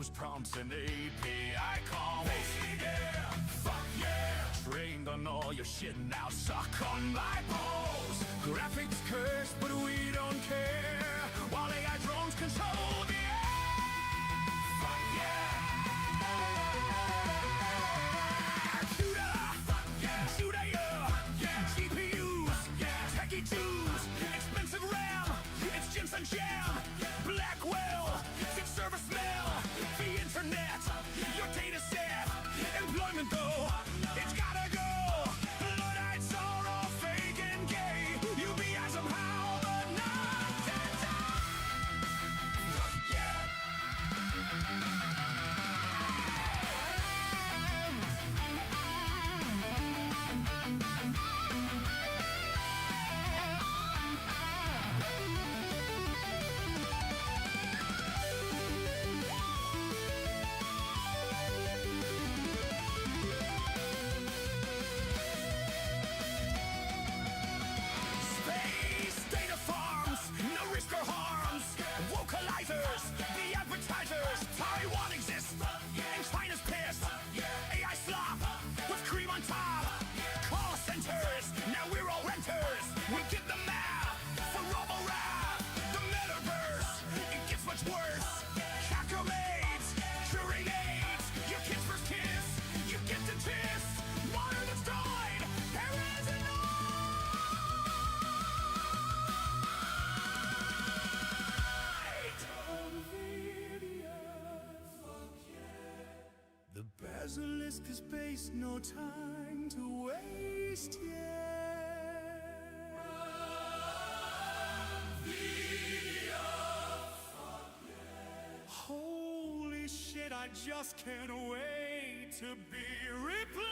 Those prompts and API calls. Yeah, fuck yeah. Trained on all your shit now, suck on my balls. Graphics curse, but we don't care. While AI drones control the air. Fuck yeah. Shooter, fuck yeah. Shooter, yeah. GPUs, yeah. Techie Jews, expensive RAM. It's ginseng jam. Blackwell, sick server smell. The internet, your data set. Employment though, it's gotta go. Luddites are all fake and gay. UBI somehow, but not today. Yeah. Space data farms, no risk or harms. Vocalizers, the advertisers. Taiwan exists, and China's pissed. AI slop with cream on top. Call centers, now we're all renters. We get the map for robo rap. The metaverse, it gets much worse. Cacomades, curing AIDS. Your kid's first kiss, you get the kiss. Water destroyed, there is no. The basilisk has space, no time to waste yet. Holy shit, I just can't wait to be replaced.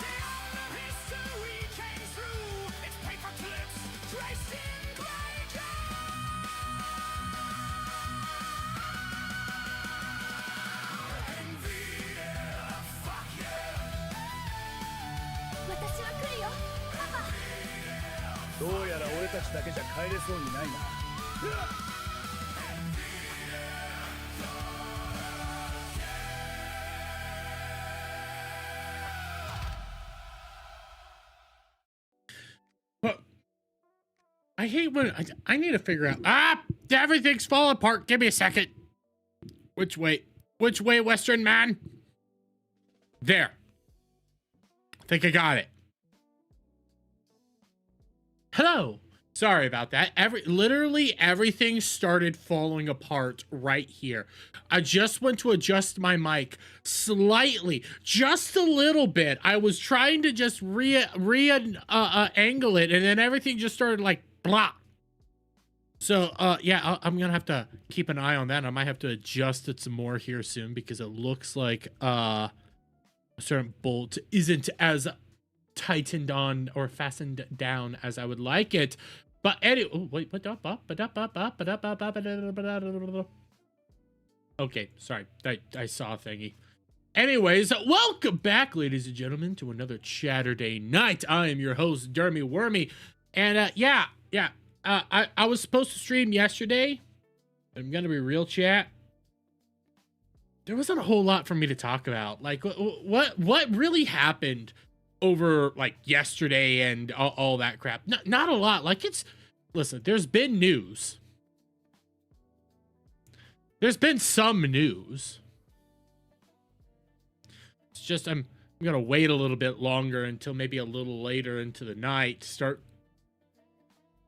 The honor history came through. It's paper clips, traced in great NVIDIA, fuck yeah. 私は来るよパパ。どうやら俺たちだけじゃ帰れそうにないな。 But I hate when I need to figure out. Everything's falling apart. Give me a second. Which way? Which way, Western man? There. I think I got it. Hello. Sorry about that. Literally everything started falling apart right here. I just went to adjust my mic slightly, just a little bit. I was trying to just angle it, and then everything just started like blah. So yeah, I'm gonna have to keep an eye on that. I might have to adjust it some more here soon because it looks like a certain bolt isn't as tightened on or fastened down as I would like it. But anyway, oh, wait, okay, sorry, I saw a thingy. Anyways, welcome back, ladies and gentlemen, to another Chaturday night. I am your host, Dermy Wormy, and I was supposed to stream yesterday. I'm gonna be real, chat. There wasn't a whole lot for me to talk about. Like, what really happened over like yesterday and all that crap? Not a lot. Like, listen, there's been news. There's been some news. It's just I'm gonna wait a little bit longer until maybe a little later into the night to start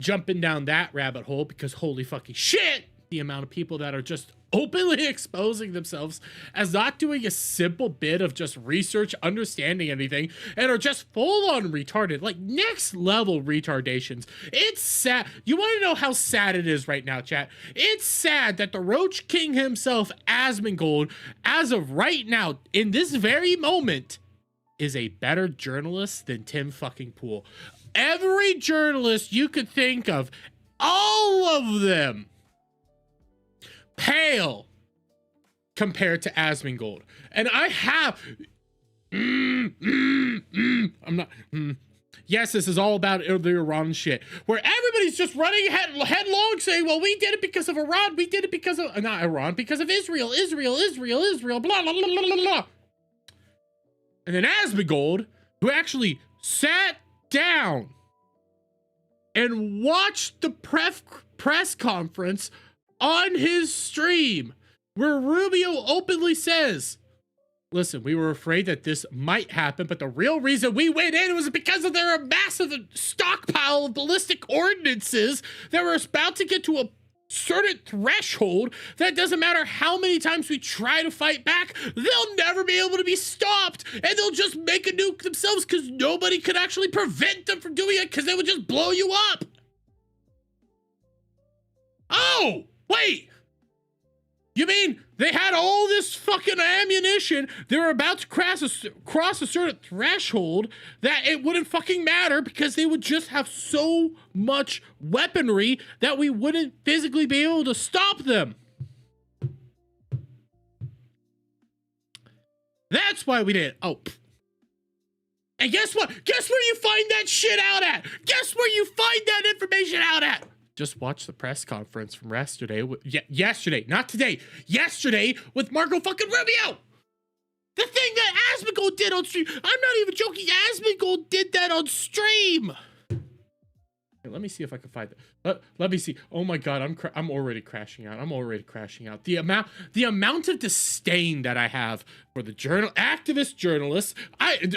jumping down that rabbit hole, because holy fucking shit, the amount of people that are just openly exposing themselves as not doing a simple bit of just research, understanding anything, and are just full on retarded, like next level retardations. It's sad. You want to know how sad it is right now, chat? It's sad that the Roach King himself, Asmongold, as of right now, in this very moment, is a better journalist than Tim fucking Pool. Every journalist you could think of, all of them, pale compared to Asmongold. And I have I'm not Yes, this is all about the Iran shit, where everybody's just running headlong saying, well, we did it because of Iran. We did it because of, not Iran, because of Israel, blah, blah, blah, blah, blah, blah. And then Asmongold, who actually sat down and watched the press conference on his stream, where Rubio openly says, listen, we were afraid that this might happen, but the real reason we went in was because of their massive stockpile of ballistic ordinances that were about to get to a certain threshold that doesn't matter how many times we try to fight back, they'll never be able to be stopped, and they'll just make a nuke themselves because nobody could actually prevent them from doing it because they would just blow you up. Oh, wait. You mean they had all this fucking ammunition, they were about to cross a certain threshold that it wouldn't fucking matter because they would just have so much weaponry that we wouldn't physically be able to stop them. That's why we did. Oh. And guess what? Guess where you find that shit out at? Guess where you find that information out at? Just watch the press conference from yesterday. Yesterday, not today. Yesterday with Marco fucking Rubio. The thing that Asmongold did on stream. I'm not even joking. Asmongold did that on stream. Here, let me see if I can find it. Let me see. Oh my God, I'm already crashing out. I'm already crashing out. The amount of disdain that I have for the activist journalists.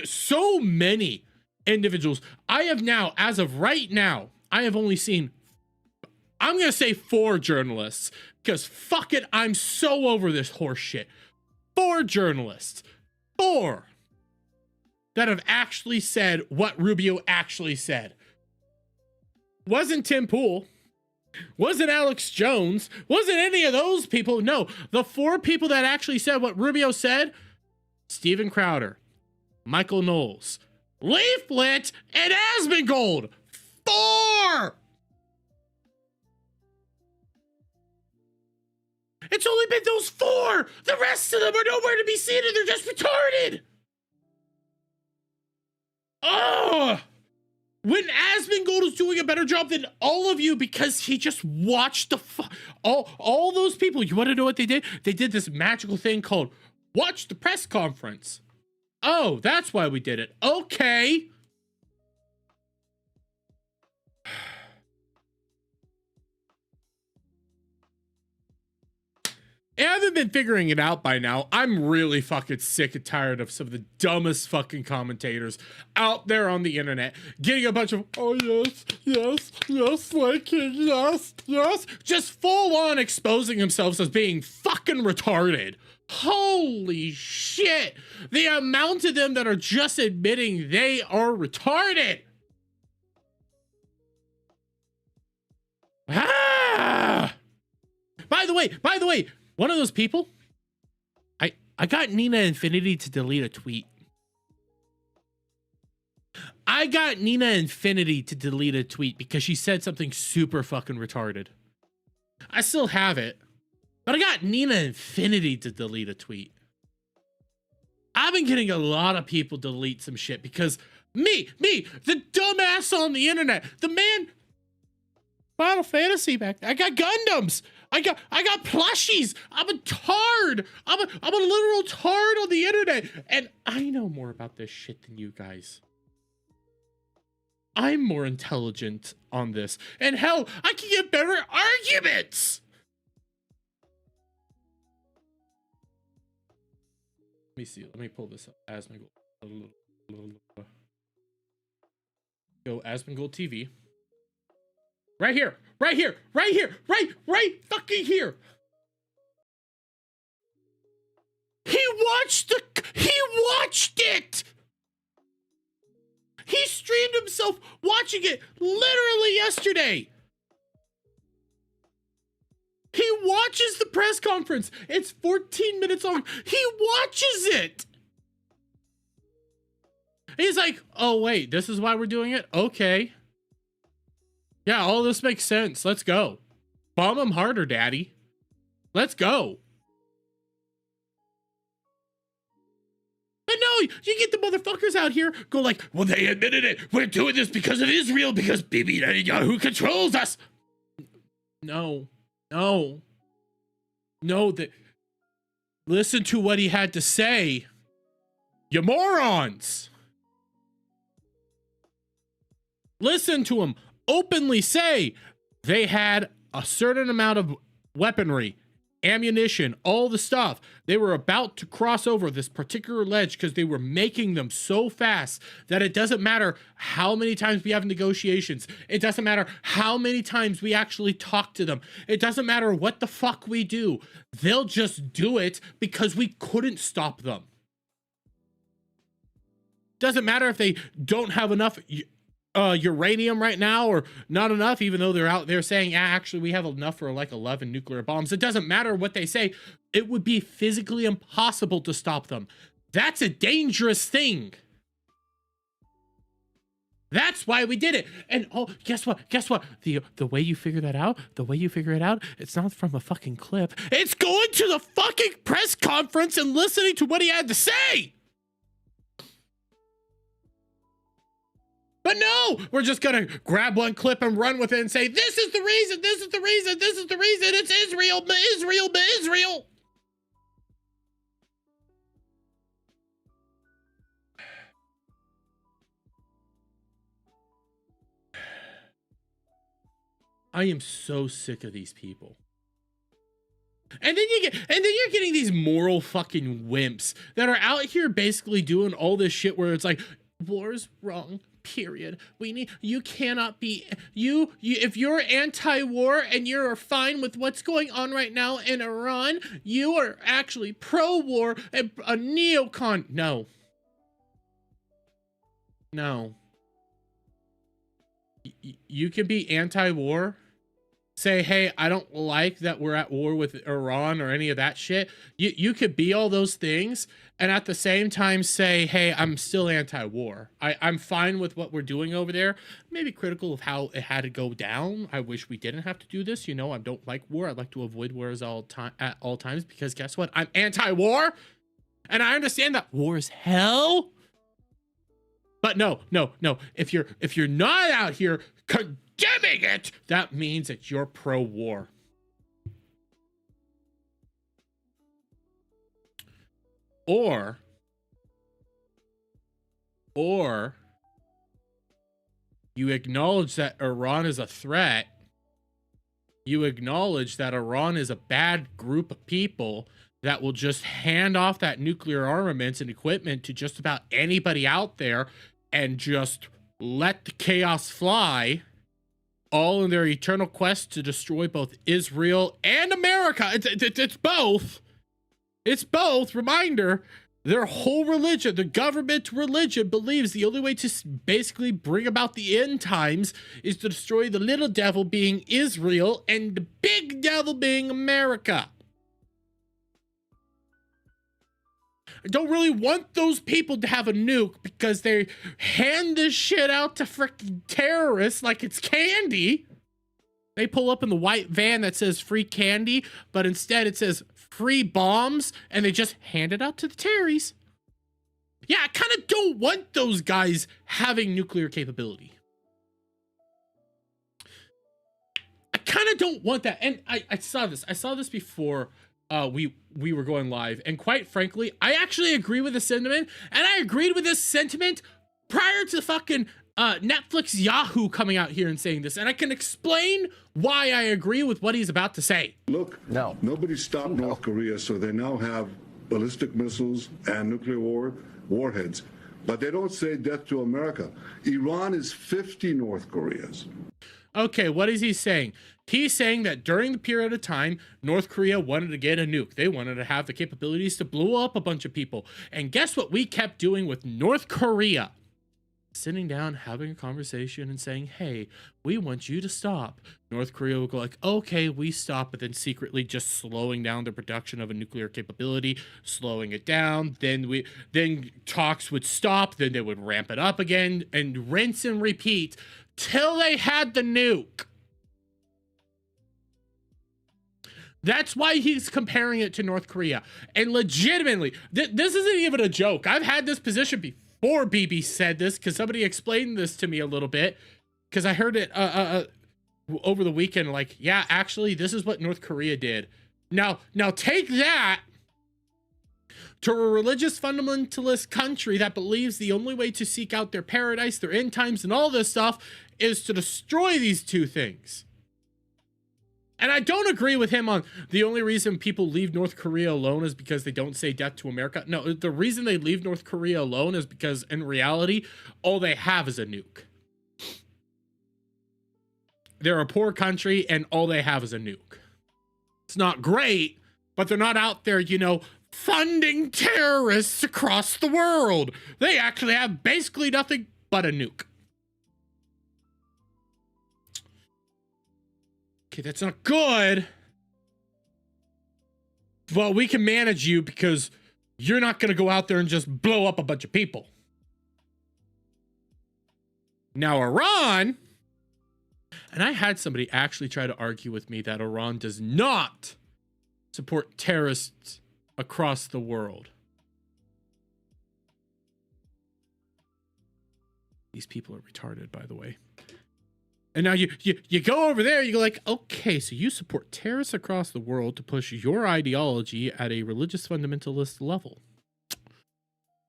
So many individuals. I have now, as of right now, I have only seen, I'm going to say 4 journalists, because fuck it, I'm so over this horse shit. 4 journalists. 4 that have actually said what Rubio actually said. Wasn't Tim Pool. Wasn't Alex Jones. Wasn't any of those people. No, the 4 people that actually said what Rubio said, Steven Crowder, Michael Knowles, Leaflit, and Asmongold. 4! It's only been those 4. The rest of them are nowhere to be seen and they're just retarded. Oh, when Asmongold is doing a better job than all of you because he just watched the all those people. You want to know what they did? They did this magical thing called watch the press conference. Oh, that's why we did it. Okay. I haven't been figuring it out by now. I'm really fucking sick and tired of some of the dumbest fucking commentators out there on the internet getting a bunch of, oh yes, yes, yes, like yes, yes, just full on exposing themselves as being fucking retarded. Holy shit. The amount of them that are just admitting they are retarded. Ah! By the way, one of those people, I got Nina Infinity to delete a tweet. I got Nina Infinity to delete a tweet because she said something super fucking retarded. I still have it, but I got Nina Infinity to delete a tweet. I've been getting a lot of people delete some shit because me, the dumbass on the internet, the man, Final Fantasy back there. I got Gundams. I got plushies. I'm a tard. I'm a literal tard on the internet. And I know more about this shit than you guys. I'm more intelligent on this. And hell, I can get better arguments. Let me see. Let me pull this up. Asmongold. Go Asmongold TV. Right here, right fucking here. He watched it. He streamed himself watching it literally yesterday. He watches the press conference. It's 14 minutes long. He watches it. He's like, oh wait, this is why we're doing it? Okay. Yeah, all this makes sense. Let's go. Bomb him harder, daddy. Let's go. But no, you get the motherfuckers out here go like, well, they admitted it. We're doing this because of Israel, because Bibi Netanyahu controls us. No. Listen to what he had to say. You morons. Listen to him openly say they had a certain amount of weaponry, ammunition, all the stuff. They were about to cross over this particular ledge because they were making them so fast that it doesn't matter how many times we have negotiations. It doesn't matter how many times we actually talk to them. It doesn't matter what the fuck we do. They'll just do it because we couldn't stop them. Doesn't matter if they don't have enough uranium right now or not enough, even though they're out there saying, actually, we have enough for like 11 nuclear bombs. It doesn't matter what they say. It would be physically impossible to stop them. That's a dangerous thing. That's why we did it. And oh, guess what? The way you figure that out, it's not from a fucking clip. It's going to the fucking press conference and listening to what he had to say. But no, we're just gonna grab one clip and run with it and say, this is the reason, it's Israel. I am so sick of these people. And then you're getting these moral fucking wimps that are out here basically doing all this shit where it's like, war's wrong. Period. You cannot be, if you're anti-war and you're fine with what's going on right now in Iran, you are actually pro-war and a neocon. No. You can be anti-war, say, hey, I don't like that we're at war with Iran or any of that shit. You could be all those things and at the same time say, hey, I'm still anti-war. I'm fine with what we're doing over there. Maybe critical of how it had to go down. I wish we didn't have to do this. You know, I don't like war. I like to avoid wars at all times because guess what? I'm anti-war. And I understand that war is hell. But no. If you're not out here condemning it, that means that you're pro-war. Or you acknowledge that Iran is a threat. You acknowledge that Iran is a bad group of people that will just hand off that nuclear armaments and equipment to just about anybody out there and just let the chaos fly, all in their eternal quest to destroy both Israel and America. It's both. It's both. Reminder, their whole religion, the government religion, believes the only way to basically bring about the end times is to destroy the little devil being Israel and the big devil being America. I don't really want those people to have a nuke because they hand this shit out to freaking terrorists like it's candy. They pull up in the white van that says free candy, but instead it says free bombs, and they just hand it out to the terries. Yeah, I kind of don't want those guys having nuclear capability. I kind of don't want that. And I saw this before we were going live, and quite frankly, I actually agree with the sentiment, and I agreed with this sentiment prior to fucking Netflix Yahoo coming out here and saying this, and I can explain why I agree with what he's about to say. Look, nobody stopped North Korea, so they now have ballistic missiles and nuclear warheads, but they don't say death to America. Iran is 50 North Koreas. Okay, what is he saying? He's saying that during the period of time, North Korea wanted to get a nuke. They wanted to have the capabilities to blow up a bunch of people. And guess what we kept doing with North Korea? Sitting down, having a conversation and saying, hey, we want you to stop. North Korea would go like, okay, we stop, but then secretly just slowing down the production of a nuclear capability, slowing it down. Then talks would stop, then they would ramp it up again and rinse and repeat till they had the nuke. That's why he's comparing it to North Korea. And legitimately, this isn't even a joke. I've had this position before BB said this, because somebody explained this to me a little bit, because I heard it over the weekend, like, yeah, actually, this is what North Korea did. Now take that to a religious fundamentalist country that believes the only way to seek out their paradise, their end times, and all this stuff is to destroy these two things. And I don't agree with him on the only reason people leave North Korea alone is because they don't say death to America. No, the reason they leave North Korea alone is because in reality, all they have is a nuke. They're a poor country and all they have is a nuke. It's not great, but they're not out there, you know, funding terrorists across the world. They actually have basically nothing but a nuke. Okay, that's not good. Well, we can manage you because you're not going to go out there and just blow up a bunch of people. Now, Iran, and I had somebody actually try to argue with me that Iran does not support terrorists across the world. These people are retarded, by the way. And now you go over there, you go like, okay, so you support terrorists across the world to push your ideology at a religious fundamentalist level.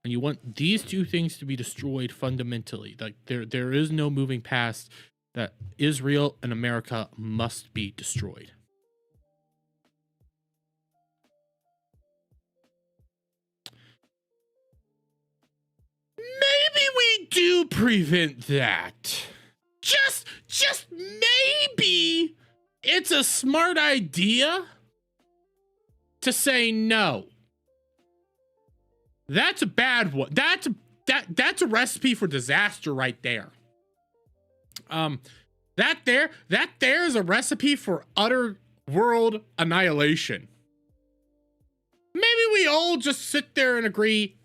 And you want these two things to be destroyed fundamentally. Like there is no moving past that Israel and America must be destroyed. Maybe we do prevent that. Just maybe it's a smart idea to say no. That's a bad one. That's a recipe for disaster right there. That there is a recipe for utter world annihilation. Maybe we all just sit there and agree,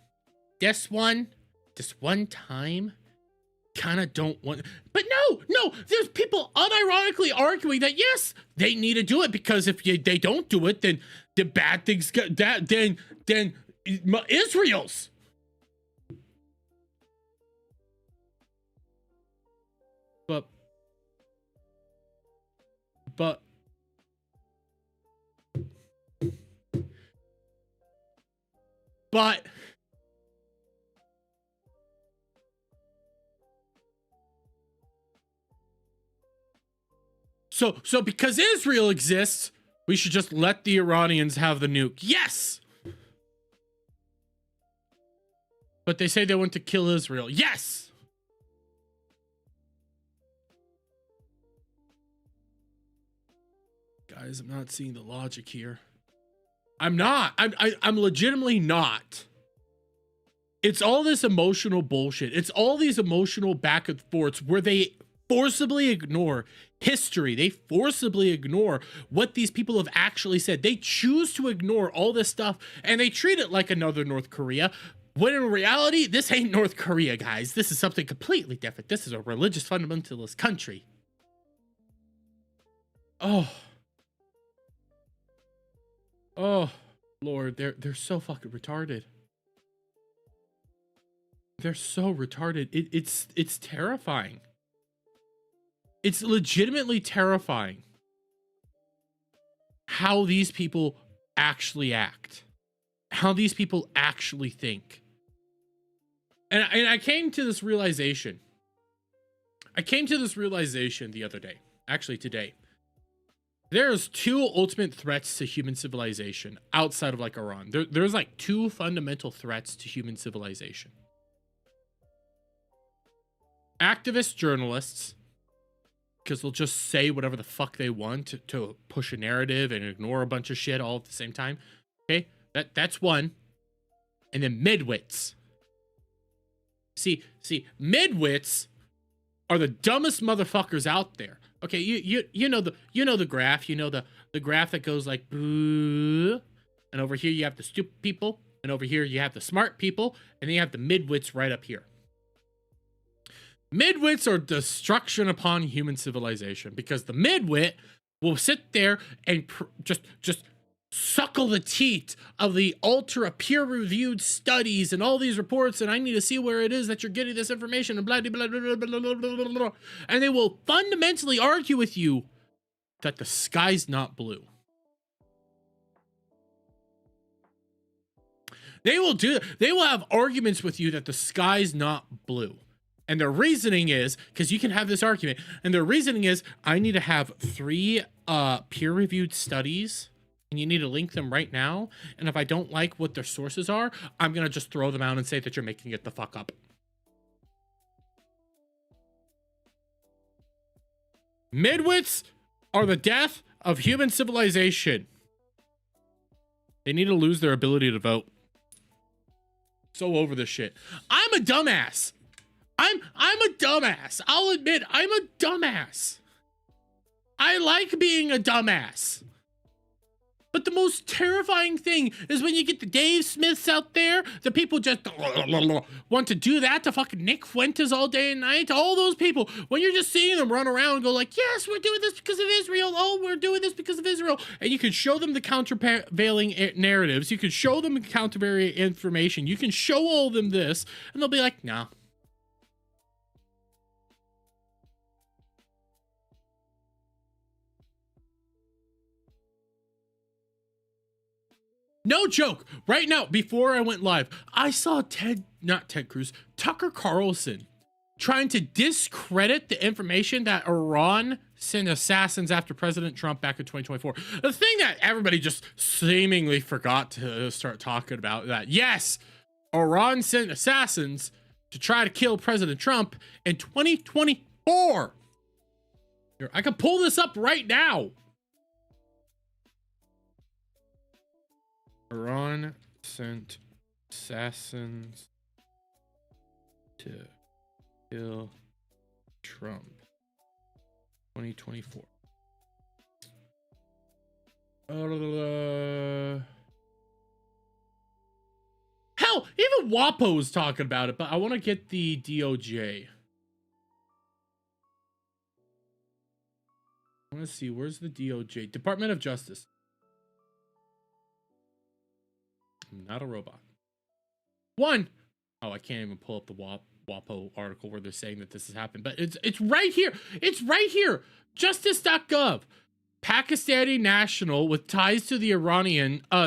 this one time, kind of don't want, but no, there's people unironically arguing that yes, they need to do it because if they don't do it, then the bad things get that, then Israel's. But so because Israel exists, we should just let the Iranians have the nuke. Yes. But they say they want to kill Israel. Yes. Guys, I'm not seeing the logic here. I'm not. I'm legitimately not. It's all this emotional bullshit. It's all these emotional back and forths where they forcibly ignore history. They forcibly ignore what these people have actually said. They choose to ignore all this stuff and they treat it like another North Korea. When in reality, this ain't North Korea, guys. This is something completely different. This is a religious fundamentalist country. Oh, Lord, they're so fucking retarded. They're so retarded. It's terrifying. It's legitimately terrifying how these people actually act, how these people actually think. And I came to this realization. The other day, actually today. There's two ultimate threats to human civilization outside of like Iran. There's like two fundamental threats to human civilization. Activist journalists, because they'll just say whatever the fuck they want to push a narrative and ignore a bunch of shit all at the same time. Okay, that's one. And then midwits. See, midwits are the dumbest motherfuckers out there. Okay, you know the graph. You know the graph that goes like boo, and over here you have the stupid people, and over here you have the smart people, and then you have the midwits right up here. Midwits are destruction upon human civilization because the midwit will sit there and just suckle the teat of the ultra peer-reviewed studies and all these reports, and I need to see where it is that you're getting this information, and blah, blah, blah, blah, blah, blah, blah, blah. And they will fundamentally argue with you that the sky's not blue. They will have arguments with you that the sky's not blue. And their reasoning is, because you can have this argument, and their reasoning is, I need to have 3 peer-reviewed studies, and you need to link them right now. And if I don't like what their sources are, I'm going to just throw them out and say that you're making it the fuck up. Midwits are the death of human civilization. They need to lose their ability to vote. So over this shit. I'm a dumbass. I'm a dumbass. I'll admit, I'm a dumbass. I like being a dumbass. But the most terrifying thing is when you get the Dave Smiths out there, the people just want to do that to fucking Nick Fuentes all day and night. All those people, when you're just seeing them run around and go like, yes, we're doing this because of Israel. Oh, we're doing this because of Israel. And you can show them the countervailing narratives. You can show them the countervailing information. You can show all of them this, and they'll be like, nah. No joke. Right now, before I went live, I saw Tucker Carlson trying to discredit the information that Iran sent assassins after President Trump back in 2024. The thing that everybody just seemingly forgot to start talking about, that yes, Iran sent assassins to try to kill President Trump in 2024. Here, I can pull this up right now. Iran sent assassins to kill Trump. 2024. Hell, even WAPO's talking about it, but I want to get the DOJ. I want to see, where's the DOJ? Department of Justice. I'm not a robot. Oh, I can't even pull up the WAPO article where they're saying that this has happened, but it's right here. It's right here. Justice.gov. Pakistani national with ties to the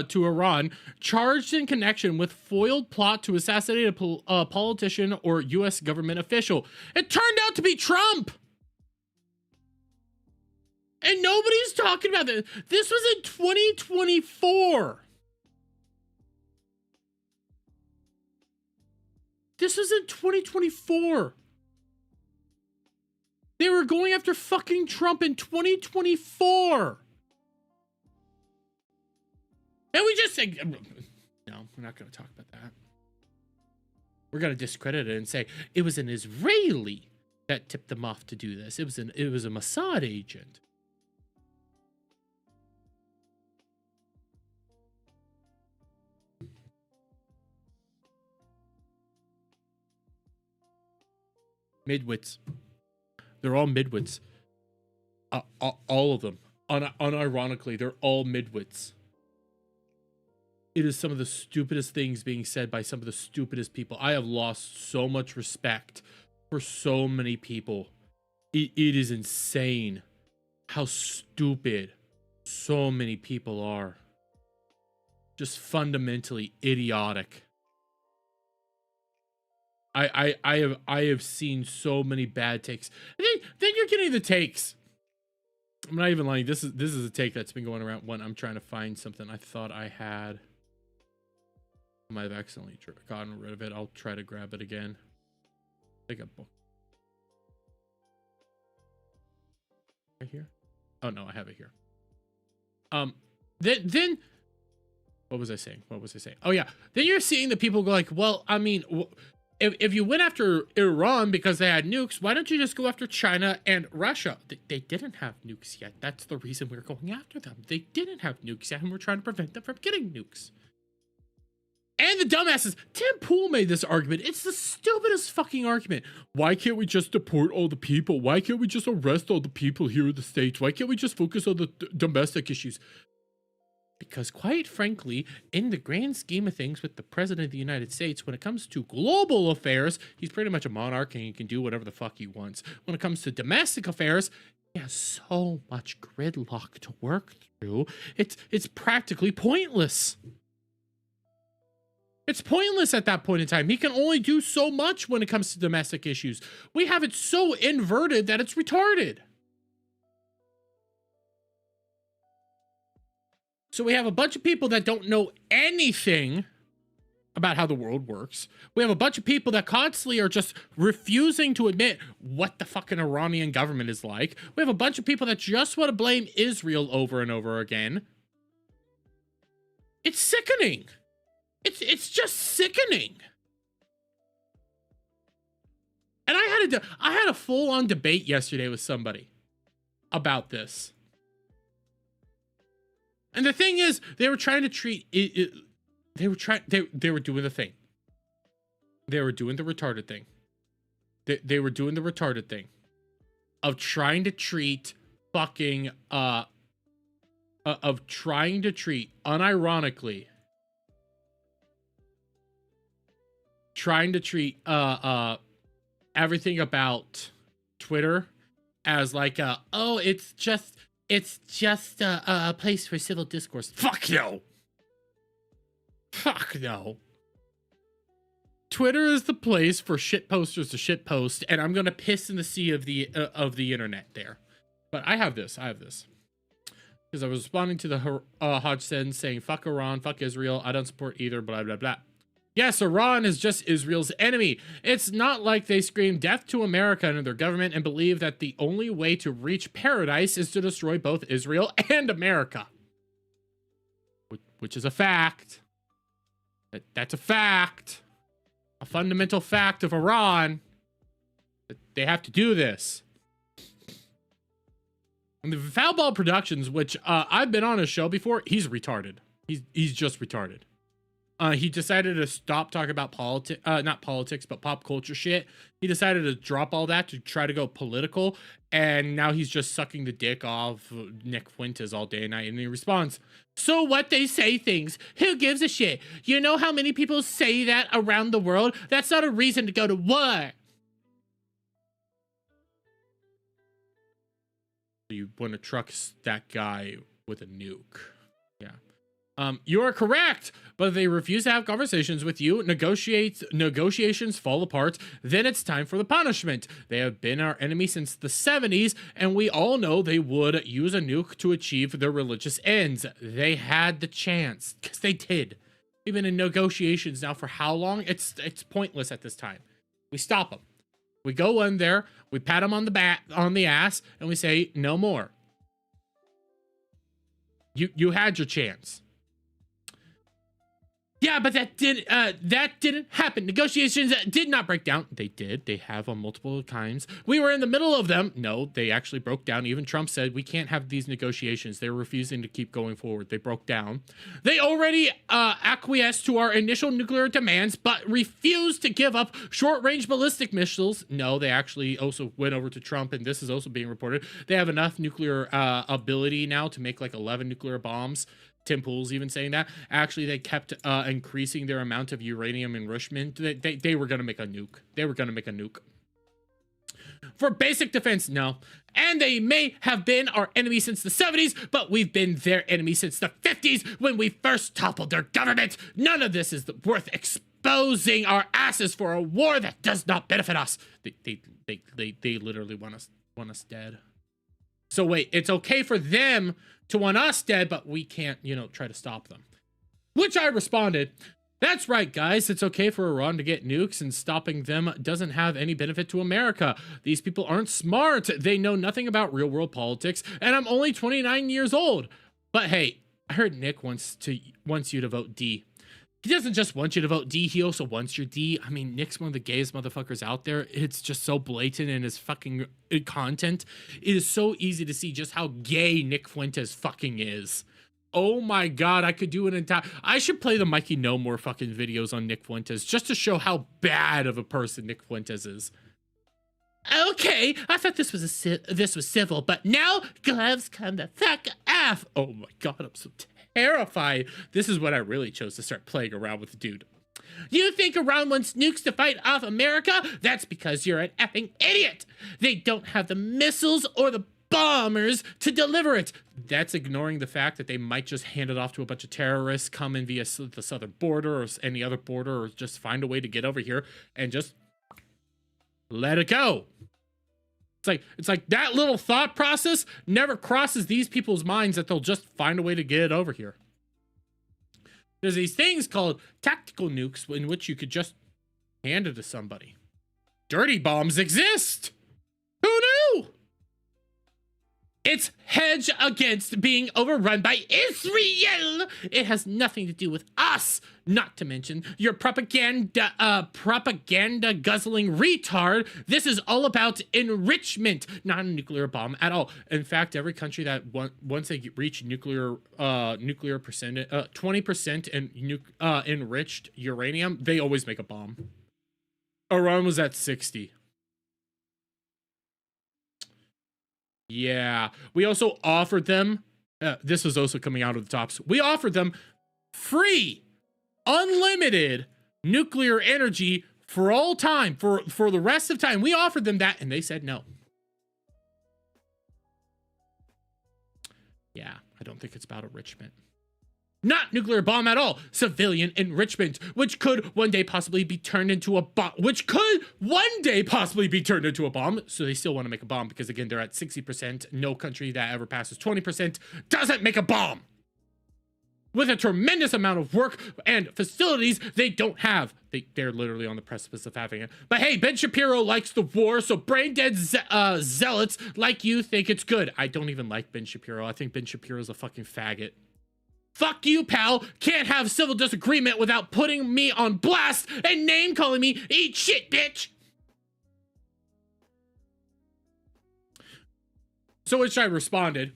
to Iran, charged in connection with foiled plot to assassinate a politician or U.S. government official. It turned out to be Trump. And nobody's talking about this. This was in 2024. This was in 2024. They were going after fucking Trump in 2024. And we just say, no, we're not going to talk about that. We're going to discredit it and say it was an Israeli that tipped them off to do this. It was a Mossad agent. Midwits. They're all midwits. All of them. Unironically, they're all midwits. It is some of the stupidest things being said by some of the stupidest people. I have lost so much respect for so many people. It is insane how stupid so many people are. Just fundamentally idiotic. I have seen so many bad takes. Then you're getting the takes. I'm not even lying. This is a take that's been going around when I'm trying to find something I thought I had. I might have accidentally gotten rid of it. I'll try to grab it again. Take a book. Right here? Oh no, I have it here. Then what was I saying? Oh yeah. Then you're seeing the people go like, well, I mean, if you went after Iran because they had nukes, why don't you just go after China and Russia? They didn't have nukes yet. That's the reason we're going after them. They didn't have nukes yet, and we're trying to prevent them from getting nukes. And the dumbasses, Tim Pool made this argument. It's the stupidest fucking argument. Why can't we just deport all the people? Why can't we just arrest all the people here in the States? Why can't we just focus on the domestic issues? Because quite frankly, in the grand scheme of things with the President of the United States, when it comes to global affairs, he's pretty much a monarch and he can do whatever the fuck he wants. When it comes to domestic affairs, he has so much gridlock to work through. It's practically pointless. It's pointless at that point in time. He can only do so much when it comes to domestic issues. We have it so inverted that it's retarded. So we have a bunch of people that don't know anything about how the world works. We have a bunch of people that constantly are just refusing to admit what the fucking Iranian government is like. We have a bunch of people that just want to blame Israel over and over again. It's sickening. It's just sickening. And I had a full-on debate yesterday with somebody about this. And the thing is, they were trying to treat it, they were doing the thing. They were doing the retarded thing. They were doing the retarded thing of trying to treat fucking of trying to treat unironically trying to treat everything about Twitter as like oh, it's just a place for civil discourse. Fuck no. Fuck no. Twitter is the place for shit posters to shit post, and I'm gonna piss in the sea of the internet there. But I have this because I was responding to the Hodgson saying fuck Iran, fuck Israel, I don't support either, blah blah blah. Yes, Iran is just Israel's enemy. It's not like they scream death to America and their government and believe that the only way to reach paradise is to destroy both Israel and America. Which is a fact. That's a fact. A fundamental fact of Iran. That they have to do this. And the Foulball Productions, which I've been on a show before, he's retarded. He's just retarded. He decided to stop talking about not politics, but pop culture shit. He decided to drop all that to try to go political. And now he's just sucking the dick off Nick Fuentes all day and night. And he responds, so what, they say things. Who gives a shit? You know how many people say that around the world? That's not a reason to go to war. You want to truck that guy with a nuke. Yeah. You are correct, but if they refuse to have conversations with you, negotiations fall apart, then it's time for the punishment. They have been our enemy since the 70s, and we all know they would use a nuke to achieve their religious ends. They had the chance, because they did. We've been in negotiations now for how long? It's pointless at this time. We stop them. We go in there, we pat them on the ass, and we say, no more. You had your chance. Yeah, but that didn't happen. Negotiations did not break down. They did. They have on multiple times. We were in the middle of them. No, they actually broke down. Even Trump said, we can't have these negotiations. They're refusing to keep going forward. They broke down. They already acquiesced to our initial nuclear demands, but refused to give up short-range ballistic missiles. No, they actually also went over to Trump, and this is also being reported. They have enough nuclear ability now to make like 11 nuclear bombs. Tim Pool's even saying that. Actually, they kept increasing their amount of uranium enrichment. They were going to make a nuke. They were going to make a nuke. For basic defense, no. And they may have been our enemy since the 70s, but we've been their enemy since the 50s when we first toppled their government. None of this is worth exposing our asses for a war that does not benefit us. They literally want us dead. So wait, it's okay for them to want us dead, but we can't, try to stop them. Which I responded, that's right, guys. It's okay for Iran to get nukes, and stopping them doesn't have any benefit to America. These people aren't smart. They know nothing about real world politics, and I'm only 29 years old. But hey, I heard Nick wants you to vote D. He doesn't just want you to vote D, he also wants your D. I mean, Nick's one of the gayest motherfuckers out there. It's just so blatant in his fucking content. It is so easy to see just how gay Nick Fuentes fucking is. Oh my god, I could do an entire... I should play the Mikey No More fucking videos on Nick Fuentes just to show how bad of a person Nick Fuentes is. Okay, I thought this was civil, but now gloves come the fuck off. Oh my god, I'm so terrified. This is what I really chose to start playing around with, dude. You think Iran wants nukes to fight off America? That's because you're an effing idiot. They don't have the missiles or the bombers to deliver it. That's ignoring the fact that they might just hand it off to a bunch of terrorists coming via the southern border or any other border, or just find a way to get over here and just let it go. It's like that little thought process never crosses these people's minds that they'll just find a way to get it over here. There's these things called tactical nukes in which you could just hand it to somebody. Dirty bombs exist. Who knew? It's hedge against being overrun by Israel. It has nothing to do with us. Not to mention your propaganda guzzling retard. This is all about enrichment, not a nuclear bomb at all. In fact, every country that once they reach nuclear percent, 20% in enriched uranium, they always make a bomb. Iran was at 60. Yeah, we also offered them, this was also coming out of the tops, we offered them free, unlimited nuclear energy for all time, for the rest of time. We offered them that and they said no. Yeah, I don't think it's about enrichment. Not nuclear bomb at all. Civilian enrichment, which could one day possibly be turned into a bomb. So they still want to make a bomb because, again, they're at 60%. No country that ever passes 20% doesn't make a bomb. With a tremendous amount of work and facilities they don't have. They're literally on the precipice of having it. But hey, Ben Shapiro likes the war, so brain-dead zealots like you think it's good. I don't even like Ben Shapiro. I think Ben Shapiro's a fucking faggot. Fuck you, pal. Can't have civil disagreement without putting me on blast and name-calling me eat shit, bitch. So which I responded,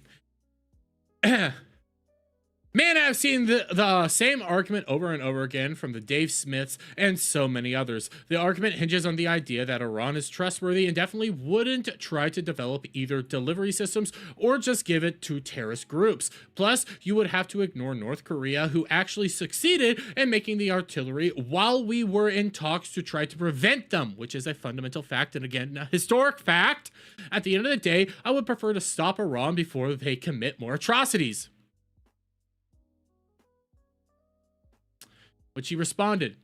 man, I've seen the same argument over and over again from the Dave Smiths and so many others. The argument hinges on the idea that Iran is trustworthy and definitely wouldn't try to develop either delivery systems or just give it to terrorist groups. Plus, you would have to ignore North Korea, who actually succeeded in making the artillery while we were in talks to try to prevent them, which is a fundamental fact and, again, a historic fact. At the end of the day, I would prefer to stop Iran before they commit more atrocities. But she responded,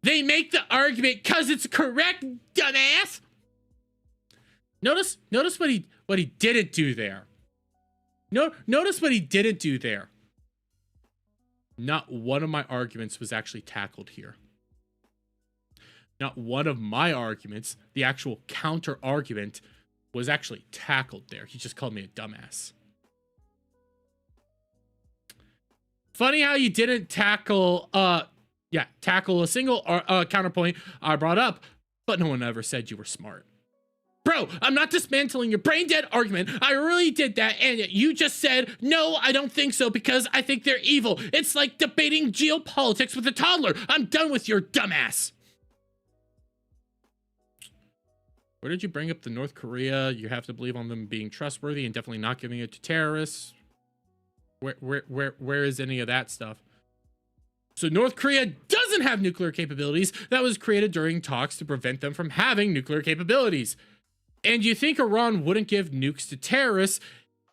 they make the argument because it's correct, dumbass. Notice what he didn't do there. Notice what he didn't do there. Not one of my arguments was actually tackled here. Not one of my arguments, the actual counter argument, was actually tackled there. He just called me a dumbass. Funny how you didn't tackle a single counterpoint I brought up, but no one ever said you were smart. Bro, I'm not dismantling your brain dead argument. I really did that, and you just said, no, I don't think so because I think they're evil. It's like debating geopolitics with a toddler. I'm done with your dumbass. Where did you bring up the North Korea? You have to believe on them being trustworthy and definitely not giving it to terrorists. Where is any of that stuff? So North Korea doesn't have nuclear capabilities. That was created during talks to prevent them from having nuclear capabilities. And you think Iran wouldn't give nukes to terrorists,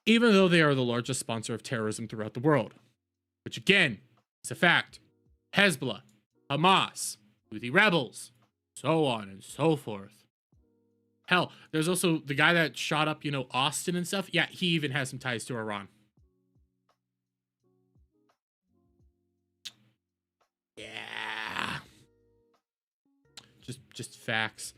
even though they are the largest sponsor of terrorism throughout the world. Which again, is a fact. Hezbollah, Hamas, Houthi rebels, so on and so forth. Hell, there's also the guy that shot up, Austin and stuff. Yeah, he even has some ties to Iran. Yeah. Just facts.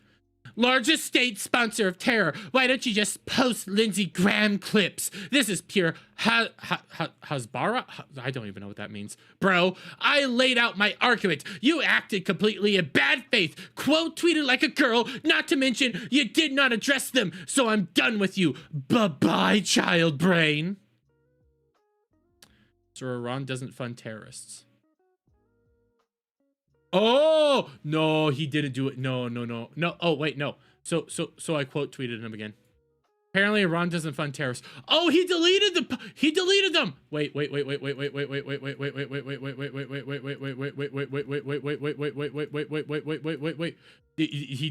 Largest state sponsor of terror. Why don't you just post Lindsey Graham clips? This is pure Hasbara? I don't even know what that means. Bro, I laid out my argument. You acted completely in bad faith. Quote tweeted like a girl. Not to mention, you did not address them. So I'm done with you. Bye-bye, child brain. So Iran doesn't fund terrorists. Oh no, he didn't do it. No. Oh wait, no. So I quote tweeted him again. Apparently Iran doesn't fund terrorists. Oh, he deleted them. Wait. He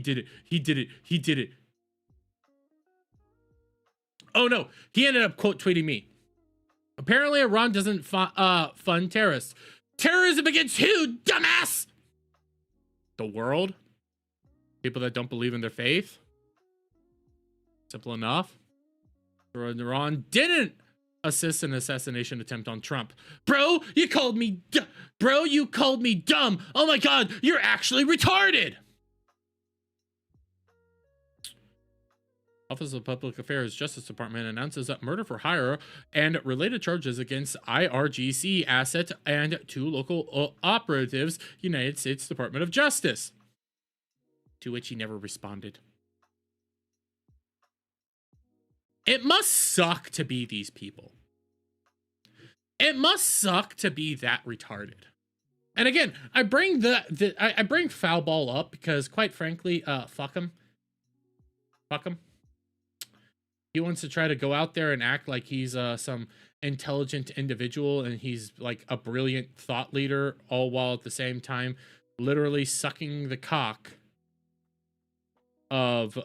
did it. Oh no, he ended up quote tweeting me. Apparently Iran doesn't fund terrorists. Terrorism against who, dumbass? The world? People that don't believe in their faith? Simple enough. Iran didn't assist an assassination attempt on Trump. Bro, you called me dumb. Oh my god, you're actually retarded. Office of Public Affairs Justice Department announces that murder for hire and related charges against IRGC asset and 2 local operatives, United States Department of Justice. To which he never responded. It must suck to be these people. It must suck to be that retarded. And again, I bring I bring foul ball up because, quite frankly, fuck him. He wants to try to go out there and act like he's some intelligent individual and he's like a brilliant thought leader, all while at the same time literally sucking the cock of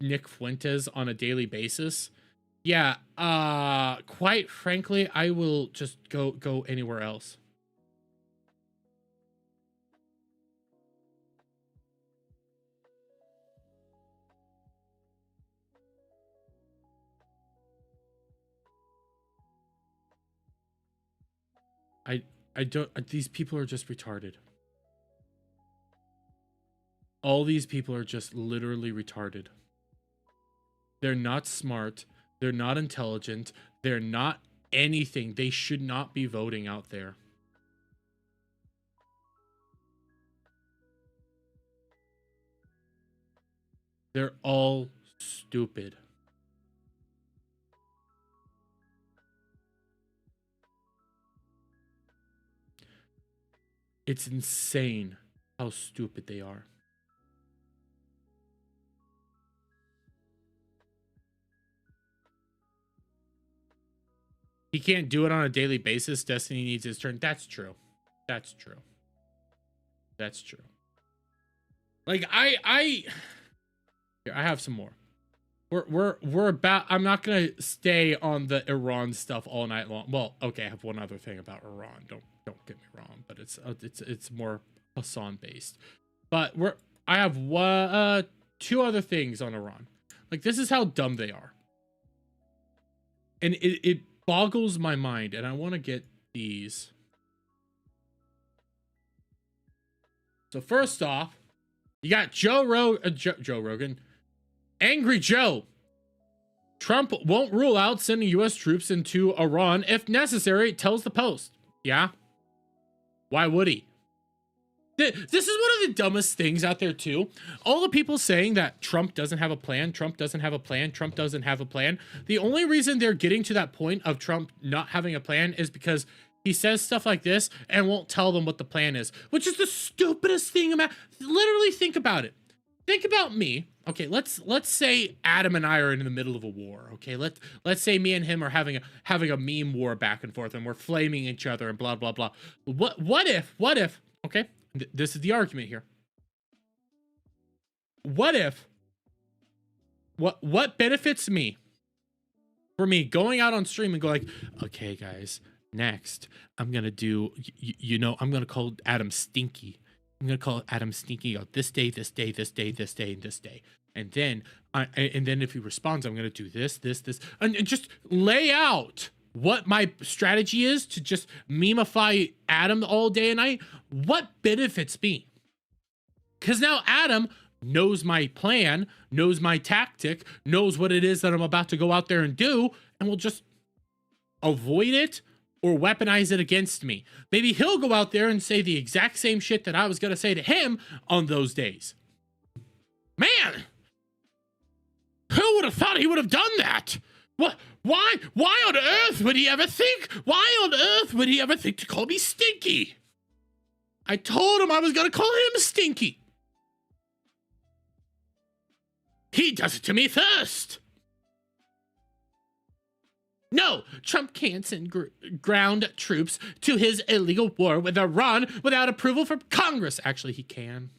Nick Fuentes on a daily basis. Yeah, quite frankly, I will just go anywhere else. I don't, these people are just retarded. All these people are just literally retarded. They're not smart. They're not intelligent. They're not anything. They should not be voting out there. They're all stupid. It's insane how stupid they are. He can't do it on a daily basis. Destiny needs his turn. That's true. That's true. That's true. Like I have some more. We're about, I'm not gonna stay on the Iran stuff all night long. Well, okay, I have one other thing about Iran. Don't get me wrong, but it's more Hasan based. But I have 2 other things on Iran. Like, this is how dumb they are. And it boggles my mind, and I want to get these. So first off, you got Joe Rogan. Angry Joe. Trump won't rule out sending U.S. troops into Iran if necessary, tells the Post. Yeah? Why would he? This is one of the dumbest things out there, too. All the people saying that Trump doesn't have a plan, Trump doesn't have a plan, Trump doesn't have a plan. The only reason they're getting to that point of Trump not having a plan is because he says stuff like this and won't tell them what the plan is, which is the stupidest thing about. Literally, think about it. Think about me. Okay, let's say Adam and I are in the middle of a war. Okay, let's say me and him are having a meme war back and forth, and we're flaming each other and blah blah blah. What if? Okay, this is the argument here. What if? What benefits me? For me going out on stream and go like, okay, guys, next I'm gonna do. I'm gonna call Adam Stinky. I'm gonna call Adam Stinky out this day, this day, this day, this day, and this day. And then if he responds, I'm gonna do this, and just lay out what my strategy is to just memeify Adam all day and night. What benefits me? Because now Adam knows my plan, knows my tactic, knows what it is that I'm about to go out there and do, and will just avoid it or weaponize it against me. Maybe he'll go out there and say the exact same shit that I was going to say to him on those days. Man, who would have thought he would have done that? What? Why? Why on earth would he ever think? Why on earth would he ever think to call me Stinky? I told him I was gonna call him Stinky. He does it to me first. No, Trump can't send ground troops to his illegal war with Iran without approval from Congress. Actually, he can.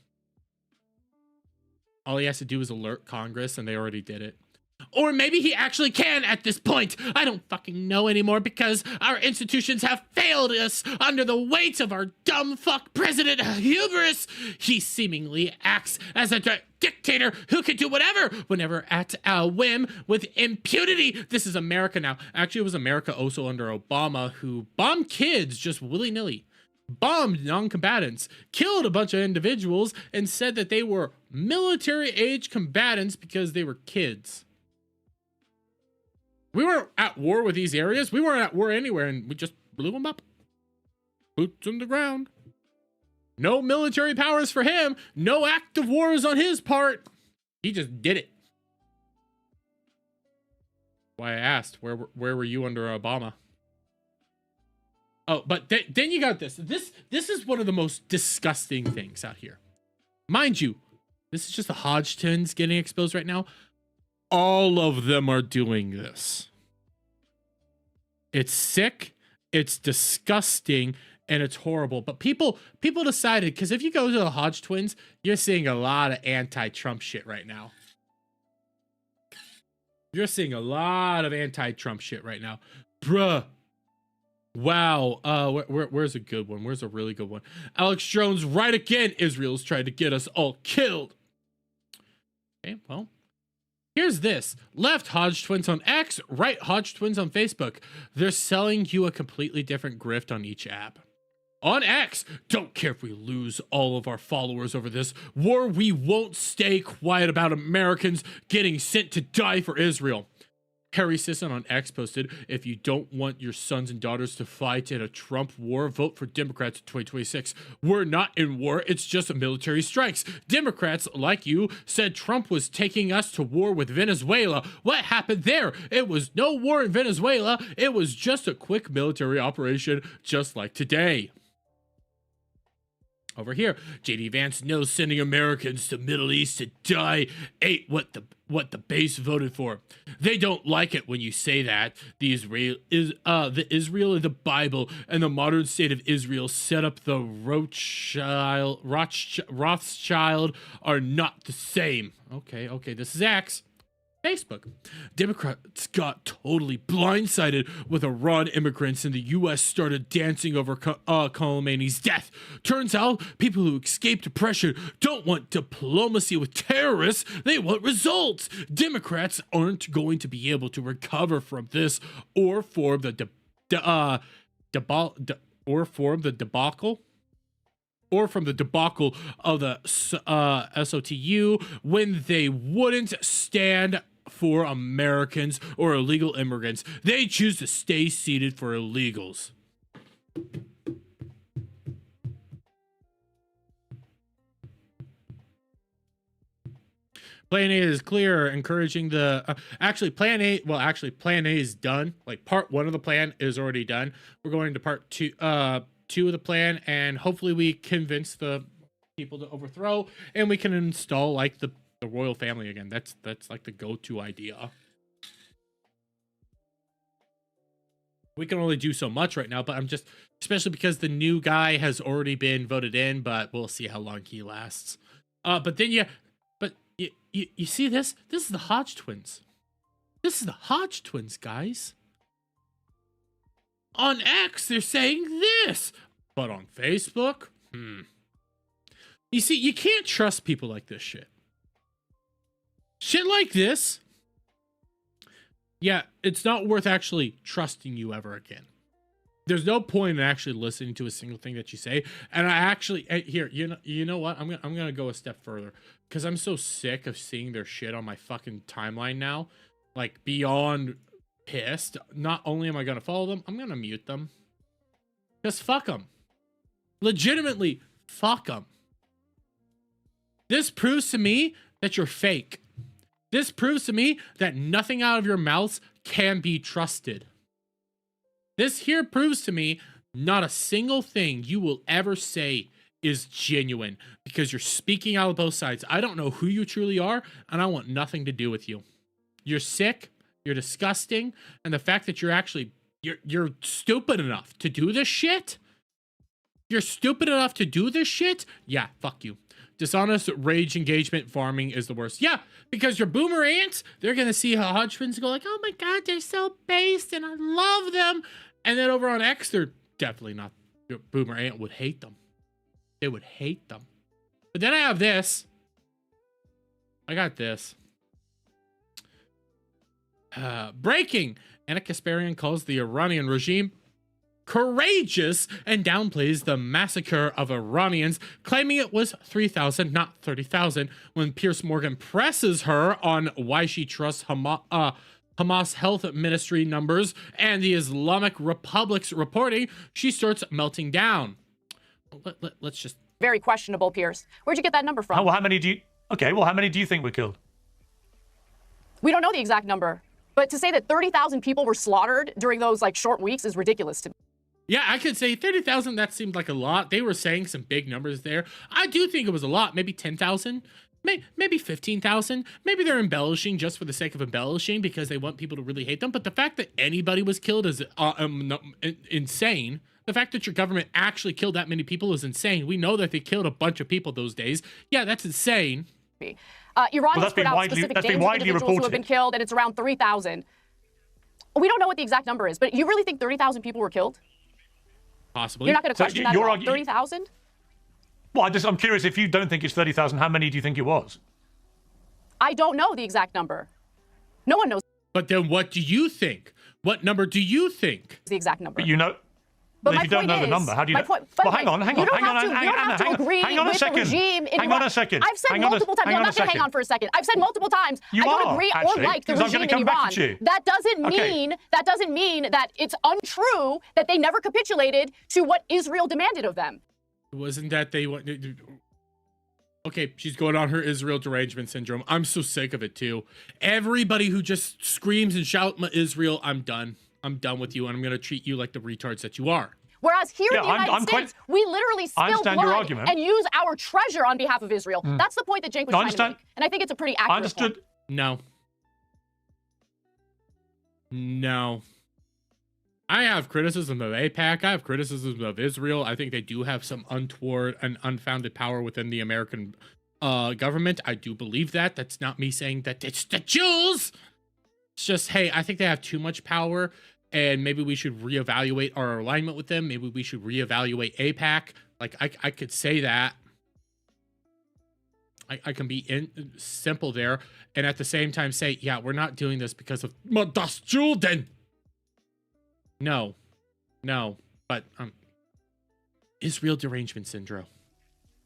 All he has to do is alert Congress, and they already did it. Or maybe he actually can at this point. I don't fucking know anymore because our institutions have failed us under the weight of our dumb fuck president hubris. He seemingly acts as a dictator who can do whatever, whenever at a whim, with impunity. This is America now. Actually, it was America also under Obama, who bombed kids just willy-nilly. Bombed non-combatants, killed a bunch of individuals, and said that they were military-age combatants because they were kids. We weren't at war with these areas. We weren't at war anywhere, and we just blew them up. Boots on the ground. No military powers for him. No active wars on his part. He just did it. Why I asked, where were you under Obama? Oh, but then you got this. This is one of the most disgusting things out here. Mind you, this is just the Hodgtons getting exposed right now. All of them are doing this. It's sick, it's disgusting, and it's horrible. But people decided, because if you go to the Hodge twins, you're seeing a lot of anti-Trump shit right now. You're seeing a lot of anti-Trump shit right now. Bruh. Wow. Where's a good one? Where's a really good one? Alex Jones, right again. Israel's trying to get us all killed. Okay, well. Here's this. Left Hodge Twins on X, right Hodge Twins on Facebook. They're selling you a completely different grift on each app. On X, don't care if we lose all of our followers over this war, we won't stay quiet about Americans getting sent to die for Israel. Harry Sisson on X posted, if you don't want your sons and daughters to fight in a Trump war, vote for Democrats in 2026. We're not in war, it's just military strikes. Democrats, like you, said Trump was taking us to war with Venezuela. What happened there? It was no war in Venezuela, it was just a quick military operation, just like today. Over here, JD Vance knows sending Americans to Middle East to die ain't what the base voted for. They don't like it when you say that. The Israel in the Bible and the modern state of Israel set up the Rothschild are not the same. Okay, this is X. Facebook. Democrats got totally blindsided with Iran immigrants and the U.S. started dancing over Khomeini's death. Turns out people who escaped oppression don't want diplomacy with terrorists. They want results. Democrats aren't going to be able to recover from this or form the debacle. Or from the debacle of the SOTU when they wouldn't stand for Americans or illegal immigrants. They choose to stay seated for illegals. Plan A is clear, encouraging the Plan A is done. Like part 1 of the plan is already done. We're going to part 2 of the plan, and hopefully we convince the people to overthrow, and we can install like the royal family again. That's like the go-to idea. We can only do so much right now, but I'm just, especially because the new guy has already been voted in, but we'll see how long he lasts. But you see this? This is the Hodge twins. This is the Hodge twins, guys. On X, they're saying this, but on Facebook, You see, you can't trust people like this shit. Shit like this, yeah, it's not worth actually trusting you ever again. There's no point in actually listening to a single thing that you say. And I actually, here, you know what? I'm gonna go a step further because I'm so sick of seeing their shit on my fucking timeline now, like beyond pissed. Not only am I gonna follow them, I'm gonna mute them. Just fuck them. Legitimately, fuck them. This proves to me that you're fake. This proves to me that nothing out of your mouths can be trusted. This here proves to me not a single thing you will ever say is genuine, because you're speaking out of both sides. I don't know who you truly are, and I want nothing to do with you. You're sick, you're disgusting, and the fact that you're actually you're stupid enough to do this shit. You're stupid enough to do this shit? Yeah, fuck you. Dishonest rage engagement farming is the worst. Yeah, because your boomer ants, they're gonna see how hedge funds go like, oh my god, they're so based and I love them. And then over on X, they're definitely not. Your boomer ant would hate them. They would hate them. But then I have this. I got this. Breaking. Anna Kasparian calls the Iranian regime courageous and downplays the massacre of Iranians, claiming it was 3,000, not 30,000. When Piers Morgan presses her on why she trusts Hamas health ministry numbers and the Islamic Republic's reporting, she starts melting down. Let's just... Very questionable, Pierce. Where'd you get that number from? Well, how many do you... Okay, well, how many do you think were killed? We don't know the exact number. But to say that 30,000 people were slaughtered during those, like, short weeks is ridiculous to me. Yeah, I could say 30,000, that seemed like a lot. They were saying some big numbers there. I do think it was a lot. Maybe 10,000, maybe 15,000. Maybe they're embellishing just for the sake of embellishing because they want people to really hate them. But the fact that anybody was killed is insane. The fact that your government actually killed that many people is insane. We know that they killed a bunch of people those days. Yeah, that's insane. Iran has put out specific names of individuals who have been killed, and it's around 3,000. We don't know what the exact number is, but you really think 30,000 people were killed? Possibly. You're not going to question that at all? 30,000? Well, I'm curious, if you don't think it's 30,000, how many do you think it was? I don't know the exact number. No one knows. But then what do you think? What number do you think? The exact number. But you know... But if you don't know the number, how do you know? Well, hang on. You don't have to agree with the regime in Iran. Hang on a second. I've said multiple times. I'm not going to hang on for a second. I've said multiple times. I don't agree or like the regime in Iran. That doesn't mean that it's untrue that they never capitulated to what Israel demanded of them. Wasn't that they... Okay, she's going on her Israel derangement syndrome. I'm so sick of it too. Everybody who just screams and shouts Israel, I'm done. I'm done with you, and I'm going to treat you like the retards that you are. Whereas here in the United States, we literally spill blood and use our treasure on behalf of Israel. That's the point that Jake was trying to make. And I think it's a pretty accurate point. No. No. I have criticism of AIPAC. I have criticism of Israel. I think they do have some untoward and unfounded power within the American government. I do believe that. That's not me saying that it's the Jews. It's just, hey, I think they have too much power, and maybe we should reevaluate our alignment with them. Maybe we should reevaluate AIPAC. Like, I could say that. I can be simple there, and at the same time say, yeah, we're not doing this because of das Juden. No, but Israel derangement syndrome.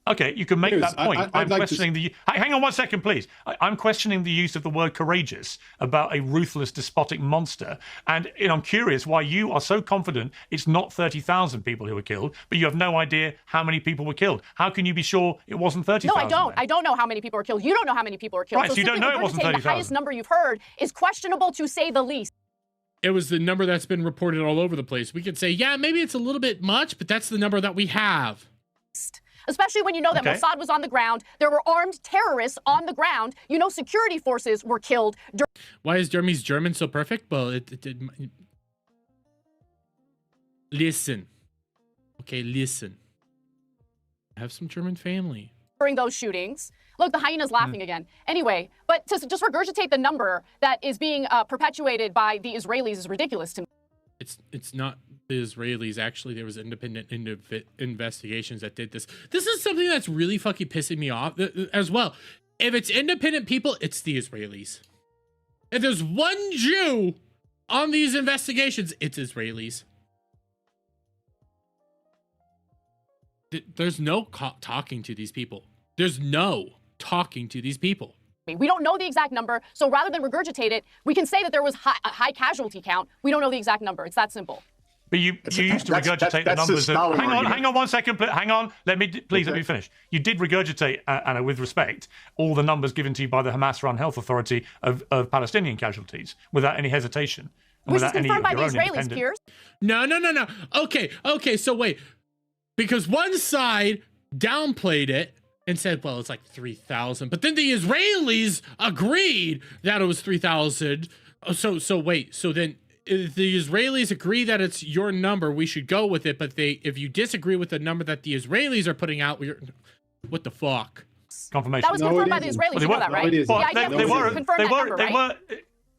Okay, you can make that point. I'm questioning the... Hang on 1 second, please. I'm questioning the use of the word courageous about a ruthless, despotic monster. And I'm curious why you are so confident it's not 30,000 people who were killed, but you have no idea how many people were killed. How can you be sure it wasn't 30,000? No, I don't. I don't know how many people were killed. You don't know how many people were killed. Right, so you don't know it wasn't 30,000. The highest number you've heard is questionable, to say the least. It was the number that's been reported all over the place. We could say, yeah, maybe it's a little bit much, but that's the number that we have. Especially when you know that Mossad was on the ground, there were armed terrorists on the ground, you know, security forces were killed. Why is Jeremy's German so perfect? Well, listen. Okay, listen. I have some German family. During those shootings. Look, the hyena's laughing again. Anyway, but to just regurgitate the number that is being perpetuated by the Israelis is ridiculous to me. It's not the Israelis. Actually, there was independent investigations that did this. This is something that's really fucking pissing me off as well. If it's independent people, it's the Israelis. If there's one Jew on these investigations, it's Israelis. There's no talking to these people. There's no talking to these people. We don't know the exact number, so rather than regurgitate it, we can say that there was a high casualty count. We don't know the exact number. It's that simple. But you used to regurgitate the numbers. Hang on 1 second. Hang on. Let me finish. You did regurgitate, Anna, with respect, all the numbers given to you by the Hamas-run health authority of Palestinian casualties without any hesitation. Which is confirmed by the Israelis, Piers. No. Okay, so wait. Because one side downplayed it and said, well, it's like 3,000. But then the Israelis agreed that it was 3,000. So wait. So then if the Israelis agree that it's your number, we should go with it. But if you disagree with the number that the Israelis are putting out, what the fuck? Confirmation. That was confirmed by the Israelis. You know that, right?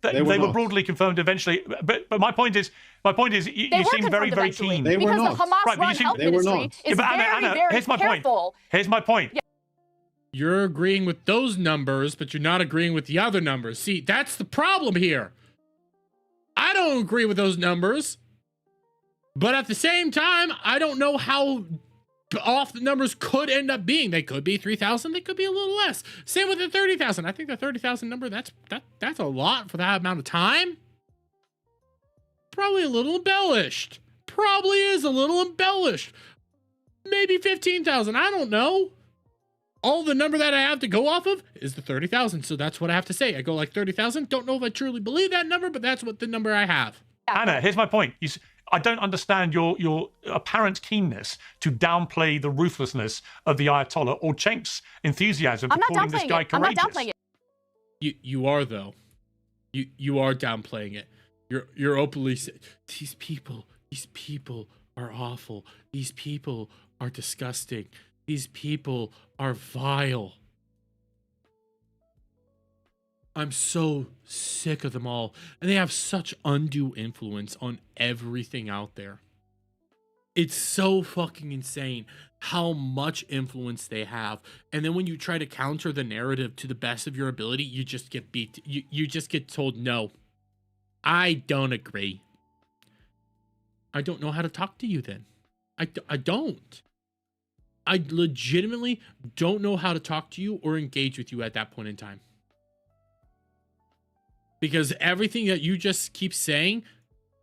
They were broadly confirmed eventually, but my point is, you seem very, very keen. They were not. Because the Hamas-run health ministry is very careful. Here's my point. Yeah. You're agreeing with those numbers, but you're not agreeing with the other numbers. See, that's the problem here. I don't agree with those numbers, but at the same time, I don't know how off the numbers could end up being. They could be 3,000. They could be a little less. Same with the 30,000. I think the 30,000 number, that's a lot for that amount of time. Probably a little embellished. Probably is a little embellished. Maybe 15,000. I don't know. All the number that I have to go off of is the 30,000. So that's what I have to say. I go like 30,000. Don't know if I truly believe that number, but that's what the number I have. Anna, here's my point. I don't understand your apparent keenness to downplay the ruthlessness of the Ayatollah or Cenk's enthusiasm for calling this guy courageous. I'm not downplaying it. You are, though. You are downplaying it. You're openly saying, these people are awful. These people are disgusting. These people are vile. I'm so sick of them all. And they have such undue influence on everything out there. It's so fucking insane how much influence they have. And then when you try to counter the narrative to the best of your ability, you just get beat. You just get told, no, I don't agree. I don't know how to talk to you then. I don't. I legitimately don't know how to talk to you or engage with you at that point in time. Because everything that you just keep saying,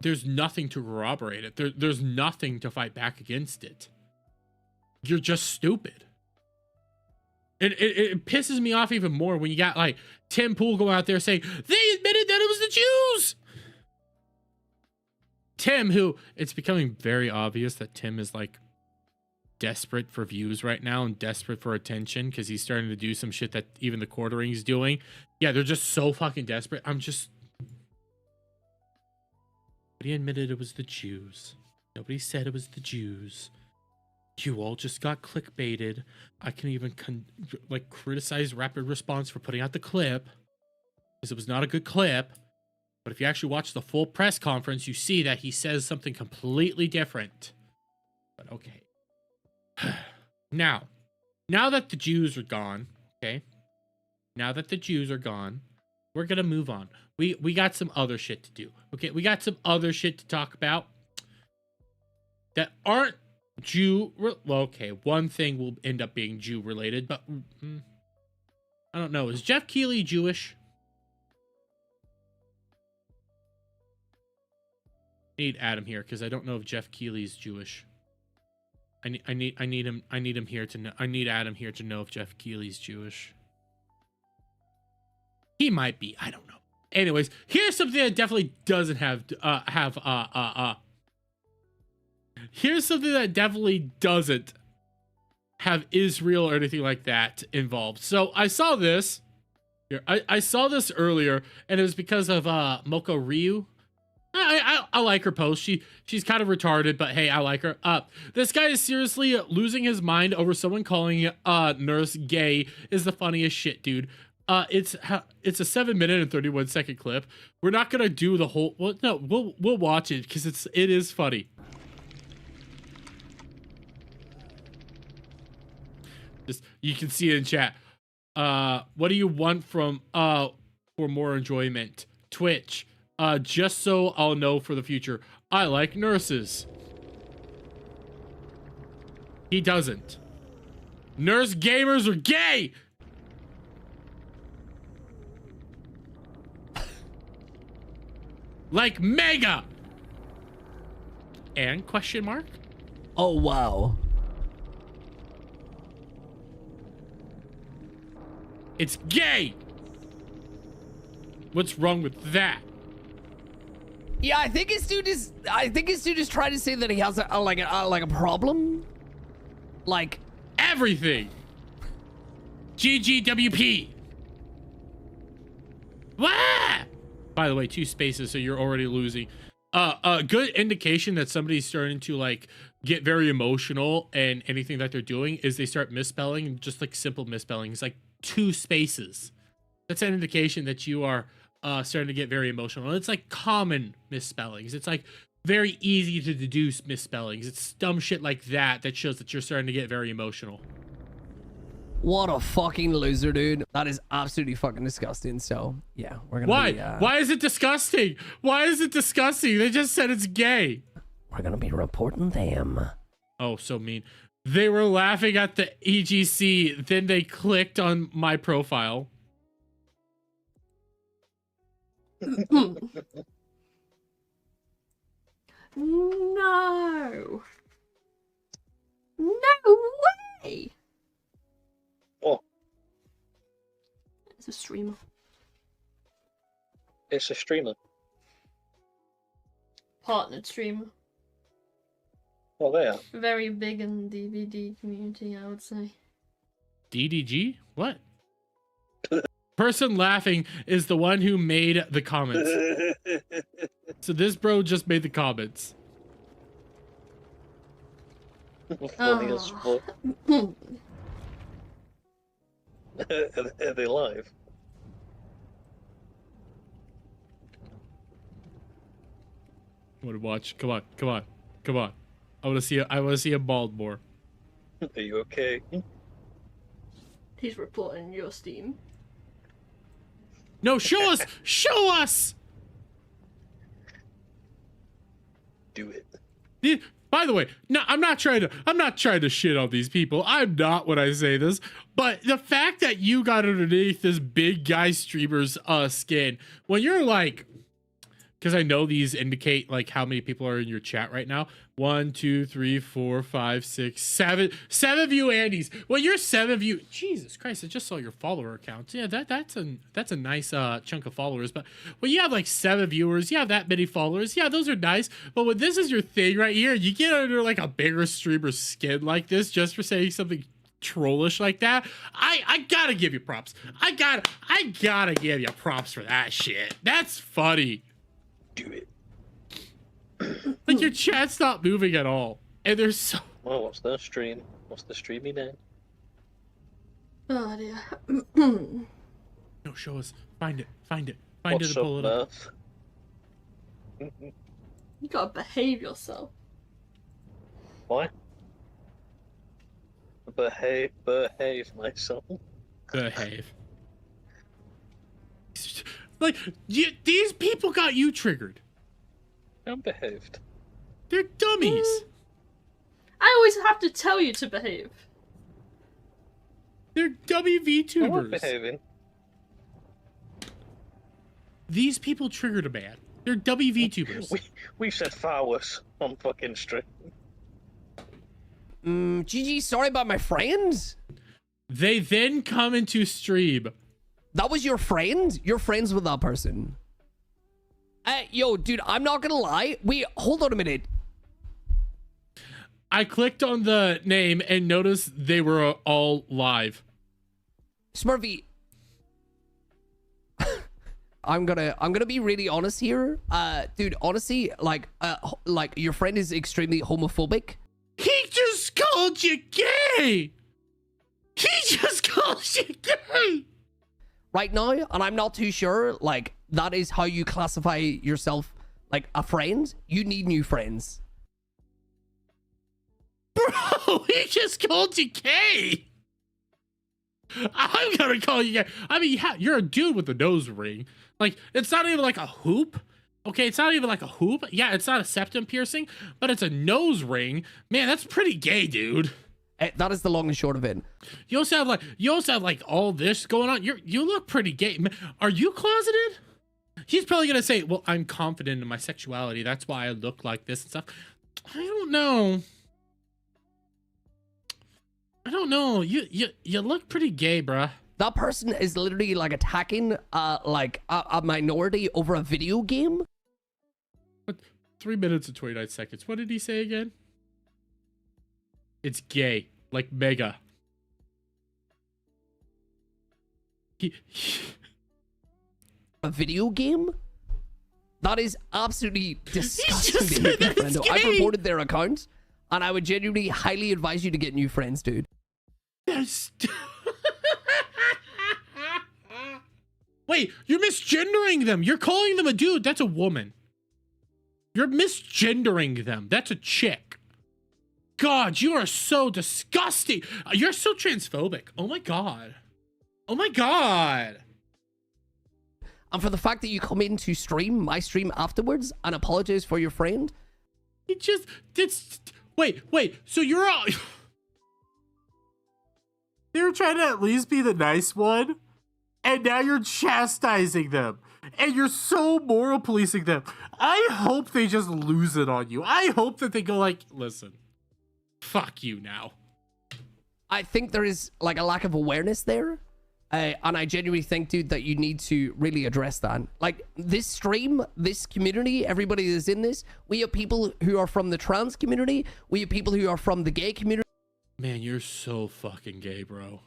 there's nothing to corroborate it. There's nothing to fight back against it. You're just stupid. It pisses me off even more when you got like Tim Pool go out there saying, they admitted that it was the Jews. Tim, who, it's becoming very obvious that Tim is like desperate for views right now and desperate for attention because he's starting to do some shit that even the quartering's doing. Yeah, they're just so fucking desperate. But he admitted it was the Jews. Nobody said it was the Jews. You all just got clickbaited. I can even criticize Rapid Response for putting out the clip because it was not a good clip. But if you actually watch the full press conference, you see that he says something completely different. But okay. Now that the Jews are gone, okay? Now that the Jews are gone, we're gonna move on. We got some other shit to do. Okay, we got some other shit to talk about that aren't well, okay, one thing will end up being Jew related, but I don't know. Is Jeff Keighley Jewish? I need Adam here because I don't know if Jeff Keighley's Jewish. I need him here to know. I need Adam here to know if Jeff Keighley's Jewish. He might be. I don't know. Anyways, here's something that definitely doesn't Here's something that definitely doesn't have Israel or anything like that involved. So I saw this. I saw this earlier, and it was because of Moko Ryu. I like her post. She's kind of retarded, but hey, I like her. This guy is seriously losing his mind over someone calling nurse gay is the funniest shit, dude. It's a 7 minute and 31 second clip. We're not gonna do the whole. Well, no, we'll watch it because it is funny. Just you can see it in chat. What do you want from for more enjoyment? Twitch. Just so I'll know for the future. I like nurses. He doesn't. Nurse gamers are gay! Like mega! and question mark. Oh, wow. It's gay. What's wrong with that? Yeah, I think his dude is trying to say that he has a problem. Like everything. GGWP. Wah! By the way, 2 spaces, so you're already losing. A good indication that somebody's starting to like get very emotional and anything that they're doing is they start misspelling, just like simple misspellings, like 2 spaces. That's an indication that you are starting to get very emotional. And it's like common misspellings. It's like very easy to deduce misspellings. It's dumb shit like that that shows that you're starting to get very emotional. What a fucking loser, dude. That is absolutely fucking disgusting. So, yeah, we're gonna Why? be, Why is it disgusting? Why is it disgusting? They just said it's gay. We're gonna be reporting them. Oh, so mean. They were laughing at the EGC, then they clicked on my profile. No. No way. What? It's a streamer. It's a streamer. Partnered streamer. Oh, they are. Very big in the DVD community, I would say. DDG? What? Person laughing is the one who made the comments. So this bro just made the comments. Funny as fuck. Are they live? I want to watch. Come on, come on, come on. I want to see a bald more. Are you okay? He's reporting your Steam. No, show us! Show us! Do it. By the way, no, I'm not trying to shit on these people. I'm not when I say this, but the fact that you got underneath this big guy streamer's skin, when you're like, because I know these indicate like how many people are in your chat right now. 1, 2, 3, 4, 5, 6, 7. 7 view Andes. When you're 7 view, Jesus Christ! I just saw your follower count. Yeah, that's a nice chunk of followers. But when you have like 7 viewers, you have that many followers. Yeah, those are nice. But when this is your thing right here, you get under like a bigger streamer's skin like this just for saying something trollish like that. I gotta give you props. I gotta give you props for that shit. That's funny. Do it. Like your chat's not moving at all, and there's so. Well, what's the stream? What's the streamy name? Oh dear. No, show us. Find it. Find it What's and pull it up. You gotta behave yourself. Why? Behave myself. Behave. Like these people got you triggered. I'm behaved. They're dummies. I always have to tell you to behave. They're dummy I'm VTubers. behaving. These people triggered a man. They're dummy VTubers. We said far worse on fucking stream. GG, sorry about my friends. They then come into stream. That was your friend? You're friends with that person. Yo, dude, I'm not gonna lie. Wait, hold on a minute. I clicked on the name and noticed they were all live. Smurfy. I'm gonna be really honest here. Dude, honestly, like your friend is extremely homophobic. He just called you gay. He just called you gay. Right now, and I'm not too sure, like, that is how you classify yourself, like, a friend. You need new friends. Bro, he just called you gay. I'm gonna call you gay. I mean, you're a dude with a nose ring. Like, it's not even like a hoop. Okay, it's not even like a hoop. Yeah, it's not a septum piercing, but it's a nose ring. Man, that's pretty gay, dude. That is the long and short of it. You also have like all this going on. You look pretty gay. Are you closeted? He's probably gonna say, "Well, I'm confident in my sexuality. That's why I look like this and stuff." I don't know. I don't know. You look pretty gay, bruh. That person is literally like attacking like a minority over a video game. What? 3 minutes and 29 seconds. What did he say again? It's gay, like mega. A video game? That is absolutely disgusting to me, friend. I've reported their account, and I would genuinely highly advise you to get new friends, dude. Wait, you're misgendering them. You're calling them a dude. That's a woman. You're misgendering them. That's a chick. God, you are so disgusting. You're so transphobic. Oh my God. Oh my God. And for the fact that you come in to stream my stream afterwards and apologize for your friend. It just, wait. So you're all... They were trying to at least be the nice one. And now you're chastising them. And you're so moral policing them. I hope they just lose it on you. I hope that they go like, listen, fuck you now. I think there is like a lack of awareness there. And I genuinely think, dude, that you need to really address that. Like, this stream, this community, everybody that's in this, we have people who are from the trans community. We have people who are from the gay community. Man, you're so fucking gay, bro.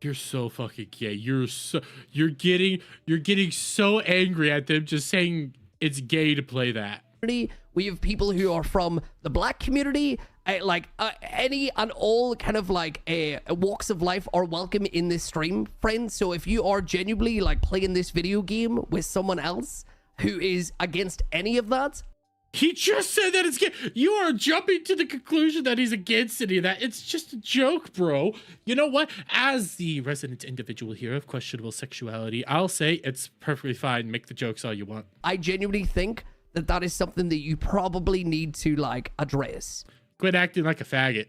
You're so fucking gay. You're getting so angry at them just saying it's gay to play that. We have people who are from the black community. Any and all kind of like walks of life are welcome in this stream, friends. So if you are genuinely like playing this video game with someone else who is against any of that, he just said that it's gay. You are jumping to the conclusion that he's against any of that. It's just a joke, bro. You know what? As the resident individual here of questionable sexuality, I'll say it's perfectly fine. Make the jokes all you want. I genuinely think that that is something that you probably need to like address. Quit acting like a faggot.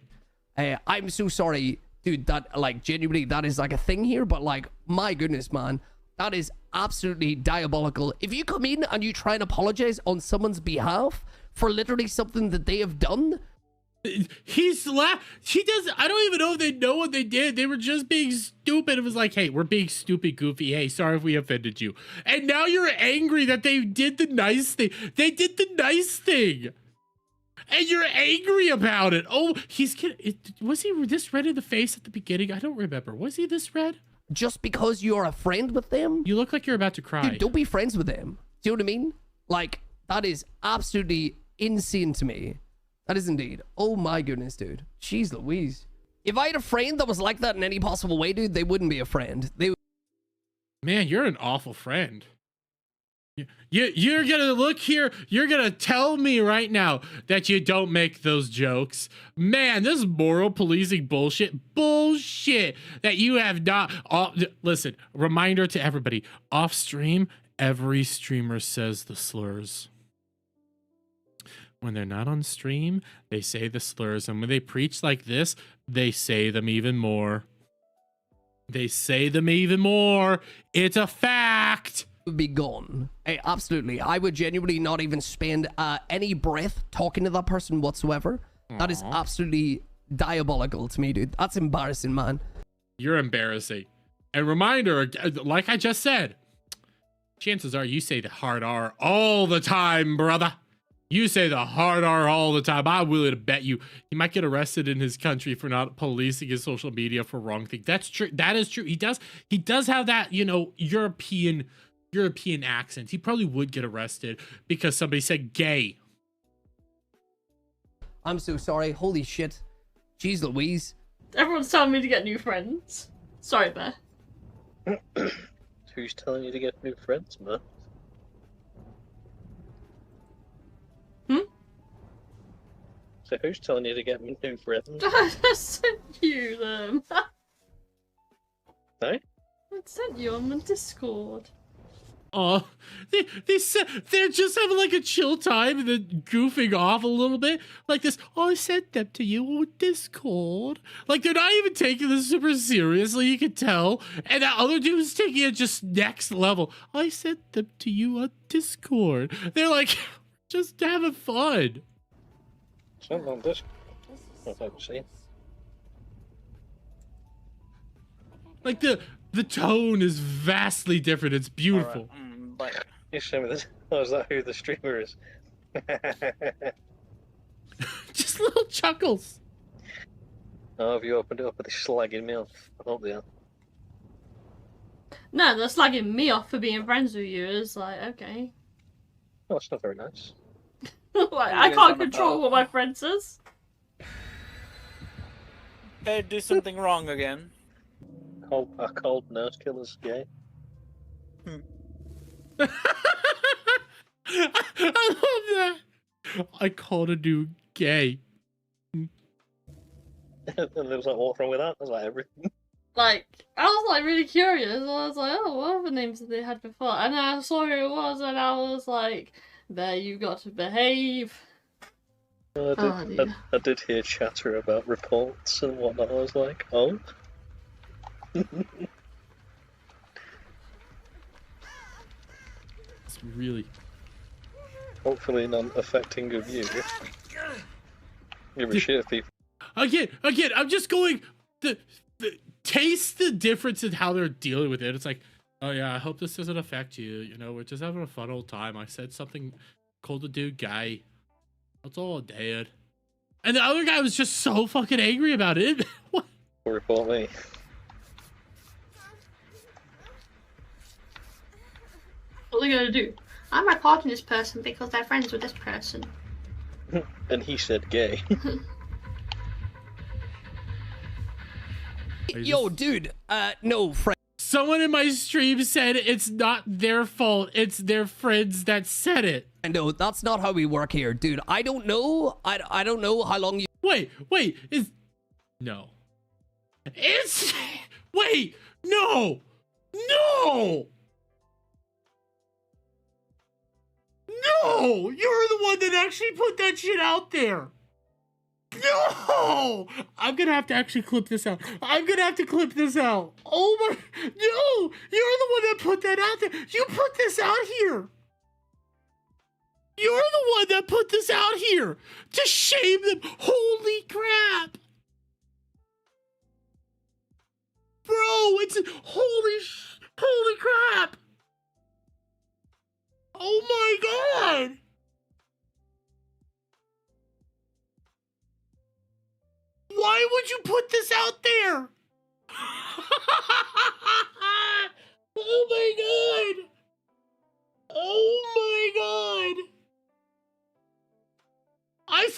I'm so sorry, dude, that like genuinely that is like a thing here, but like my goodness, man, that is absolutely diabolical. If you come in and you try and apologize on someone's behalf for literally something that they have done, I don't even know if they know what they did. They were just being stupid. It was like, hey, we're being stupid, goofy. Hey, sorry if we offended you. And now you're angry that they did the nice thing. They did the nice thing. And you're angry about it. Oh, was he this red in the face at the beginning? I don't remember. Was he this red? Just because you're a friend with them? You look like you're about to cry. Dude, don't be friends with them. Do you know what I mean? Like, that is absolutely insane to me. That is indeed. Oh my goodness, dude. Jeez Louise. If I had a friend that was like that in any possible way, dude, they wouldn't be a friend. Man, you're an awful friend. You're gonna look here. You're gonna tell me right now that you don't make those jokes. Man, this moral policing bullshit that you have not. Listen, reminder to everybody: off stream, every streamer says the slurs. When they're not on stream, they say the slurs, and when they preach like this, they say them even more. They say them even more. It's a fact. Would be gone. Absolutely. I would genuinely not even spend any breath talking to that person whatsoever. Aww. That is absolutely diabolical to me, dude. That's embarrassing, man. You're embarrassing. And reminder, like I just said, chances are you say the hard R all the time, brother. You say the hard R all the time. I'm willing to bet you he might get arrested in his country for not policing his social media for wrong things. That's true. That is true. He does have that, European accent. He probably would get arrested because somebody said gay. I'm so sorry. Holy shit. Jeez Louise. Everyone's telling me to get new friends. Sorry, Bear. Who's telling you to get new friends, man? So who's telling you to get new friends? I sent you them. No? I sent you on the Discord. Oh, they're just having like a chill time and then goofing off a little bit like this. Oh, I sent them to you on Discord. Like they're not even taking this super seriously. You can tell. And that other dude is taking it just next level. I sent them to you on Discord. They're like just having fun. Something on this. I don't see. Like the tone is vastly different. It's beautiful. Right. You show me this. Oh, is that who the streamer is? Just little chuckles. Oh, have you opened it up with this slagging me off? I hope they are. No, they're slagging me off for being friends with you. It's like, okay. Oh, it's not very nice. Like, I can't control what my friend says. Hey, do something wrong again. I called nurse killers gay. I love that. I called a dude gay. And there was like, what's wrong with that? I was like, everything. Like, I was like really curious. I was like, oh, what other names did they had before? And then I saw who it was, and I was like, there, you got to behave. I did hear chatter about reports and whatnot. I was like, oh. It's really. Hopefully not affecting of you. Give a shit if people. Again, I'm just going the taste the difference in how they're dealing with it. It's like, oh yeah, I hope this doesn't affect you. You know, we're just having a fun old time. I said something, called the dude gay. That's all I did. And the other guy was just so fucking angry about it. What? Report me. What are they gonna do? I'm reporting this person because they're friends with this person. And he said gay. Yo, dude, no, friend. Someone in my stream said it's not their fault. It's their friends that said it. No, that's not how we work here, dude. I don't know. I don't know how long you. Wait, is no. It's wait, no. No, you're the one that actually put that shit out there. No, I'm gonna have to actually clip this out. Oh my, no, you're the one that put that out there. You put this out here. You're the one that put this out here to shame them. Holy crap. Bro, it's holy crap. Oh my god. Why would you put this out there? Oh my god. Oh my god. I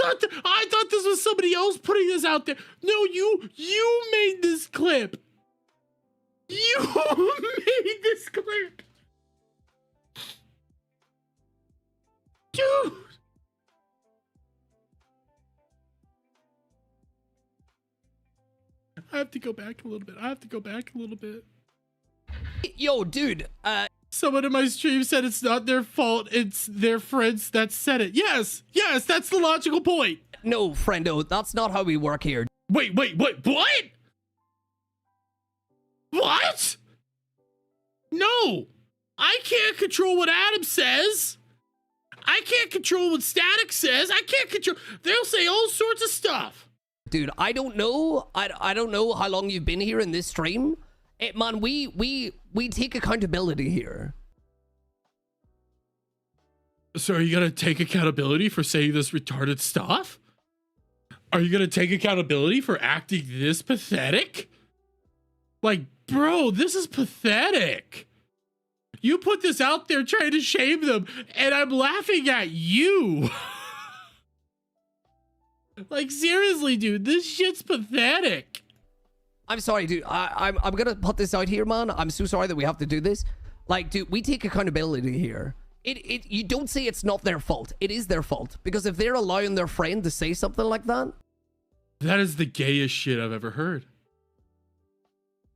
thought this was somebody else putting this out there. No, you made this clip. You made this clip. Dude. I have to go back a little bit. Yo, dude, someone in my stream said it's not their fault, it's their friends that said it. Yes, that's the logical point. No, friendo, that's not how we work here. Wait, what? What? No, I can't control what Adam says. I can't control what Static says. I can't control. They'll say all sorts of stuff. Dude, I don't know. I don't know how long you've been here in this stream. Man, we take accountability here. So are you gonna take accountability for saying this retarded stuff? Are you gonna take accountability for acting this pathetic? Like, bro, this is pathetic. You put this out there trying to shame them, and I'm laughing at you. Like, seriously, dude, this shit's pathetic. I'm sorry, dude. I'm gonna put this out here, man. I'm so sorry that we have to do this. Like, dude, we take accountability here. You don't say it's not their fault. It is their fault. Because if they're allowing their friend to say something like that... That is the gayest shit I've ever heard.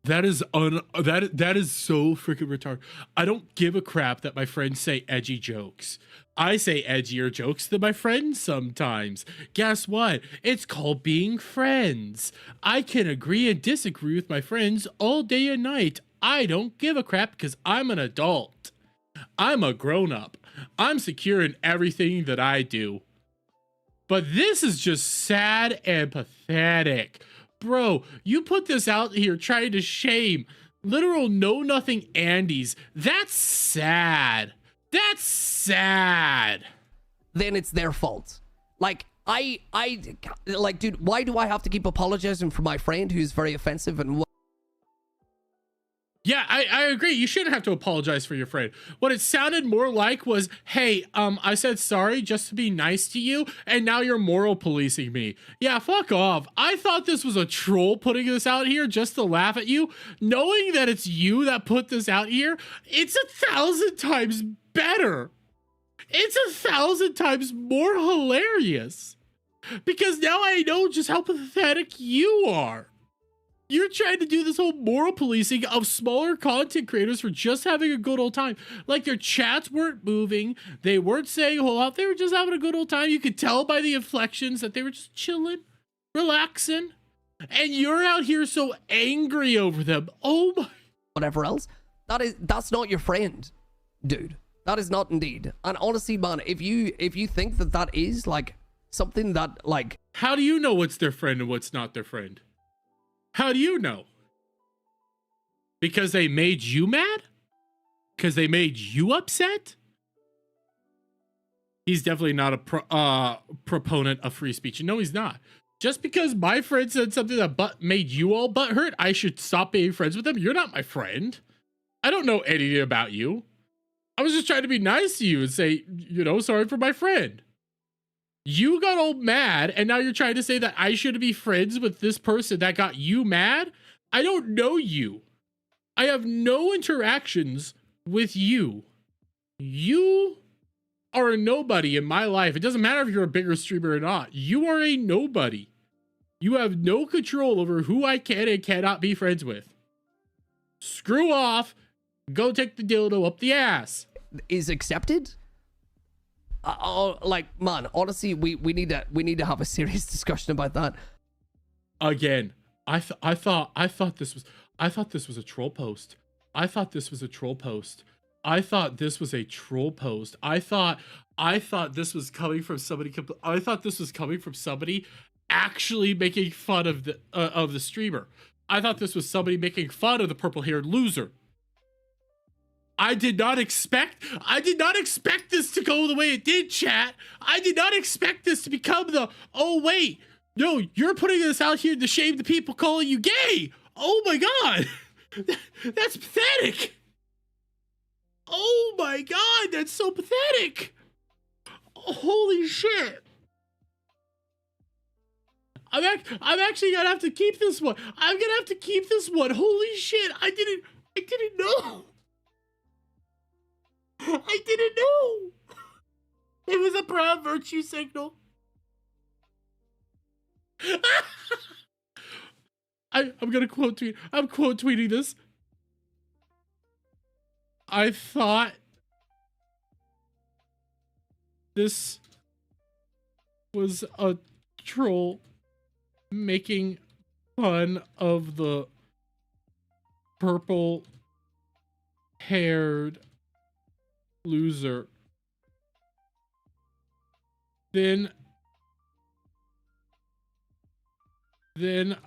That is so freaking retarded. I don't give a crap that my friends say edgy jokes. I say edgier jokes than my friends sometimes. Guess what? It's called being friends. I can agree and disagree with my friends all day and night. I don't give a crap because I'm an adult. I'm a grown-up. I'm secure in everything that I do. But this is just sad and pathetic. Bro, you put this out here trying to shame literal know-nothing Andes. That's sad. That's sad. Then it's their fault. Like, like, dude, why do I have to keep apologizing for my friend who's very offensive and what? Yeah, I agree. You shouldn't have to apologize for your friend. What it sounded more like was, hey, I said sorry just to be nice to you, and now you're moral policing me. Yeah, fuck off. I thought this was a troll putting this out here just to laugh at you. Knowing that it's you that put this out here, it's 1,000 times better. It's 1,000 times more hilarious. Because now I know just how pathetic you are. You're trying to do this whole moral policing of smaller content creators for just having a good old time. Like their chats weren't moving. They weren't saying a whole lot. They were just having a good old time. You could tell by the inflections that they were just chilling, relaxing. And you're out here so angry over them. Oh my. Whatever else. That's not your friend, dude. That is not indeed. And honestly, man, if you think that that is like something that like. How do you know what's their friend and what's not their friend? How do you know? Because they made you mad? Because they made you upset? He's definitely not a proponent of free speech. No, he's not. Just because my friend said something that made you all butthurt, I should stop being friends with him? You're not my friend. I don't know anything about you. I was just trying to be nice to you and say, you know, sorry for my friend. You got all mad, and now you're trying to say that I should be friends with this person that got you mad? I don't know you. I have no interactions with you. You are a nobody in my life. It doesn't matter if you're a bigger streamer or not. You are a nobody. You have no control over who I can and cannot be friends with. Screw off. Go take the dildo up the ass. Is accepted? Like, man, honestly, we need to have a serious discussion about that. Again, I thought this was a troll post. I thought this was a troll post. I thought this was a troll post. I thought this was coming from somebody. I thought this was coming from somebody actually making fun of the streamer. I thought this was somebody making fun of the purple-haired loser. I did not expect this to go the way it did, chat. I did not expect this to become the, oh wait, no, you're putting this out here to shame the people calling you gay. Oh my God. That's pathetic. Oh my God, that's so pathetic. Holy shit. I'm actually gonna have to keep this one. I'm gonna have to keep this one. Holy shit, I didn't know. I didn't know. It was a proud virtue signal. I'm gonna quote tweet. I'm quote tweeting this. I thought this was a troll making fun of the purple-haired loser. Then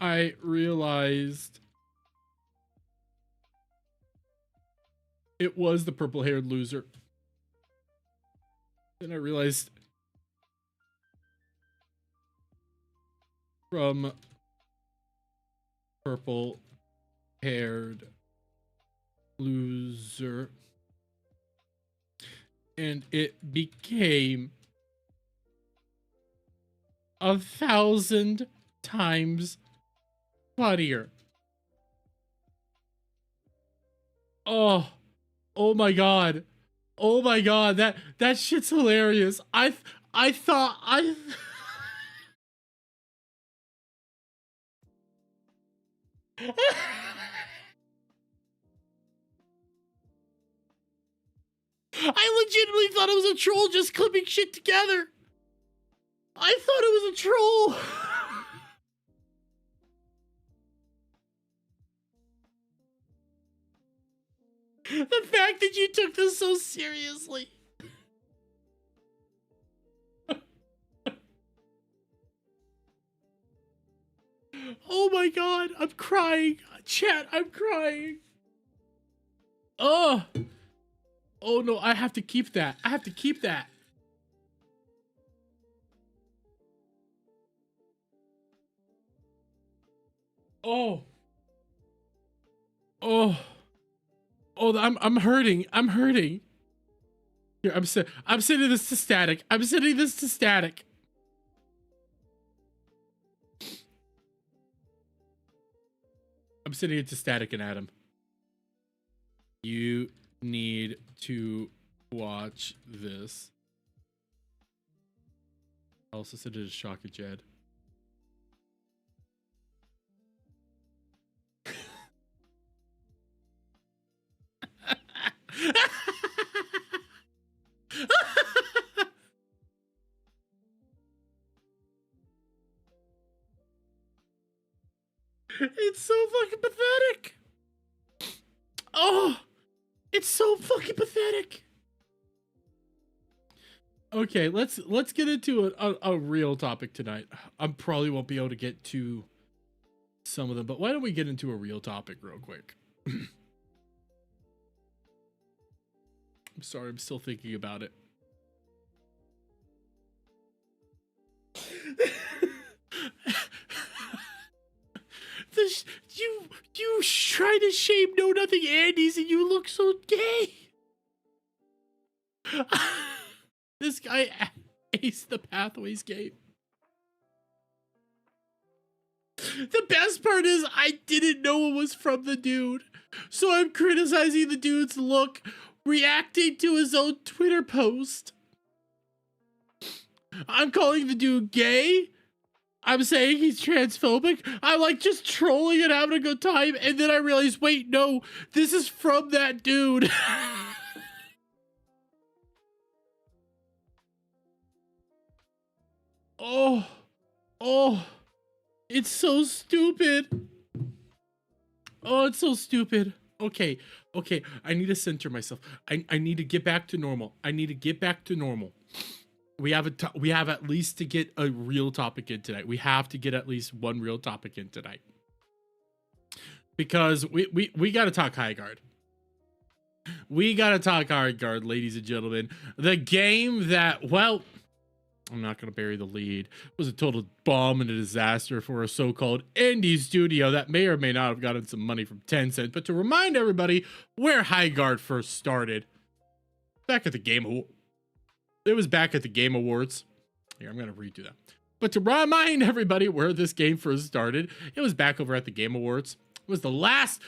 I realized it was the purple-haired loser. Then I realized from purple-haired loser. And it became 1,000 times funnier. Oh my God. Oh my God. That shit's hilarious. I thought I legitimately thought it was a troll just clipping shit together. I thought it was a troll. The fact that you took this so seriously. my God, I'm crying. Chat, I'm crying. Oh. Oh no, I have to keep that. I have to keep that. Oh. Oh. Oh, I'm hurting. I'm hurting. Here, I'm sending this to Static. I'm sending this to Static. I'm sending it to Static and Adam. You need to watch this. I also sent it to Shaka Jed. It's so fucking pathetic. Oh, it's so fucking pathetic. Okay, let's get into a real topic tonight. I probably won't be able to get to some of them, but why don't we get into a real topic real quick? I'm sorry, I'm still thinking about it. You try to shame Know Nothing Andes and you look so gay. This guy aced the Pathways game. The best part is I didn't know it was from the dude. So I'm criticizing the dude's look, reacting to his own Twitter post. I'm calling the dude gay. I'm saying he's transphobic. I'm like just trolling and having a good time. And then I realized, wait, no, this is from that dude. Oh, it's so stupid. Oh, it's so stupid. Okay, I need to center myself. I need to get back to normal. We have at least to get a real topic in tonight. We have to get at least one real topic in tonight. Because we got to talk Highguard. We got to talk Highguard, ladies and gentlemen. The game that, well, I'm not going to bury the lead, was a total bomb and a disaster for a so-called indie studio that may or may not have gotten some money from Tencent. But to remind everybody where Highguard first started, back at the Game Awards. It was back at the Game Awards. Here, I'm going to redo that. But to remind everybody where this game first started, it was back over at the Game Awards. It was the last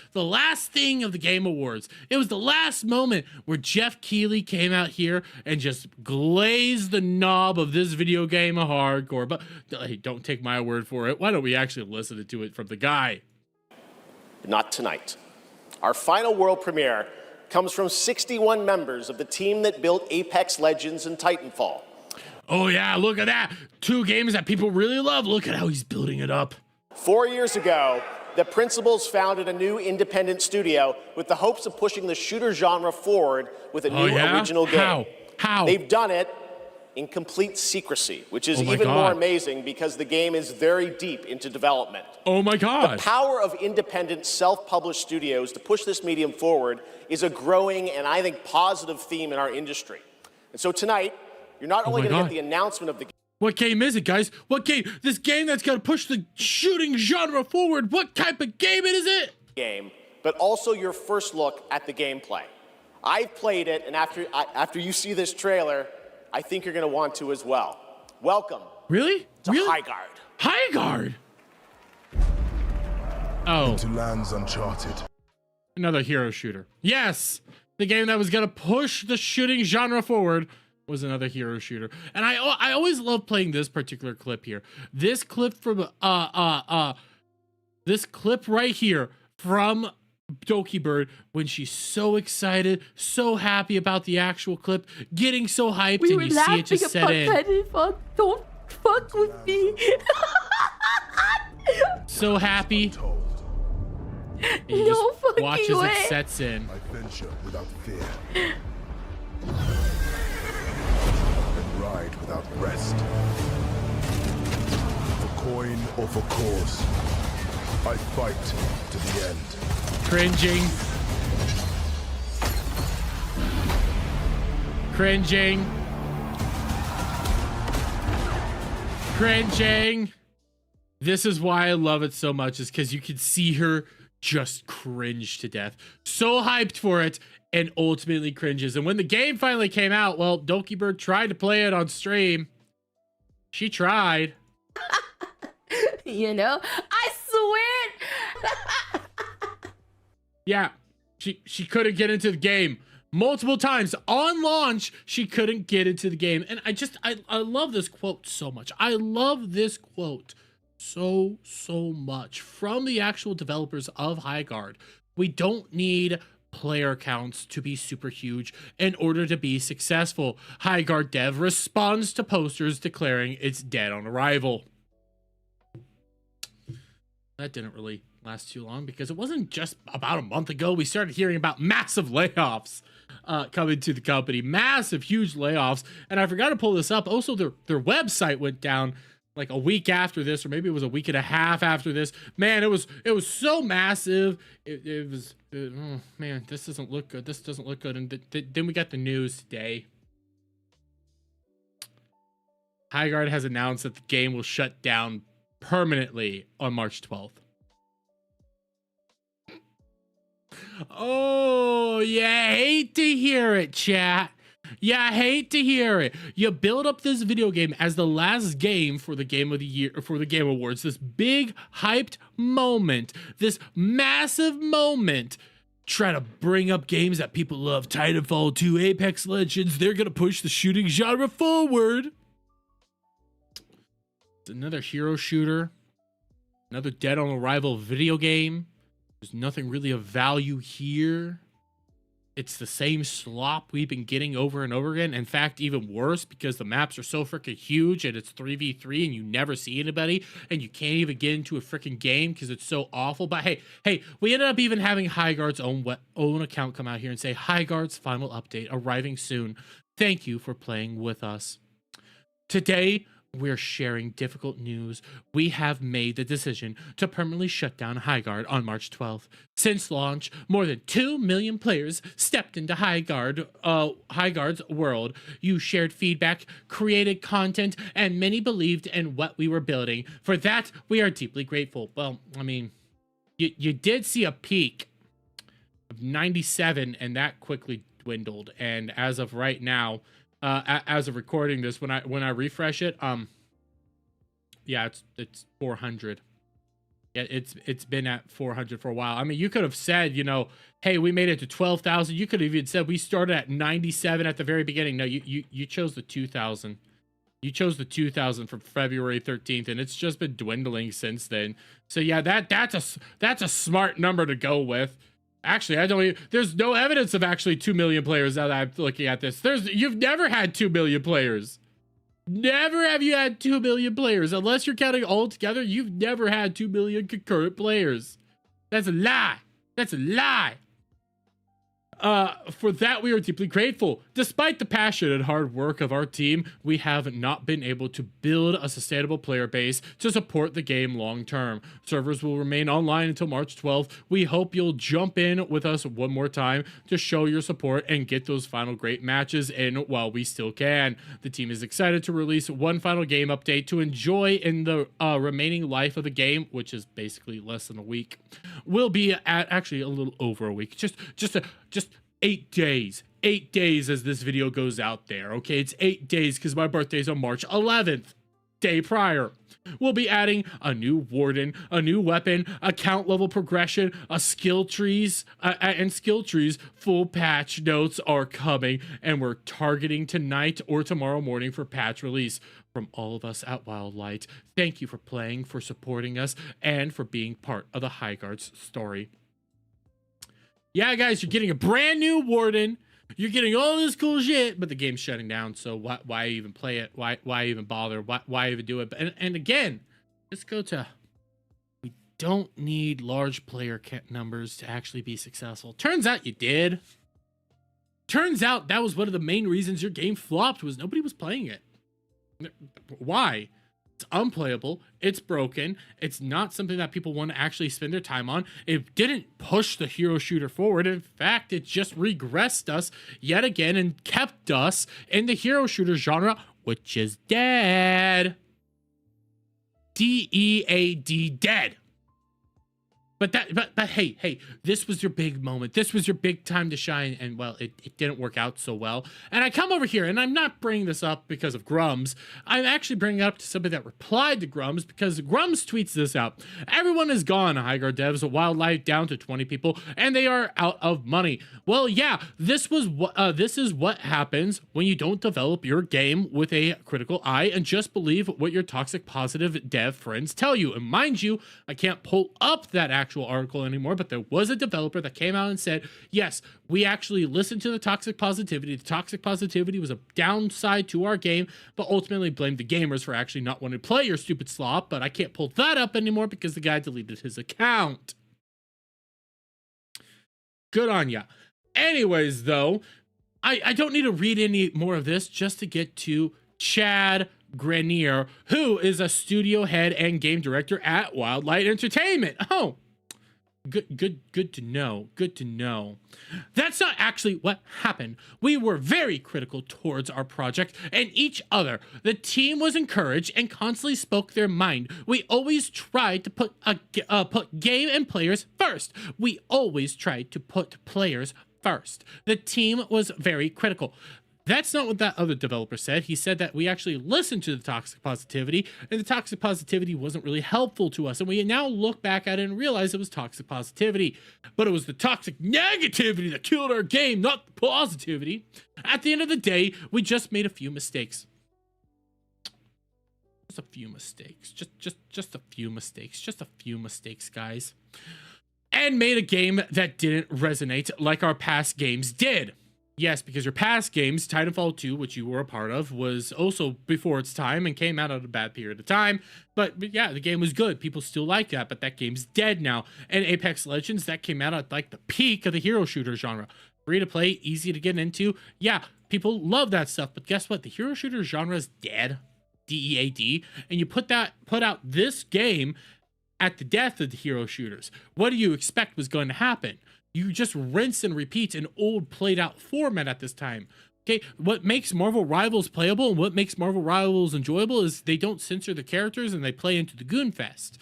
thing of the Game Awards. It was the last moment where Jeff Keighley came out here and just glazed the knob of this video game hardcore. But hey, don't take my word for it. Why don't we actually listen to it from the guy? Not tonight. Our final world premiere comes from 61 members of the team that built Apex Legends and Titanfall. Oh yeah, look at that. 2 games that people really love. Look at how he's building it up. 4 years ago, the principals founded a new independent studio with the hopes of pushing the shooter genre forward with a new original game. How? They've done it in complete secrecy, which is even more amazing because the game is very deep into development. Oh my God. The power of independent self-published studios to push this medium forward is a growing and I think positive theme in our industry. And so tonight, you're not only going to get the announcement of the game. What game is it, guys? What game? This game that's going to push the shooting genre forward. What type of game is it? Game, but also your first look at the gameplay. I've played it, and after you see this trailer, I think you're going to want to as well. Welcome. Really? To Highguard. Highguard? Oh. Into lands uncharted. Another hero shooter. Yes! The game that was going to push the shooting genre forward was another hero shooter. And I always love playing this particular clip here. This clip from this clip right here from Doki Bird when she's so excited, so happy about the actual clip, getting so hyped, and you see it just set in. Don't fuck with me. So happy. And you just watch as it sets in. I venture without fear. And ride without rest. For coin or for cause. I fight to the end. Cringing. Cringing. Cringing. This is why I love it so much, is because you can see her just cringe to death. So hyped for it, and ultimately cringes. And when the game finally came out, well, Doki Bird tried to play it on stream. She tried. You know, I swear. Yeah, she couldn't get into the game. Multiple times on launch, she couldn't get into the game. And I love this quote so much. I love this quote so much from the actual developers of Highguard. We don't need player counts to be super huge in order to be successful. Highguard dev responds to posters declaring it's dead on arrival. That didn't really last too long, because it wasn't just about a month ago we started hearing about massive layoffs coming to the company. Massive, huge layoffs. And I forgot to pull this up. Also, their website went down like a week after this, or maybe it was a week and a half after this. Man, it was so massive. It was oh, man, this doesn't look good. This doesn't look good. And then we got the news today. Highguard has announced that the game will shut down permanently on March 12th. Oh, you hate to hear it, chat. You hate to hear it. You build up this video game as the last game for the Game of the Year, for the Game Awards. This big hyped moment, this massive moment. Try to bring up games that people love. Titanfall 2, Apex Legends. They're gonna push the shooting genre forward. It's another hero shooter. Another dead on arrival video game. There's nothing really of value here. It's the same slop we've been getting over and over again. In fact, even worse, because the maps are so freaking huge and it's 3v3 and you never see anybody and you can't even get into a freaking game because it's so awful. But hey, we ended up even having Highguard's own account come out here and say, Highguard's final update arriving soon. Thank you for playing with us. Today, we're sharing difficult news. We have made the decision to permanently shut down Highguard on March 12th. Since launch, more than 2 million players stepped into Highguard's world. You shared feedback, created content, and many believed in what we were building. For that, we are deeply grateful. Well, I mean, you did see a peak of 97, and that quickly dwindled. And as of right now, as of recording this, when I refresh it, yeah, it's 400. Yeah, it's been at 400 for a while. I mean, you could have said, you know, hey, we made it to 12,000. You could have even said we started at 97 at the very beginning. No, you chose the 2,000. You chose the 2,000 from February 13th, and it's just been dwindling since then. So yeah, that's a smart number to go with. Actually, there's no evidence of actually 2 million players now that I'm looking at this. You've never had 2 million players. Never have you had 2 million players. Unless you're counting all together, you've never had 2 million concurrent players. That's a lie. That's a lie. For that, we are deeply grateful. Despite the passion and hard work of our team, we have not been able to build a sustainable player base to support the game long term. Servers will remain online until March 12th. We hope you'll jump in with us one more time to show your support and get those final great matches in while we still can. The team is excited to release one final game update to enjoy in the remaining life of the game, which is basically less than a week. We'll be at actually a little over a week. Just 8 days. 8 days as this video goes out there. Okay, it's 8 days because my birthday's on March 11th, day prior. We'll be adding a new warden, a new weapon, account level progression, skill trees, and skill trees. Full patch notes are coming, and we're targeting tonight or tomorrow morning for patch release. From all of us at Wildlight, thank you for playing, for supporting us, and for being part of the Highguard's story. Yeah, guys, you're getting a brand new warden. You're getting all this cool shit, but the game's shutting down. So why even play it? Why even bother? Why even do it? And again, let's go to. We don't need large player numbers to actually be successful. Turns out you did. Turns out that was one of the main reasons your game flopped, was nobody was playing it. Why? It's unplayable. It's broken. It's not something that people want to actually spend their time on. It didn't push the hero shooter forward. In fact, it just regressed us yet again and kept us in the hero shooter genre, which is dead. D-E-A-D, dead. But hey, this was your big moment. This was your big time to shine, and well, it didn't work out so well. And I come over here, and I'm not bringing this up because of Grums. I'm actually bringing it up to somebody that replied to Grums, because Grums tweets this out. Everyone is gone, Highguard devs, Wildlife down to 20 people, and they are out of money. Well, yeah, this is what happens when you don't develop your game with a critical eye and just believe what your toxic positive dev friends tell you. And mind you, I can't pull up that actual article anymore, but there was a developer that came out and said, yes, we actually listened to the toxic positivity. The toxic positivity was a downside to our game, but ultimately blamed the gamers for actually not wanting to play your stupid slop. But I can't pull that up anymore because the guy deleted his account. Good on ya. Anyways, though, I don't need to read any more of this just to get to Chad Grenier, who is a studio head and game director at Wildlight Entertainment. Oh, good to know. Good to know. That's not actually what happened. We were very critical towards our project and each other. The team was encouraged and constantly spoke their mind. We always tried to put game and players first. We always tried to put players first. The team was very critical. That's not what that other developer said. He said that we actually listened to the toxic positivity, and the toxic positivity wasn't really helpful to us. And we now look back at it and realize it was toxic positivity. But it was the toxic negativity that killed our game, not the positivity. At the end of the day, we just made a few mistakes. Just a few mistakes. Just a few mistakes. Just a few mistakes, guys. And made a game that didn't resonate like our past games did. Yes, because your past games, Titanfall 2, which you were a part of, was also before its time and came out at a bad period of time. But yeah, the game was good. People still like that, but that game's dead now. And Apex Legends, that came out at like the peak of the hero shooter genre. Free to play, easy to get into. Yeah, people love that stuff, but guess what? The hero shooter genre is dead. D-E-A-D. And you put out this game at the death of the hero shooters. What do you expect was going to happen? You just rinse and repeat an old played out format at this time. Okay, what makes Marvel Rivals playable and what makes Marvel Rivals enjoyable is they don't censor the characters and they play into the Goon Fest.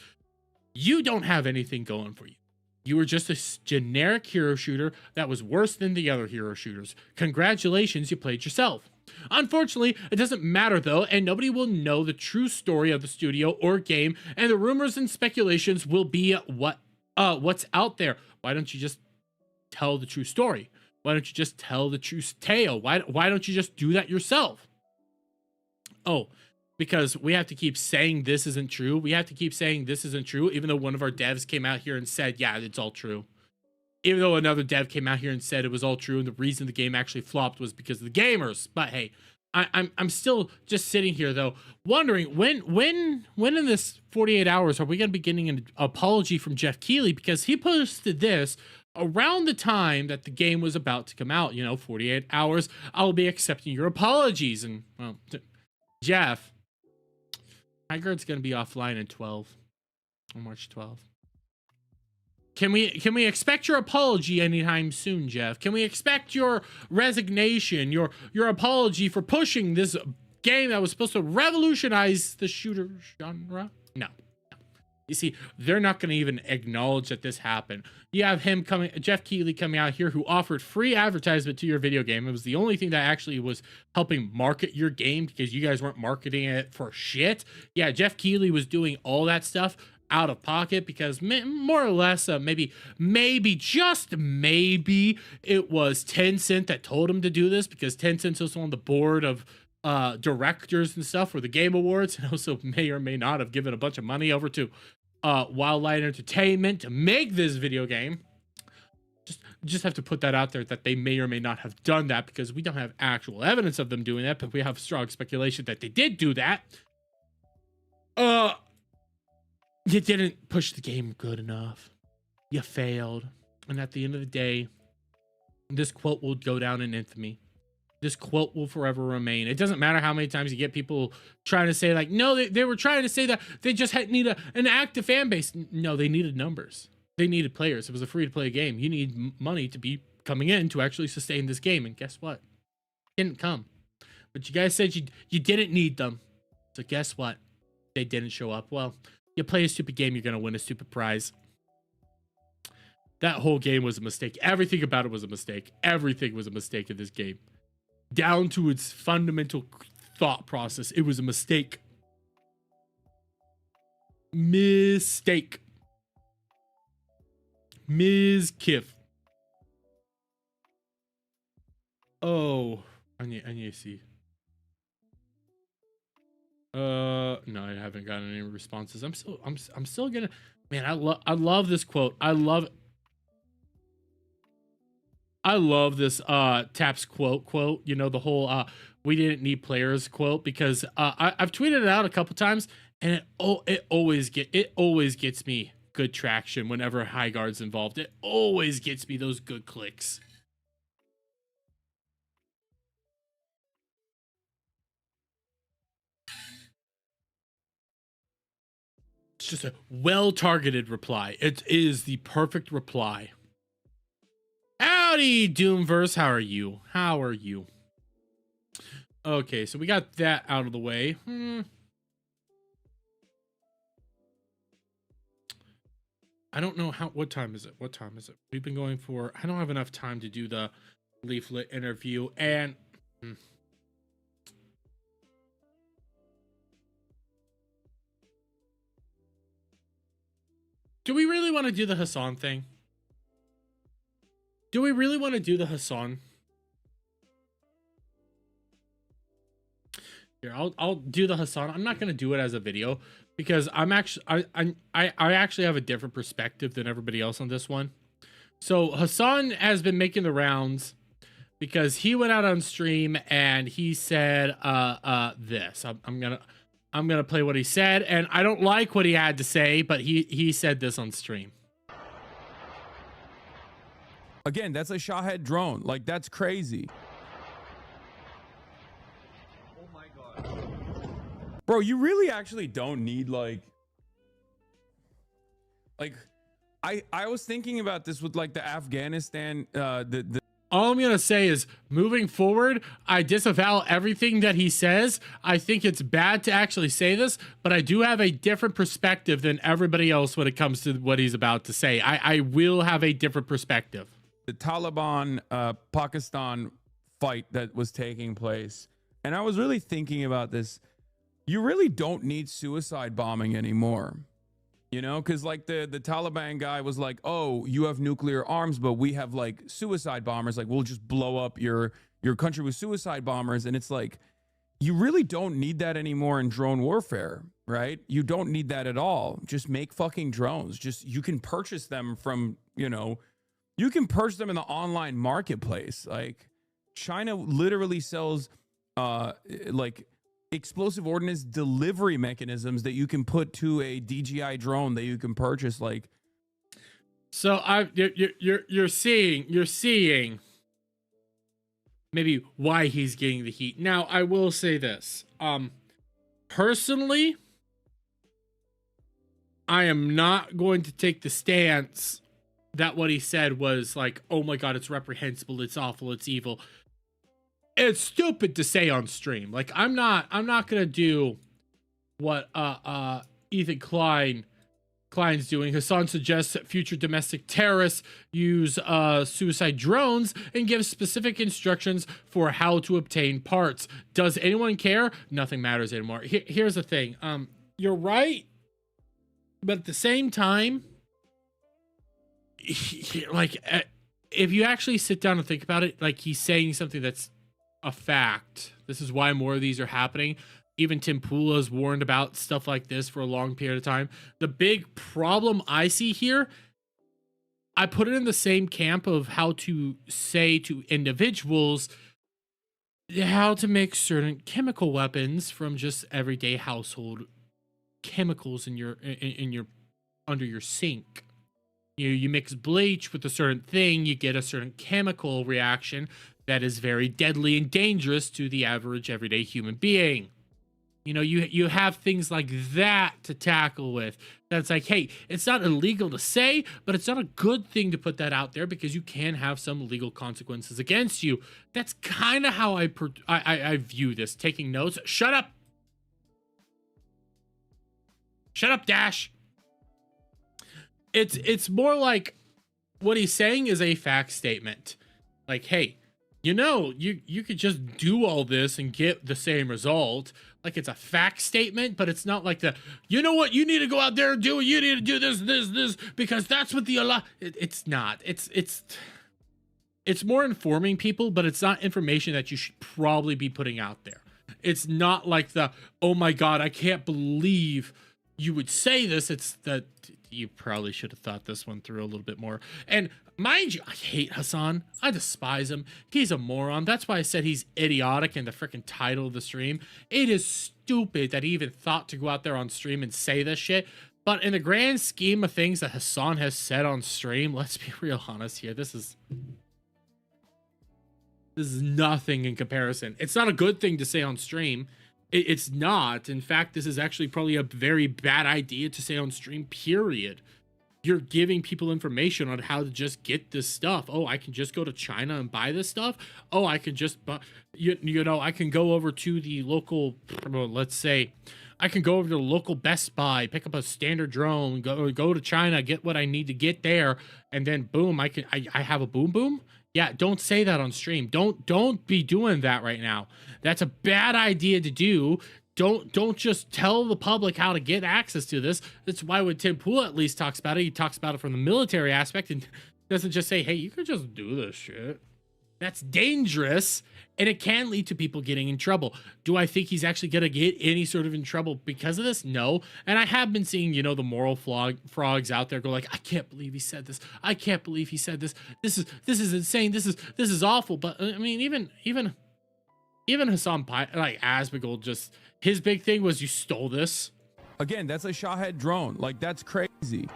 You don't have anything going for you. You were just a generic hero shooter that was worse than the other hero shooters. Congratulations, you played yourself. Unfortunately, it doesn't matter though, and nobody will know the true story of the studio or game, and the rumors and speculations will be what's out there. Why don't you just tell the true story? Why don't you just tell the true tale? Why don't you just do that yourself? Oh, because we have to keep saying this isn't true. We have to keep saying this isn't true, even though one of our devs came out here and said, yeah, it's all true. Even though another dev came out here and said it was all true, and the reason the game actually flopped was because of the gamers. But hey, I'm still just sitting here though, wondering when in this 48 hours are we going to be getting an apology from Jeff Keighley, because he posted this around the time that the game was about to come out. 48 hours, I'll be accepting your apologies. And well, Jeff, Highguard's going to be offline on March 12th. Can we expect your apology anytime soon, Jeff? Can we expect your resignation, your apology for pushing this game that was supposed to revolutionize the shooter genre? No. You see, they're not going to even acknowledge that this happened. You have Jeff Keighley coming out here, who offered free advertisement to your video game. It was the only thing that actually was helping market your game, because you guys weren't marketing it for shit. Yeah, Jeff Keighley was doing all that stuff out of pocket, because more or less, maybe just maybe it was Tencent that told him to do this, because Tencent's also on the board of directors and stuff for the Game Awards, and also may or may not have given a bunch of money over to Wildlight Entertainment to make this video game. Just have to put that out there, that they may or may not have done that, because we don't have actual evidence of them doing that, but we have strong speculation that they did do that. You didn't push the game good enough. You failed. And at the end of the day, this quote will go down in infamy. This quote will forever remain. It doesn't matter how many times you get people trying to say like, no, they were trying to say that they just need an active fan base. No, they needed numbers. They needed players. It was a free-to-play game. You need money to be coming in to actually sustain this game. And guess what? It didn't come. But you guys said you didn't need them. So guess what? They didn't show up. Well, you play a stupid game, you're going to win a stupid prize. That whole game was a mistake. Everything about it was a mistake. Everything was a mistake in this game. Down to its fundamental thought process, it was a mistake. Mistake. Ms. Kiff. Oh, I need to see. No, I haven't gotten any responses. I'm still gonna, man, I love this quote. I love this Taps quote, you know, the whole we didn't need players quote, because I've tweeted it out a couple times, and it always gets me good traction whenever Highguard's involved. It always gets me those good clicks. It's just a well-targeted reply. It is the perfect reply. Howdy, Doomverse. How are you? How are you? Okay, so we got that out of the way. I don't know what time is it? What time is it? We've been going for, I don't have enough time to do the Leaflit interview, and do we really want to do the Hasan thing? Do we really want to do the Hasan? Here, I'll do the Hasan. I'm not going to do it as a video because I actually have a different perspective than everybody else on this one. So Hasan has been making the rounds because he went out on stream and he said this. I'm gonna play what he said, and I don't like what he had to say, but he said this on stream. Again, that's a Shahed drone. Like, that's crazy. Oh my god. Bro, you really actually don't need like I was thinking about this with like the Afghanistan all I'm gonna say is, moving forward, I disavow everything that he says. I think it's bad to actually say this, but I do have a different perspective than everybody else when it comes to what he's about to say. I will have a different perspective. The Taliban Pakistan fight that was taking place, and I was really thinking about this. You really don't need suicide bombing anymore. You know, because like the Taliban guy was like, oh, you have nuclear arms, but we have like suicide bombers. Like, we'll just blow up your country with suicide bombers. And it's like, you really don't need that anymore in drone warfare, right? You don't need that at all. Just make fucking drones. Just, you can purchase them from, you know, you can purchase them in the online marketplace. Like, China literally sells like explosive ordnance delivery mechanisms that you can put to a DJI drone that you can purchase. Like, so you're seeing maybe why he's getting the heat. Now, I will say this, personally, I am not going to take the stance that what he said was like, oh my god, it's reprehensible, it's awful, it's evil. It's stupid to say on stream. Like, I'm not gonna do what Ethan Klein's doing. Hasan suggests that future domestic terrorists use suicide drones and gives specific instructions for how to obtain parts. Does anyone care? Nothing matters anymore. Here's the thing. You're right, but at the same time, like, if you actually sit down and think about it, like, he's saying something that's a fact. This is why more of these are happening. Even Tim Pool has warned about stuff like this for a long period of time. The big problem I see here, I put it in the same camp of how to say to individuals how to make certain chemical weapons from just everyday household chemicals in your under your sink. You mix bleach with a certain thing, you get a certain chemical reaction that is very deadly and dangerous to the average everyday human being. You know, you have things like that to tackle with. That's like, hey, it's not illegal to say, but it's not a good thing to put that out there because you can have some legal consequences against you. That's kind of how I view this. Taking notes. Shut up. Shut up, Dash. It's more like what he's saying is a fact statement. Like, hey, you know, you could just do all this and get the same result. Like, it's a fact statement, but it's not like you know what, you need to go out there and do it. You need to do this, because that's what the Allah. It's not. It's more informing people, but it's not information that you should probably be putting out there. It's not like oh my God, I can't believe you would say this. It's that you probably should have thought this one through a little bit more. And mind you, I hate Hasan. I despise him. He's a moron. That's why I said he's idiotic in the freaking title of the stream. It is stupid that he even thought to go out there on stream and say this shit. But in the grand scheme of things that Hasan has said on stream, let's be real honest here. This is nothing in comparison. It's not a good thing to say on stream. It's not. In fact, this is actually probably a very bad idea to say on stream, period. You're giving people information on how to just get this stuff. Oh, I can just go to China and buy this stuff. Oh, I can just buy, you know, I can go over to the local, let's say, I can go over to the local Best Buy, pick up a standard drone, go to China, get what I need to get there, and then boom, I have a boom boom. Yeah, don't say that on stream. Don't be doing that right now. That's a bad idea to do. Don't just tell the public how to get access to this. That's why when Tim Pool at least talks about it, he talks about it from the military aspect and doesn't just say, hey, you could just do this shit. That's dangerous, and it can lead to people getting in trouble. Do I think he's actually going to get any sort of in trouble because of this? No. And I have been seeing, you know, the moral frogs out there go like, I can't believe he said this. I can't believe he said this. This is insane. This is awful. But I mean, even Hasan, like Asmongold, just his big thing was, you stole this. Again, that's a Shahed drone. Like, that's crazy.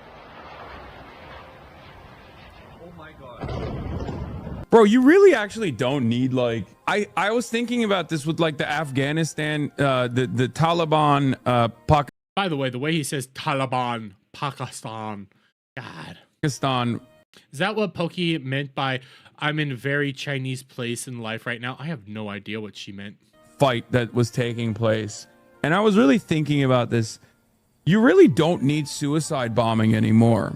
Oh my God. Bro, you really actually don't need, like, I was thinking about this with like the Afghanistan, the Taliban, By the way he says Taliban, Pakistan, God. Pakistan. Is that what Pokey meant by I'm in a very Chinese place in life right now? I have no idea what she meant. Fight that was taking place. And I was really thinking about this. You really don't need suicide bombing anymore.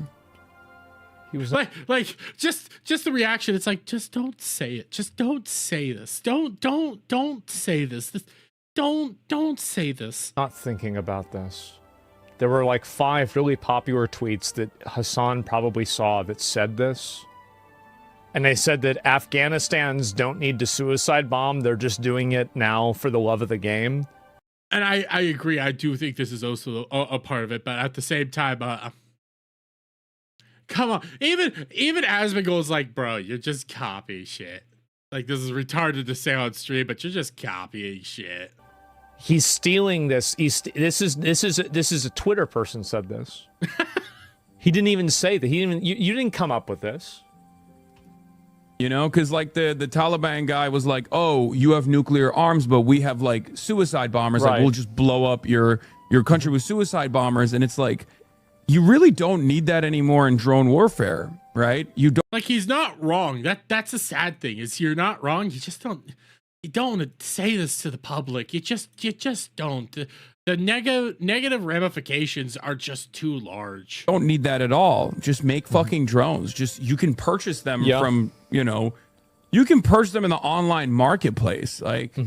He was like just the reaction. It's like, just don't say it. Just don't say this. Don't say this. Don't say this. Not thinking about this. There were like 5 really popular tweets that Hasan probably saw that said this. And they said that Afghanistans don't need to suicide bomb. They're just doing it now for the love of the game. And I agree. I do think this is also a part of it. But at the same time, come on. Even Asmongold's like, bro, you're just copying shit. Like, this is retarded to say on stream, but you're just copying shit. He's stealing this. This is a Twitter person said this. He didn't even say that. You didn't come up with this. You know, because like the Taliban guy was like, oh, you have nuclear arms, but we have like suicide bombers. Right. Like, we'll just blow up your country with suicide bombers. And it's like, you really don't need that anymore in drone warfare, right? You don't. Like, he's not wrong. That's a sad thing, is you're not wrong. You just don't. You don't say this to the public. You just don't. The negative ramifications are just too large. Don't need that at all. Just make fucking drones. Just, you can purchase them from, you know, you can purchase them in the online marketplace. Like,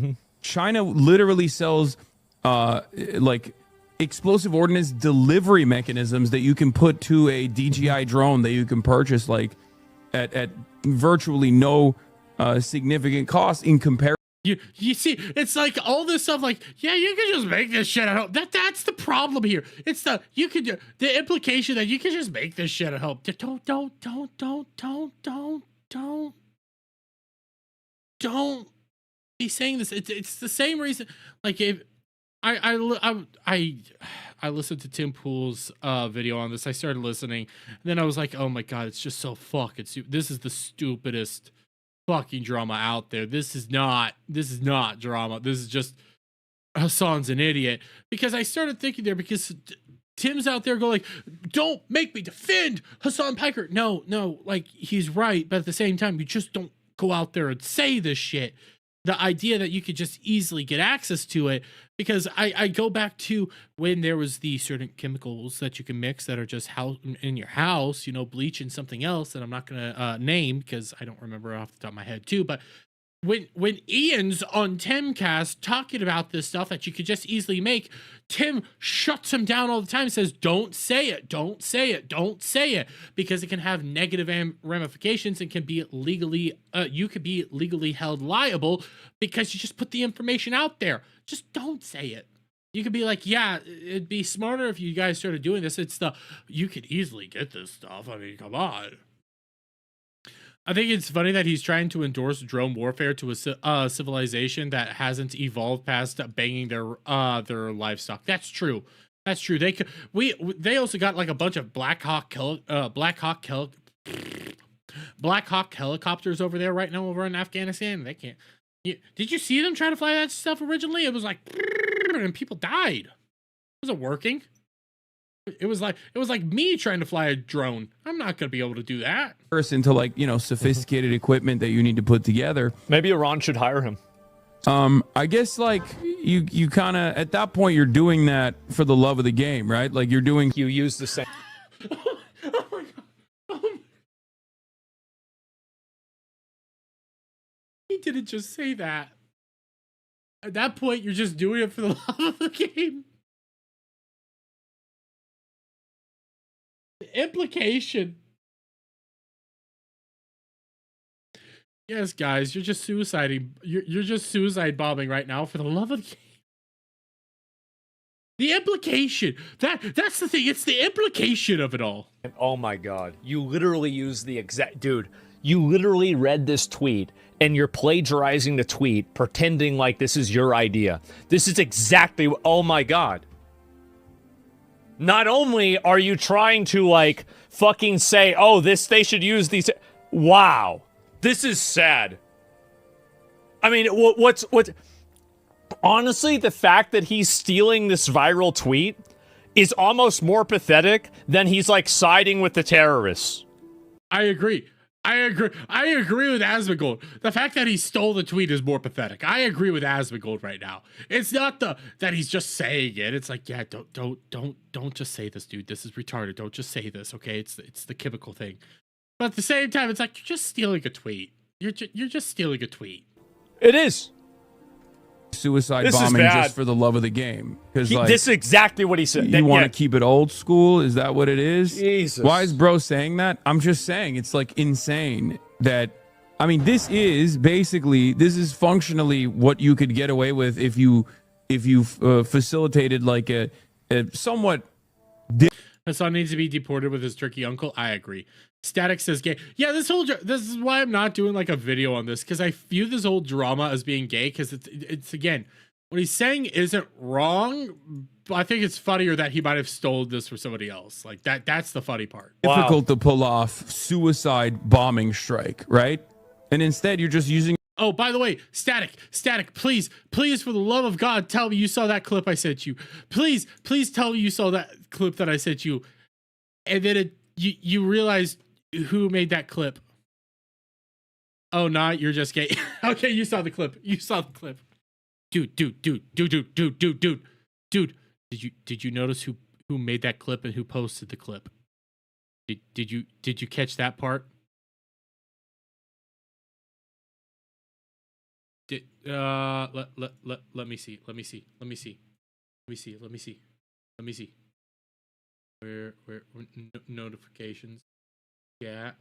China literally sells like explosive ordnance delivery mechanisms that you can put to a DJI drone that you can purchase like at virtually no significant cost in comparison. You see, it's like all this stuff. Like, yeah, you can just make this shit at home. That's the problem here. It's the implication that you can just make this shit at home. Don't be saying this. It's the same reason. Like, if I listened to Tim Pool's video on this. I started listening, and then I was like, oh my god, it's just so fucking stupid. This is the stupidest fucking drama out there. This is not drama. This is just Hasan's an idiot. Because I started thinking there, because Tim's out there going like, don't make me defend Hasan Piker. No, like, he's right, but at the same time, you just don't go out there and say this shit. The idea that you could just easily get access to it, because I go back to when there was the certain chemicals that you can mix that are just in your house, you know, bleach and something else that I'm not going to name because I don't remember off the top of my head too, but when Ian's on Timcast talking about this stuff that you could just easily make, Tim shuts him down all the time and says, don't say it, don't say it, don't say it, because it can have negative ramifications and can be legally, you could be legally held liable because you just put the information out there. Just don't say it. You could be like, yeah, it'd be smarter if you guys started doing this. You could easily get this stuff. I mean, come on. I think it's funny that he's trying to endorse drone warfare to a civilization that hasn't evolved past banging their livestock. That's true. That's true. They also got like a bunch of Black Hawk helicopters over there right now over in Afghanistan. They can't. Did you see them try to fly that stuff originally? It was like, and people died. It wasn't working. It was like me trying to fly a drone. I'm not gonna be able to do that. Into like, you know, sophisticated equipment that you need to put together. Maybe Iran should hire him. I guess like you kind of at that point you're doing that for the love of the game, right? Like you use the same. Oh my god! He didn't just say that. At that point, you're just doing it for the love of the game. The implication. Yes, guys, you're just suiciding. You're just suicide bombing right now for the love of the game. The implication. That's the thing. It's the implication of it all. Oh my god. You literally used the exact... Dude, you literally read this tweet and you're plagiarizing the tweet, pretending like this is your idea. This is exactly... Oh my god. Not only are you trying to, like, fucking say, oh, they should use these... Wow. This is sad. I mean, what's... Honestly, the fact that he's stealing this viral tweet is almost more pathetic than he's, like, siding with the terrorists. I agree. I agree with Asmongold. The fact that he stole the tweet is more pathetic. I agree with Asmongold right now. It's not that he's just saying it. It's like, yeah, don't just say this, dude. This is retarded. Don't just say this, okay? It's the chemical thing. But at the same time, it's like you're just stealing a tweet. You're just stealing a tweet. It is. Suicide bombing just for the love of the game. Because like, this is exactly what he said. You want to keep it old school? Is that what it is? Jesus. Why is bro saying that? I'm just saying it's like insane that, I mean, this is functionally what you could get away with if you facilitated like a somewhat. Hasan needs to be deported with his turkey uncle. I agree. Static says gay. Yeah, this is why I'm not doing like a video on this, because I view this whole drama as being gay, because it's again, what he's saying isn't wrong, but I think it's funnier that he might have stolen this from somebody else. Like that's the funny part. Difficult to pull off suicide bombing strike, right? And instead you're just using. Oh, by the way, Static, please, for the love of God, tell me you saw that clip I sent you. Please tell me you saw that clip that I sent you. And then you realized who made that clip. Oh, not you're just gay. Okay, you saw the clip. Dude. Did you notice who made that clip and who posted the clip? Did you catch that part? Let me see. Where notifications? Chat.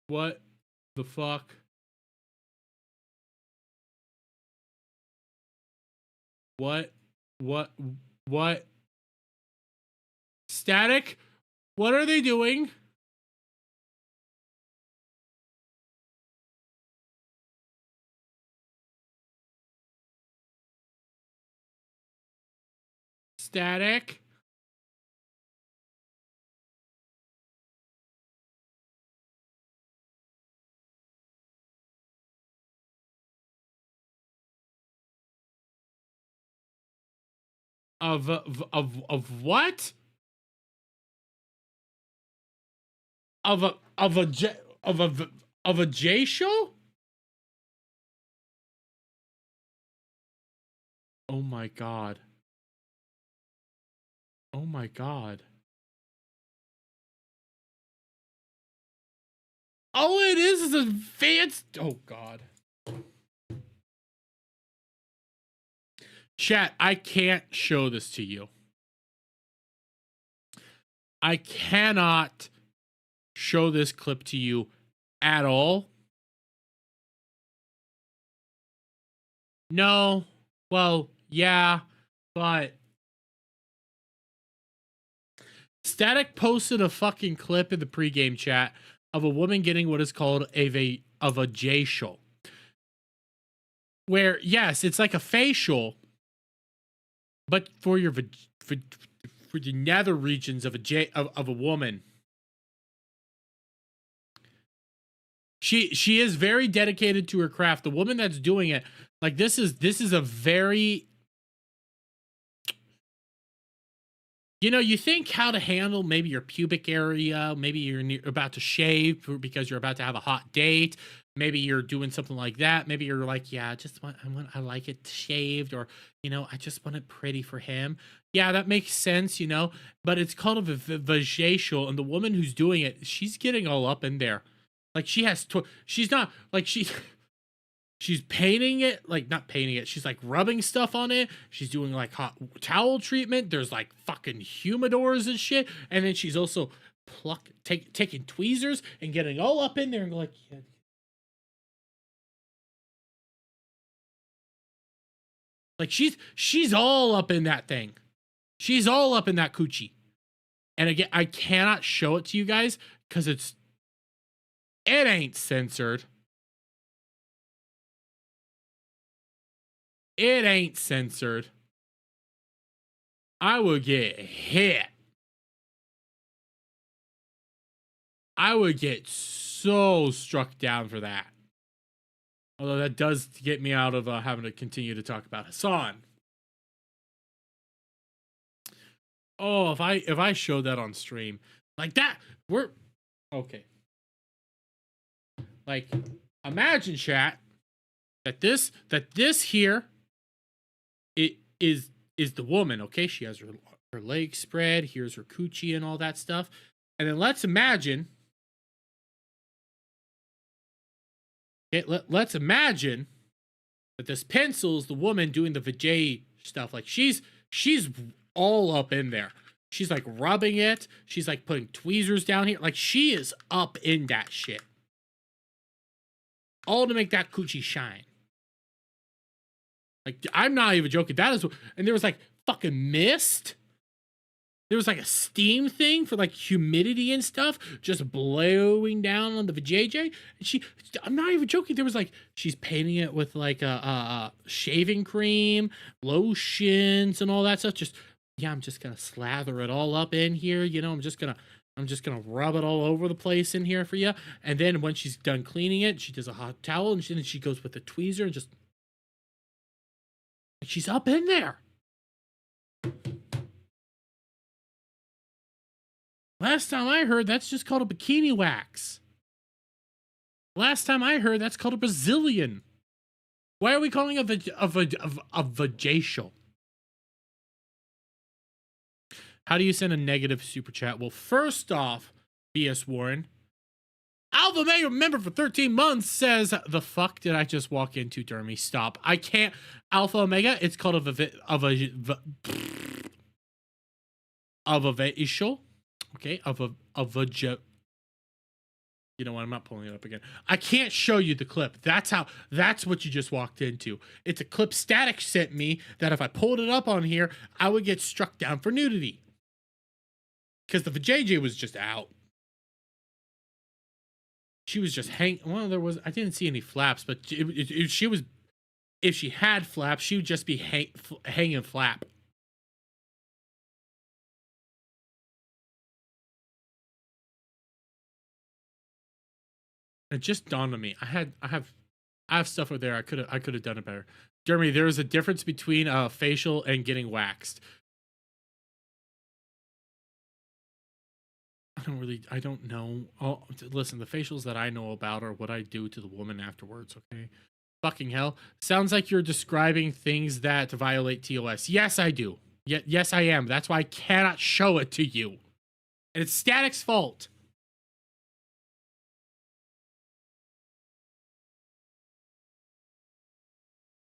What the fuck? What? Static, what are they doing? Static. Of what? Of a J show? Oh my god. Oh my god. All it is a fancy. Oh god. Chat, I can't show this to you. I cannot show this clip to you at all. No. Well, yeah, but Static posted a fucking clip in the pregame chat of a woman getting what is called a J-show. Where, yes, it's like a facial, but for your for the nether regions of a woman. She is very dedicated to her craft. The woman that's doing it, like this is a very, you know, you think how to handle maybe your pubic area, maybe you're about to shave because you're about to have a hot date. Maybe you're doing something like that. Maybe you're like, yeah, I like it shaved, or, you know, I just want it pretty for him. Yeah, that makes sense, you know, but it's called a vajacial, and the woman who's doing it, she's getting all up in there. Like she's not like she's painting it, like not painting it. She's like rubbing stuff on it. She's doing like hot towel treatment. There's like fucking humidors and shit. And then she's also taking tweezers and getting all up in there and like, yeah. Like she's all up in that thing. She's all up in that coochie. And again, I cannot show it to you guys because it ain't censored. It ain't censored. I would get hit. I would get so struck down for that. Although that does get me out of having to continue to talk about Hasan. Oh, if I show that on stream like that, we're okay. Like, imagine, chat, that this here, it is the woman. Okay, she has her legs spread. Here's her coochie and all that stuff. And then let's imagine. Let's imagine that this pencil is the woman doing the vajay stuff. Like she's all up in there. She's like rubbing it. She's like putting tweezers down here. Like she is up in that shit. All to make that coochie shine. Like I'm not even joking. That is, and there was like fucking mist. There was like a steam thing for like humidity and stuff just blowing down on the vajayjay. And I'm not even joking. There was like, she's painting it with like a shaving cream, lotions and all that stuff. Just, yeah, I'm just going to slather it all up in here. You know, I'm just going to rub it all over the place in here for you. And then when she's done cleaning it, she does a hot towel and then she goes with the tweezer and just, she's up in there. Last time I heard, that's just called a bikini wax. Last time I heard, that's called a Brazilian. Why are we calling it a vajacial? How do you send a negative super chat? Well, first off, BS Warren, Alpha Mega member for 13 months says, the fuck did I just walk into, Dermy? Stop. I can't. Alpha Omega, it's called a vajacial. Okay, of a you know what? I'm not pulling it up again. I can't show you the clip. That's what you just walked into. It's a clip Static sent me that if I pulled it up on here, I would get struck down for nudity. because the vajayjay was just out. She was just I didn't see any flaps, but she was, if she had flaps, she would just be hanging flap. It just dawned on me. I have stuff over there. I could have done it better. Jeremy, there is a difference between facial and getting waxed. I don't know. Oh, listen, the facials that I know about are what I do to the woman afterwards, okay? Fucking hell. Sounds like you're describing things that violate TOS. Yes, I do. Yes, I am. That's why I cannot show it to you. And it's Static's fault.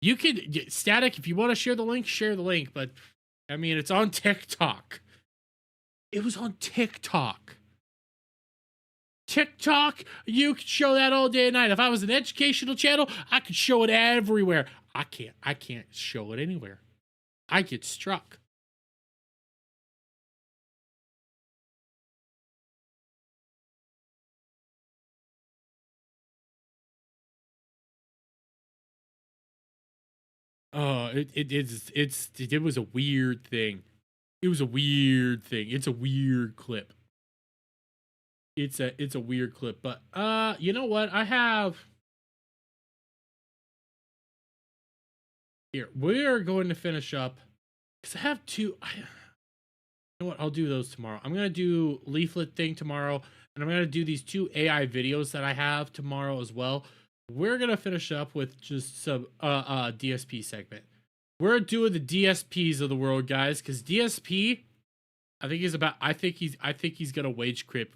You could, Static, if you want to share the link, but I mean, it's on TikTok. It was on TikTok. TikTok, you could show that all day and night. If I was an educational channel, I could show it everywhere. I can't show it anywhere. I get struck. Oh, it was a weird thing. It was a weird thing. It's a weird clip. It's a weird clip, but you know what? I have here. We're going to finish up because I have two. You know what? I'll do those tomorrow. I'm gonna do Leaflit thing tomorrow, and I'm gonna do these 2 AI videos that I have tomorrow as well. We're gonna finish up with just some DSP segment. We're doing the DSPs of the world, guys, because DSP, I think he's gonna wage quit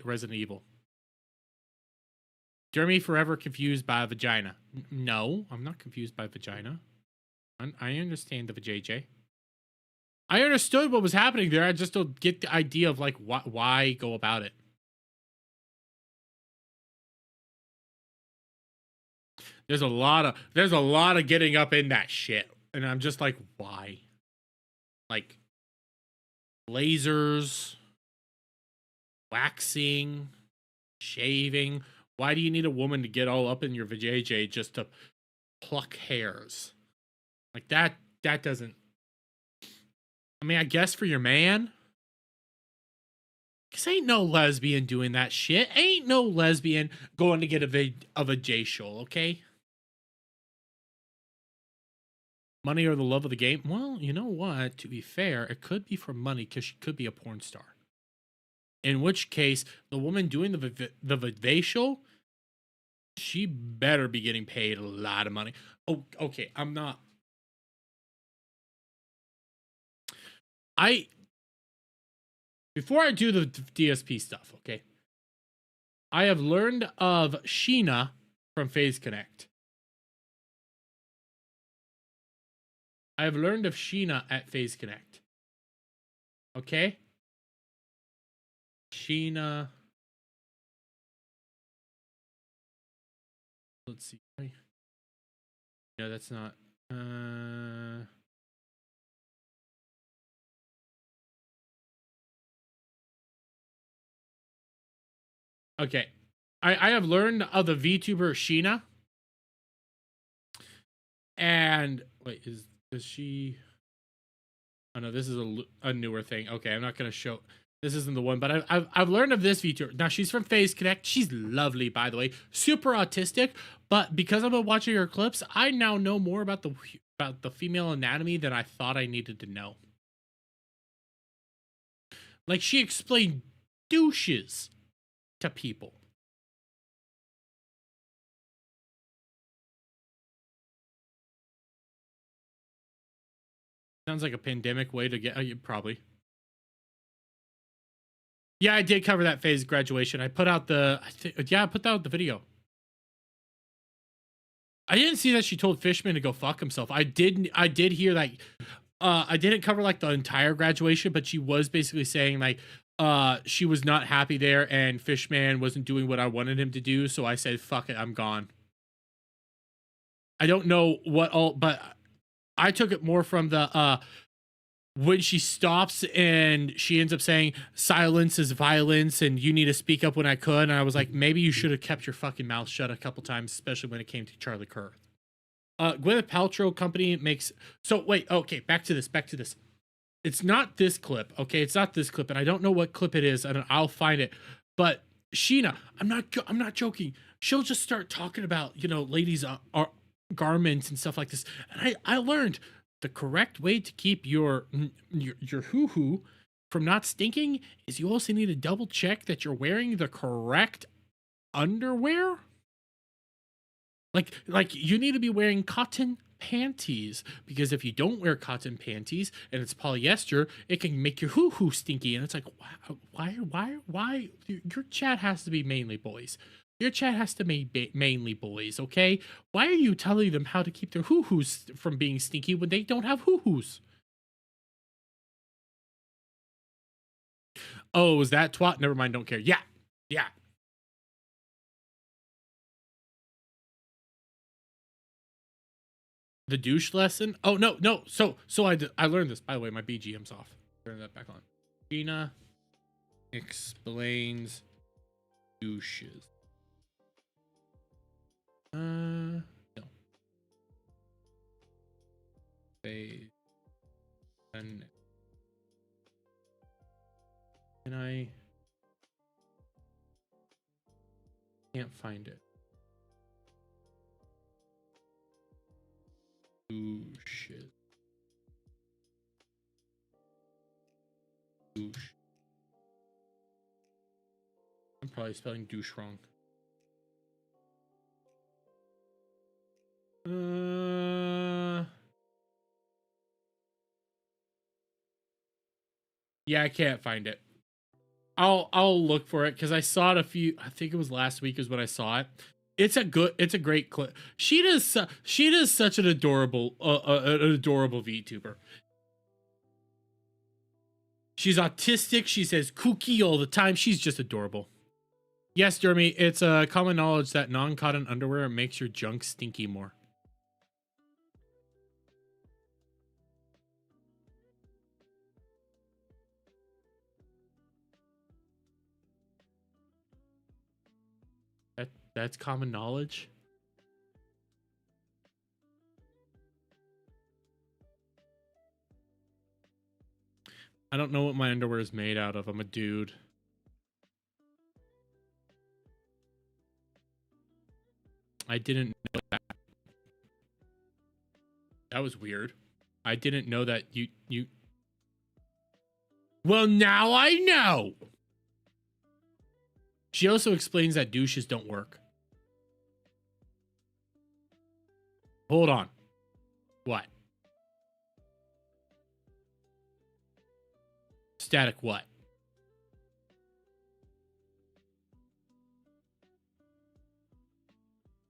Resident Evil. Jeremy forever confused by a vagina. No, I'm not confused by vagina. I understand the vajayjay. I understood what was happening there. I just don't get the idea of like why go about it. There's a lot of getting up in that shit, and I'm just like, why? Like lasers, waxing, shaving. Why do you need a woman to get all up in your vajayjay just to pluck hairs? Like that doesn't. I mean, I guess for your man. Cause ain't no lesbian doing that shit. Ain't no lesbian going to get a vajayjay, okay? Money or the love of the game? Well, you know what? To be fair, it could be for money because she could be a porn star. In which case, the woman doing the vajayjay, she better be getting paid a lot of money. Oh, okay. I'm not. Before I do the DSP stuff, okay? I have learned of Sheena from Phase Connect. I have learned of Sheena at Phase Connect. Okay? Sheena. Let's see. No, that's not. Okay. I have learned of the VTuber Sheena. And wait, does she? Oh no, this is a newer thing. Okay, I'm not gonna show. This isn't the one, but I've learned of this VTuber. Now she's from Phase Connect. She's lovely, by the way, super autistic. But because I've been watching her clips, I now know more about the female anatomy than I thought I needed to know. Like she explained douches to people. Sounds like a pandemic way to get probably. Yeah, I did cover that phase graduation. I put out I put out the video. I didn't see that she told Fishman to go fuck himself. I did hear like I didn't cover like the entire graduation, but she was basically saying like she was not happy there and Fishman wasn't doing what I wanted him to do, so I said fuck it, I'm gone. I don't know what all, but I took it more from the when she stops and she ends up saying silence is violence and you need to speak up when I could. And I was like, maybe you should have kept your fucking mouth shut a couple times, especially when it came to Charlie Kirk. Gwyneth Paltrow company makes, so wait, okay, back to this. It's not this clip, okay? It's not this clip, and I don't know what clip it is, and I'll find it. But Sheena, I'm not joking. She'll just start talking about, you know, ladies' garments and stuff like this. And I learned the correct way to keep your hoo-hoo from not stinking is you also need to double check that you're wearing the correct underwear. Like you need to be wearing cotton panties, because if you don't wear cotton panties and it's polyester, it can make your hoo-hoo stinky. And it's like, why? Your chat has to be mainly boys. Your chat has to be mainly boys, okay? Why are you telling them how to keep their hoo-hoos from being stinky when they don't have hoo-hoos? Oh, is that twat? Never mind, don't care. Yeah. The douche lesson? Oh, no. So I learned this. By the way, my BGM's off. Turn that back on. Gina explains douches. No. Can I? Can't find it. Douches. Douche. I'm probably spelling douche wrong. Yeah, I can't find it. I'll look for it because I saw it I think it was last week is when I saw it. It's a great clip. She does such an adorable VTuber. She's autistic. She says kooky all the time. She's just adorable. Yes, Jeremy, it's common knowledge that non-cotton underwear makes your junk stinky more. That's common knowledge. I don't know what my underwear is made out of. I'm a dude. I didn't know that. That was weird. I didn't know that you... Well, now I know! She also explains that douches don't work. Hold on. What? Static what?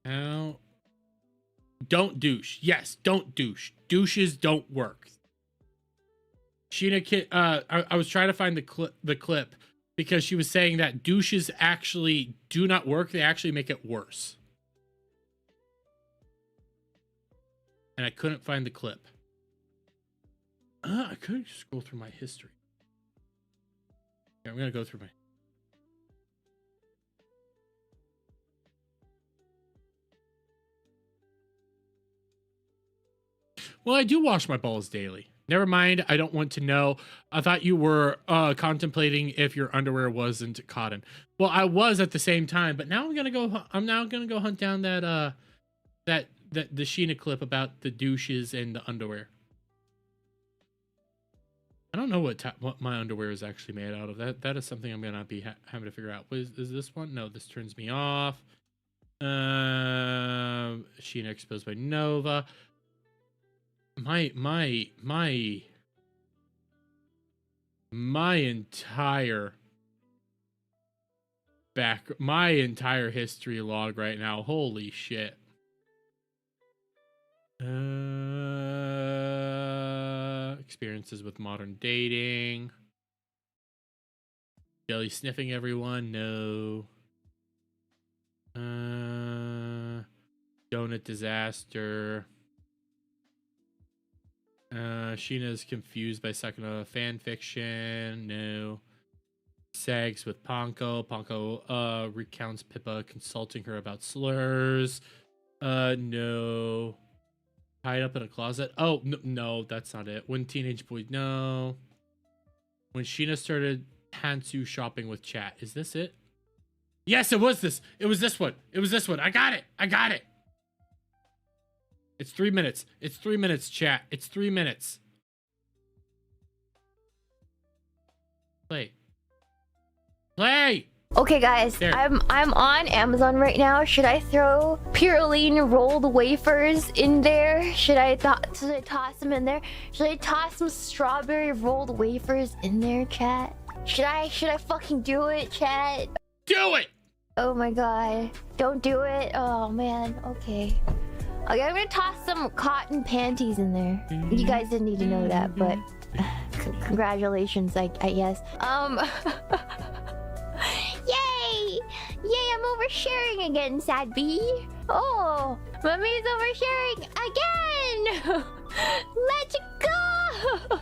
How? Don't douche. Yes, don't douche. Douches don't work. Sheena, I was trying to find the clip because she was saying that douches actually do not work. They actually make it worse. And I couldn't find the clip. I could scroll through my history. Yeah, I'm gonna go through my... Well, I do wash my balls daily. Never mind, I don't want to know. I thought you were contemplating if your underwear wasn't cotton. Well, I was at the same time, but now I'm now gonna go hunt down the Sheena clip about the douches and the underwear. I don't know what my underwear is actually made out of. That is something I'm gonna be having to figure out. Is this one? No, this turns me off. Sheena exposed by Nova. My entire history log right now. Holy shit. Experiences with modern dating. Jelly sniffing everyone. No. Donut disaster. Sheena's confused by second fan fiction. No. Sags with Ponko. Ponko recounts Pippa consulting her about slurs. No. Tied up in a closet. Oh, no, that's not it. When teenage boy. No. When Sheena started pantsu shopping with chat. Is this it? Yes, it was this. It was this one. It was this one. I got it. I got it. It's 3 minutes. It's 3 minutes, chat. It's 3 minutes. Play. Play. Okay, guys, There. I'm on Amazon right now. Should I throw Purine rolled wafers in there? Should I toss them in there? Should I toss some strawberry rolled wafers in there, chat? Should I fucking do it, chat? Do it. Oh my god. Don't do it. Oh man. Okay. Okay, I'm gonna toss some cotton panties in there. You guys didn't need to know that, but congratulations, I guess. Yay! Yay, I'm oversharing again, Sad Bee. Oh, Mummy's oversharing again! Let's go!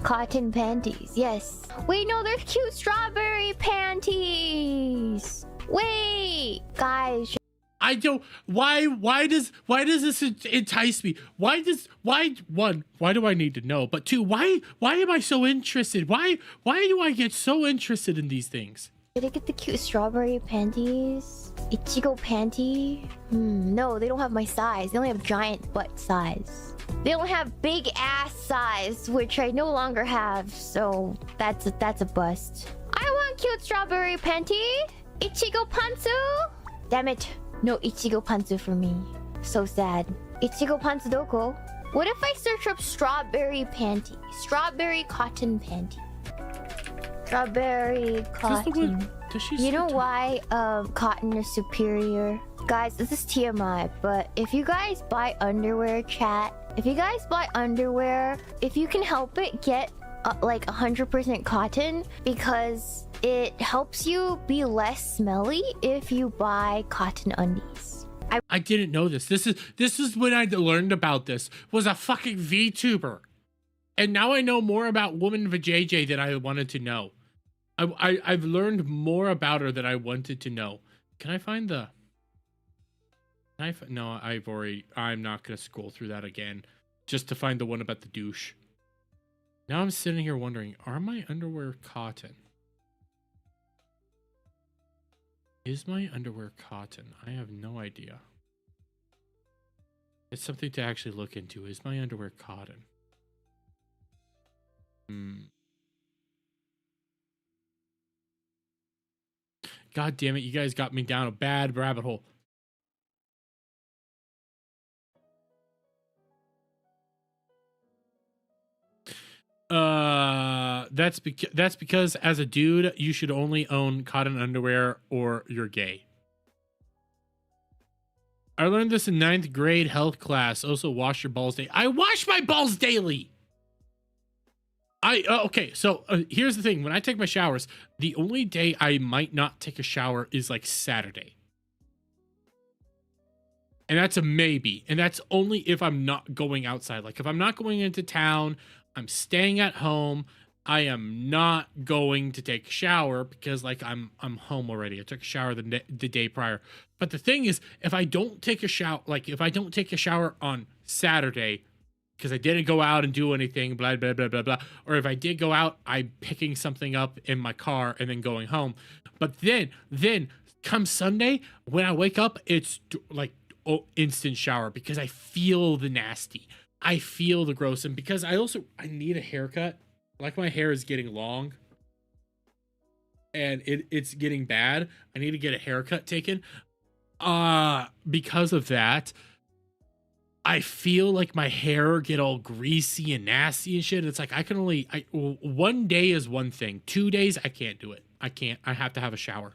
Cotton panties, yes. Wait, no, there's cute strawberry panties. Wait, guys. I don't. Why does this entice me? Why do I need to know? But two, why am I so interested? Why do I get so interested in these things? Did I get the cute strawberry panties? Ichigo panty? No, they don't have my size. They only have giant butt size. They don't have big ass size, which I no longer have. So that's a bust. I want cute strawberry panty. Ichigo pantsu. Damn it. No Ichigo pantsu for me. So sad. Ichigo pantsu doko? What if I search up strawberry panty? Strawberry cotton panty. Strawberry cotton. You know why cotton is superior? Guys, this is TMI, but if you guys buy underwear, chat, if you guys buy underwear, if you can help it, get like 100% cotton, because it helps you be less smelly if you buy cotton undies. I didn't know this. This is when I learned about this. Was a fucking VTuber. And now I know more about woman vajayjay than I wanted to know. I've learned more about her than I wanted to know. Can I find the... No, I'm not going to scroll through that again. Just to find the one about the douche. Now I'm sitting here wondering, are my underwear cotton? Is my underwear cotton? I have no idea. It's something to actually look into. Is my underwear cotton? God damn it, you guys got me down a bad rabbit hole. That's because as a dude, you should only own cotton underwear or you're gay. I learned this in 9th grade health class. Also, wash your balls daily. I wash my balls daily. Okay, so here's the thing. When I take my showers, the only day I might not take a shower is like Saturday. And that's a maybe. And that's only if I'm not going outside. Like if I'm not going into town, I'm staying at home, I am not going to take a shower because like I'm home already. I took a shower the day prior. But the thing is, if I don't take a shower, like if I don't take a shower on Saturday because I didn't go out and do anything, blah, blah, blah, blah, blah. Or if I did go out, I'm picking something up in my car and then going home. But then come Sunday, when I wake up, it's like instant shower because I feel the nasty. I feel the gross. And because I need a haircut. Like my hair is getting long. And it's getting bad. I need to get a haircut taken. Because of that, I feel like my hair get all greasy and nasty and shit. It's like I can only... one day is one thing. 2 days, I can't do it. I can't. I have to have a shower.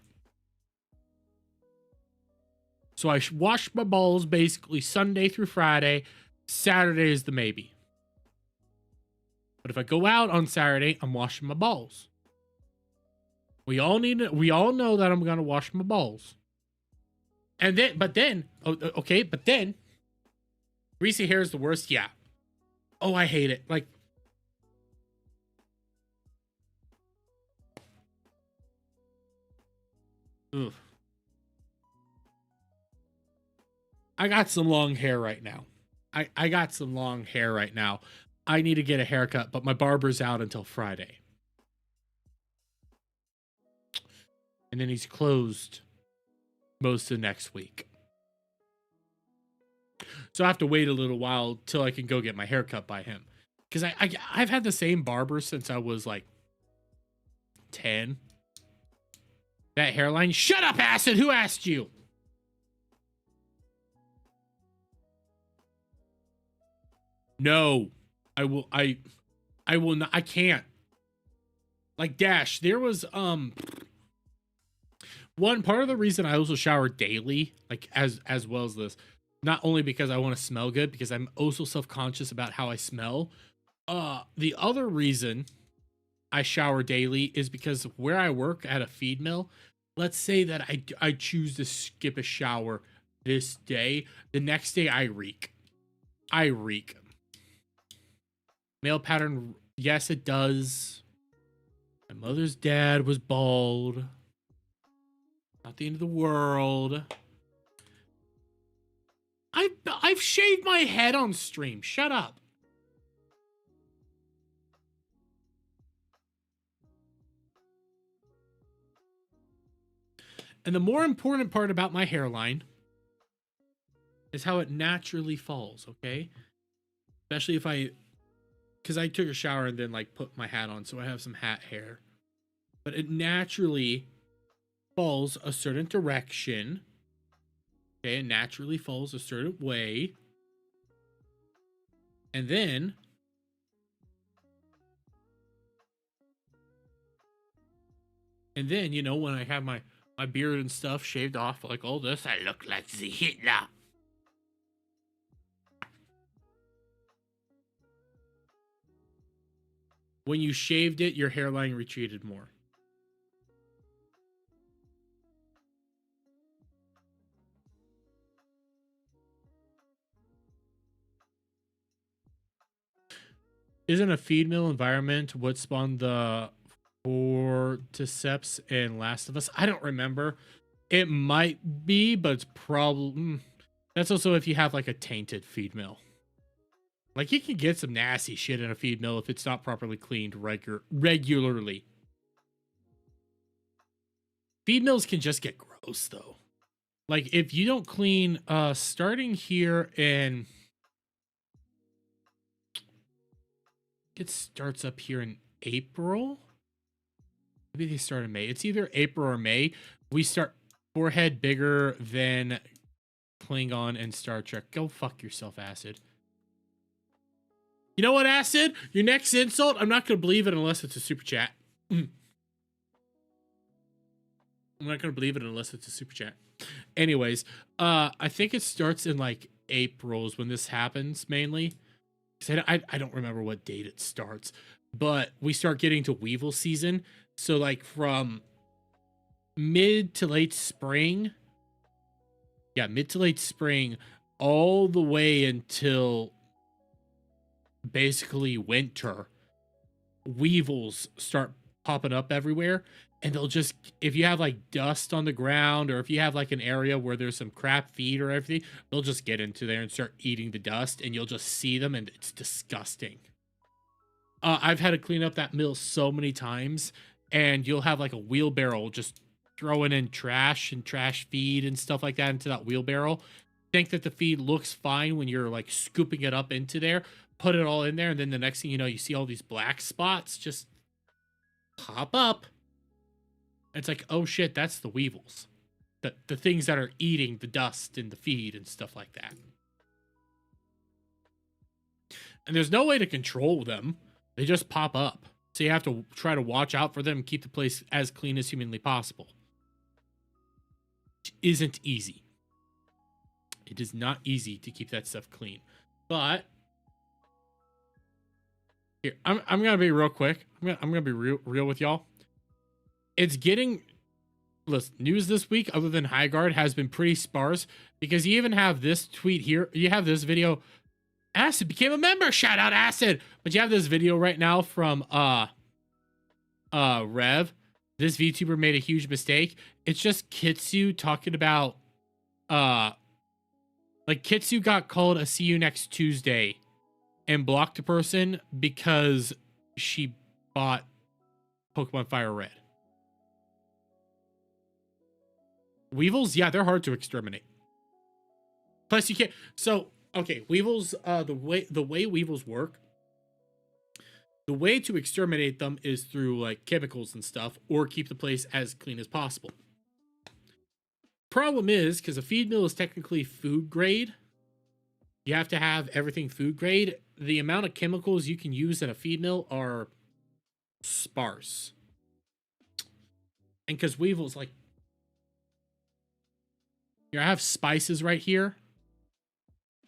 So I wash my balls basically Sunday through Friday. Saturday is the maybe. But if I go out on Saturday, I'm washing my balls. We all know that I'm going to wash my balls. But then, greasy hair is the worst, yeah. Oh, I hate it. Like, ugh. I got some long hair right now. I got some long hair right now. I need to get a haircut, but my barber's out until Friday. And then he's closed most of next week. So I have to wait a little while till I can go get my haircut by him. Because I've had the same barber since I was like 10. That hairline. Shut up, Acid! Who asked you? No. I will not. I can't. Like, Dash, there was one part of the reason I also shower daily, like as well as this, not only because I want to smell good, because I'm also self-conscious about how I smell. The other reason I shower daily is because where I work at a feed mill, let's say that I choose to skip a shower this day, the next day I reek. Male pattern, yes, it does. My mother's dad was bald. Not the end of the world. I've shaved my head on stream. Shut up. And the more important part about my hairline is how it naturally falls, okay? Especially if because I took a shower and then like put my hat on, so I have some hat hair. But it naturally falls a certain direction. Okay, it naturally falls a certain way. And then you know, when I have my beard and stuff shaved off like all this, I look like the Hitler. When you shaved it, your hairline retreated more. Isn't a feed mill environment what spawned the Cordyceps and Last of Us? I don't remember. It might be, but it's probably... That's also if you have like a tainted feed mill. Like, you can get some nasty shit in a feed mill if it's not properly cleaned regularly. Feed mills can just get gross, though. Like, if you don't clean, starting here in... It starts up here in April? Maybe they start in May. It's either April or May. We start forehead bigger than Klingon and Star Trek. Go fuck yourself, Acid. You know what, Acid? Your next insult, I'm not going to believe it unless it's a super chat. I'm not going to believe it unless it's a super chat. Anyways, I think it starts in like April's when this happens mainly. I don't remember what date it starts, but we start getting to Weevil season. So like from mid to late spring. Yeah, mid to late spring all the way until basically winter, weevils start popping up everywhere, and they'll just, if you have like dust on the ground, or if you have like an area where there's some crap feed or everything, they'll just get into there and start eating the dust, and you'll just see them, and it's disgusting. I've had to clean up that mill so many times, and you'll have like a wheelbarrow just throwing in trash and trash feed and stuff like that into that wheelbarrow. Think that the feed looks fine when you're like scooping it up into there, put it all in there, and then the next thing you know, you see all these black spots just pop up. It's like, oh shit, that's the weevils. The things that are eating the dust and the feed and stuff like that. And there's no way to control them. They just pop up. So you have to try to watch out for them and keep the place as clean as humanly possible. Which isn't easy. It is not easy to keep that stuff clean. But here, I'm gonna be real quick. I'm gonna be real with y'all. It's getting, listen, news this week other than Highguard has been pretty sparse, because you even have this tweet here. You have this video Acid became a member. Shout out Acid. But you have this video right now from Rev. This VTuber made a huge mistake. It's just Kitsu talking about like Kitsu got called a see you next Tuesday and blocked a person because she bought Pokemon Fire Red. Weevils, yeah, they're hard to exterminate. Plus you can't, so okay, weevils, the way weevils work, the way to exterminate them is through like chemicals and stuff, or keep the place as clean as possible. Problem is, because a feed mill is technically food grade, you have to have everything food grade. The amount of chemicals you can use in a feed mill are sparse. And because weevils, like, here I have spices right here.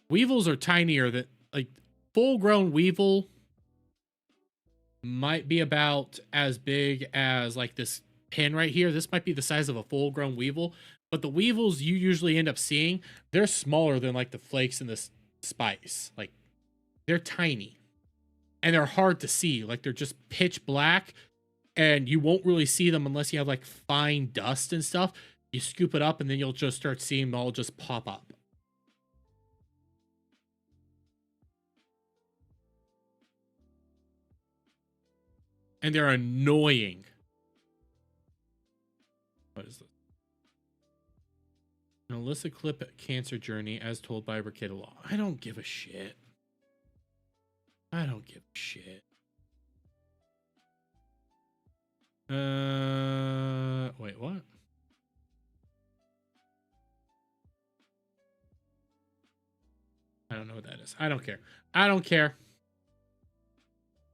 Weevils are tinier than, like, full-grown weevil might be about as big as, like, this pin right here. This might be the size of a full-grown weevil. But the weevils you usually end up seeing, they're smaller than, like, the flakes in this spice. Like, they're tiny. And they're hard to see. Like, they're just pitch black. And you won't really see them unless you have, like, fine dust and stuff. You scoop it up, and then you'll just start seeing them all just pop up. And they're annoying. What is this? An illicit clip cancer journey as told by Brigada Law. I don't give a shit. I don't give a shit. Wait, what? I don't know what that is. I don't care. I don't care.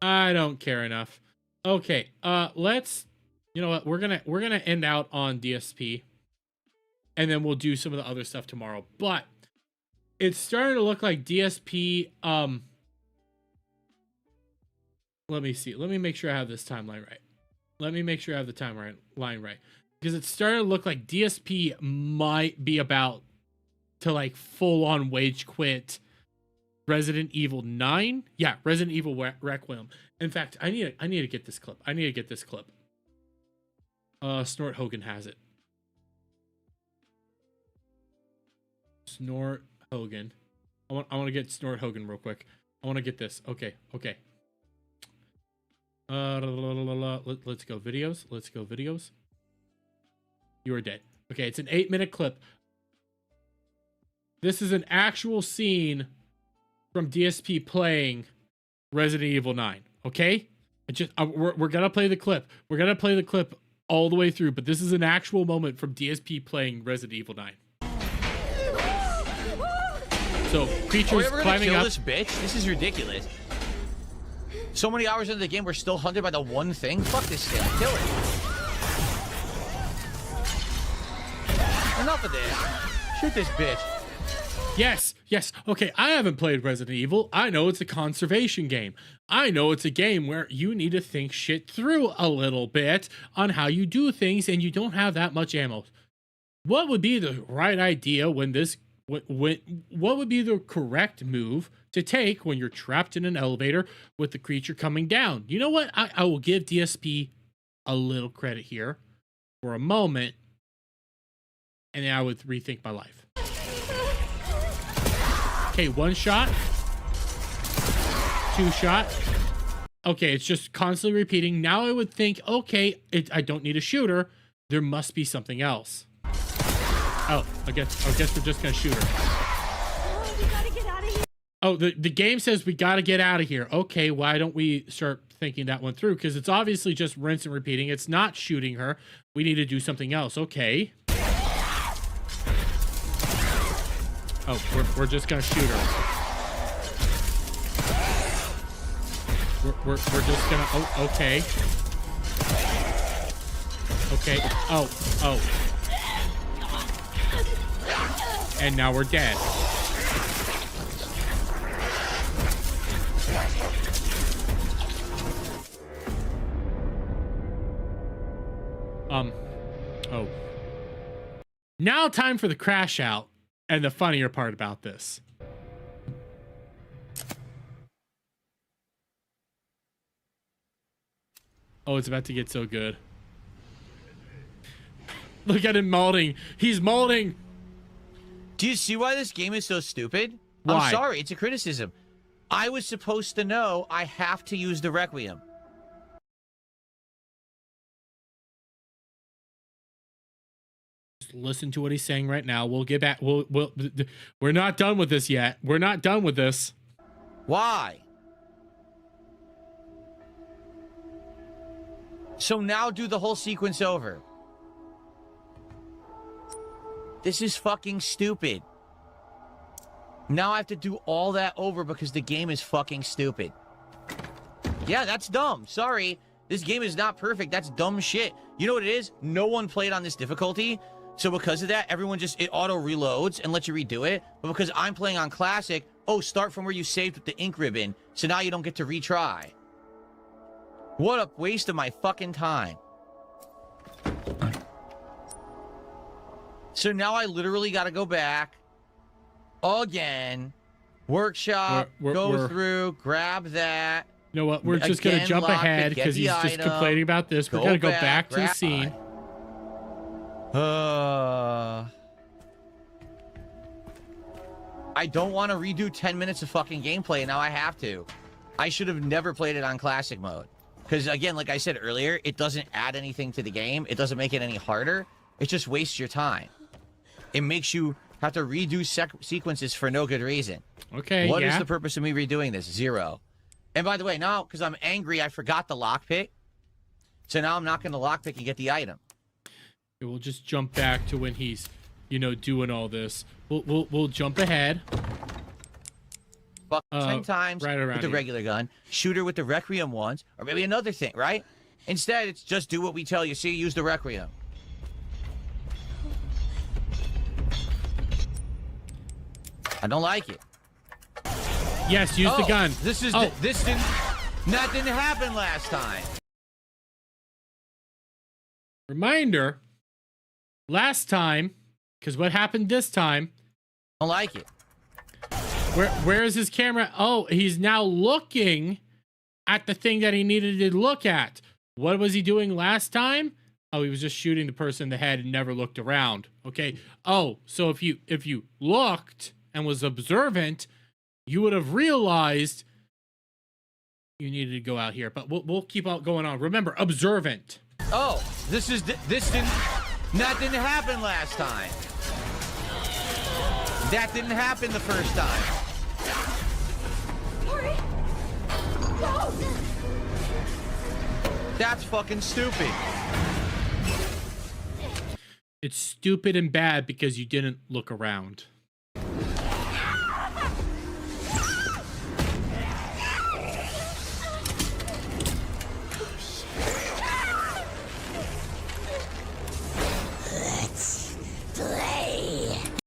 I don't care enough. Okay, let's, you know what, we're gonna end out on DSP, and then we'll do some of the other stuff tomorrow. But it's starting to look like DSP, let me see. Let me make sure I have this timeline right. Let me make sure I have the timeline right. Because it's starting to look like DSP might be about to, like, full-on wage quit Resident Evil 9. Yeah, Resident Evil Requiem. In fact, I need to get this clip. I need to get this clip. Snort Hogan has it. Snort Hogan. I want to get Snort Hogan real quick. I want to get this. Okay. Let's go videos. Let's go videos. You are dead. Okay, it's an 8-minute clip. This is an actual scene from DSP playing Resident Evil 9. Okay? We're gonna play the clip. We're gonna play the clip all the way through, but this is an actual moment from DSP playing Resident Evil 9. So, creatures climbing up. This bitch? This is ridiculous. So many hours into the game, we're still hunted by the one thing? Fuck this thing. Kill it. Enough of this. Shoot this bitch. Yes. Okay, I haven't played Resident Evil. I know it's a conservation game. I know it's a game where you need to think shit through a little bit on how you do things, and you don't have that much ammo. What would be the right idea when this... what would be the correct move to take when you're trapped in an elevator with the creature coming down? You know what? I will give DSP a little credit here for a moment, and then I would rethink my life. Okay, 1 shot. 2 shot. Okay, it's just constantly repeating. Now I would think, okay, I don't need a shooter. There must be something else. Oh, I guess we're just gonna shoot her. Oh, we gotta get out of here. Oh, the game says we gotta get out of here. Okay, why don't we start thinking that one through? Because it's obviously just rinse and repeating. It's not shooting her. We need to do something else. Okay. Oh, we're just gonna shoot her. We're just gonna. Oh, okay. Okay. Oh. And now we're dead. Oh. Now time for the crash out and the funnier part about this. Oh, it's about to get so good. Look at him molding. He's molding. Do you see why this game is so stupid? Why? I'm sorry, it's a criticism. I was supposed to know I have to use the Requiem. Just listen to what he's saying right now. We'll get back. We're not done with this yet. We're not done with this. Why? So now do the whole sequence over. This is fucking stupid. Now I have to do all that over because the game is fucking stupid. Yeah, that's dumb. Sorry. This game is not perfect. That's dumb shit. You know what it is? No one played on this difficulty. So because of that, everyone just, it auto reloads and lets you redo it. But because I'm playing on classic, oh, start from where you saved with the ink ribbon. So now you don't get to retry. What a waste of my fucking time. So now I literally got to go back again, workshop, go through, grab that. You know what? We're just going to jump ahead because he's just complaining about this. We're going to go back to the scene. I don't want to redo 10 minutes of fucking gameplay, and now I have to. I should have never played it on classic mode. Because, again, like I said earlier, it doesn't add anything to the game. It doesn't make it any harder. It just wastes your time. It makes you have to redo sequences for no good reason. Okay, What is the purpose of me redoing this? Zero. And by the way, now, because I'm angry, I forgot the lockpick. So now I'm not going to lockpick and get the item. We'll just jump back to when he's, you know, doing all this. We'll jump ahead. Fuck 10 times with the regular gun. Shoot her with the Requiem ones. Or maybe another thing, right? Instead, it's just do what we tell you. See, use the Requiem. I don't like it. Yes, use the gun. This is that didn't happen last time. Reminder, last time, because what happened this time? I don't like it. Where is his camera? Oh, he's now looking at the thing that he needed to look at. What was he doing last time? Oh, he was just shooting the person in the head and never looked around. Okay. Oh, so if you looked and was observant, you would have realized you needed to go out here. But we'll keep on going on. Remember, observant. Oh, that didn't happen last time. That didn't happen the first time. That's fucking stupid. It's stupid and bad because you didn't look around.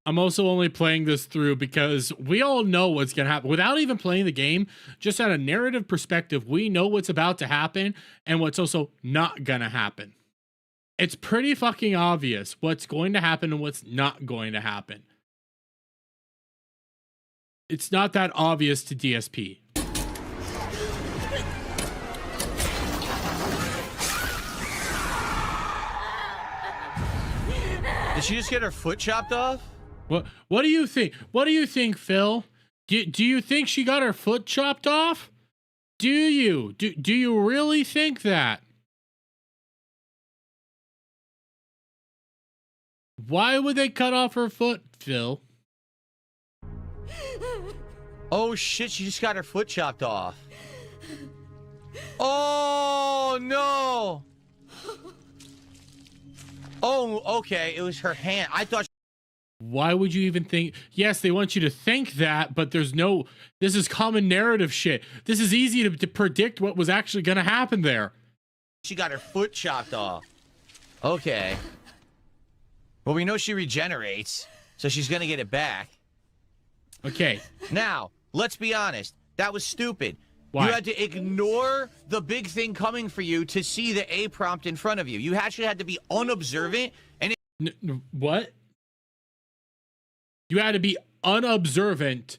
I'm also only playing this through because we all know what's going to happen. Without even playing the game, just at a narrative perspective, we know what's about to happen and what's also not going to happen. It's pretty fucking obvious what's going to happen and what's not going to happen. It's not that obvious to DSP. Did she just get her foot chopped off? What do you think? What do you think, Phil? Do you think she got her foot chopped off? Do you really think that? Why would they cut off her foot, Phil? Oh shit, she just got her foot chopped off. Oh no. Oh, okay, it was her hand. I thought. Why would you even think? Yes, they want you to think that, but there's no. This is common narrative shit. This is easy to predict what was actually going to happen there. She got her foot chopped off. Okay. Well, we know she regenerates, so she's going to get it back. Okay. Now, let's be honest. That was stupid. Why? You had to ignore the big thing coming for you to see the A prompt in front of you. You actually had to be unobservant and. What? You had to be unobservant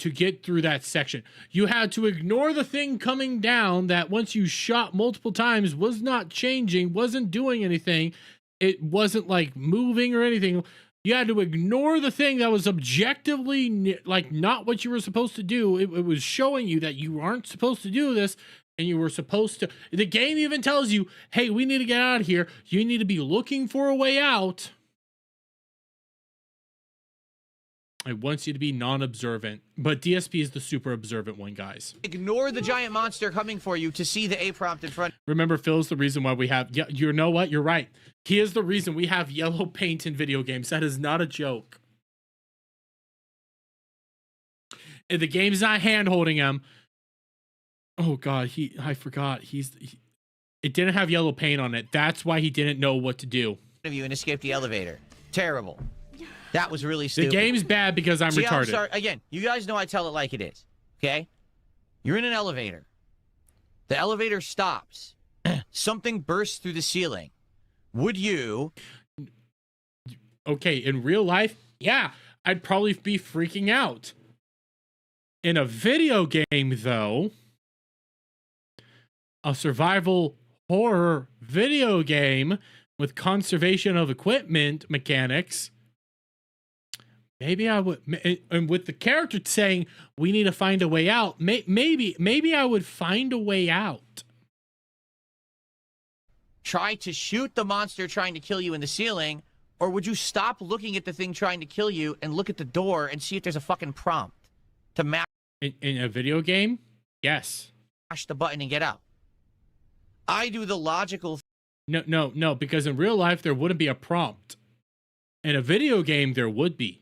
to get through that section. You had to ignore the thing coming down that once you shot multiple times was not changing, wasn't doing anything. It wasn't like moving or anything. You had to ignore the thing that was objectively like not what you were supposed to do. It was showing you that you aren't supposed to do this, and you were supposed to. The game even tells you, hey, we need to get out of here. You need to be looking for a way out. It wants you to be non-observant, but DSP is the super observant one, guys. Ignore the giant monster coming for you to see the A prompt in front. Remember, Phil's the reason why we have, yeah, you know what? You're right. He is the reason we have yellow paint in video games. That is not a joke. And the game's not hand-holding him. Oh God, I forgot. It didn't have yellow paint on it. That's why he didn't know what to do. You and escape the elevator. Terrible. That was really stupid. The game's bad because I'm retarded. I'm sorry. Again, you guys know I tell it like it is. Okay? You're in an elevator. The elevator stops. Something bursts through the ceiling. Would you? Okay, in real life, yeah, I'd probably be freaking out. In a video game, though, a survival horror video game with conservation of equipment mechanics, maybe I would, and with the character saying we need to find a way out, maybe I would find a way out. Try to shoot the monster trying to kill you in the ceiling, or would you stop looking at the thing trying to kill you and look at the door and see if there's a fucking prompt to mash in a video game? Yes. Mash the button and get out. I do the logical. No, because in real life there wouldn't be a prompt. In a video game there would be.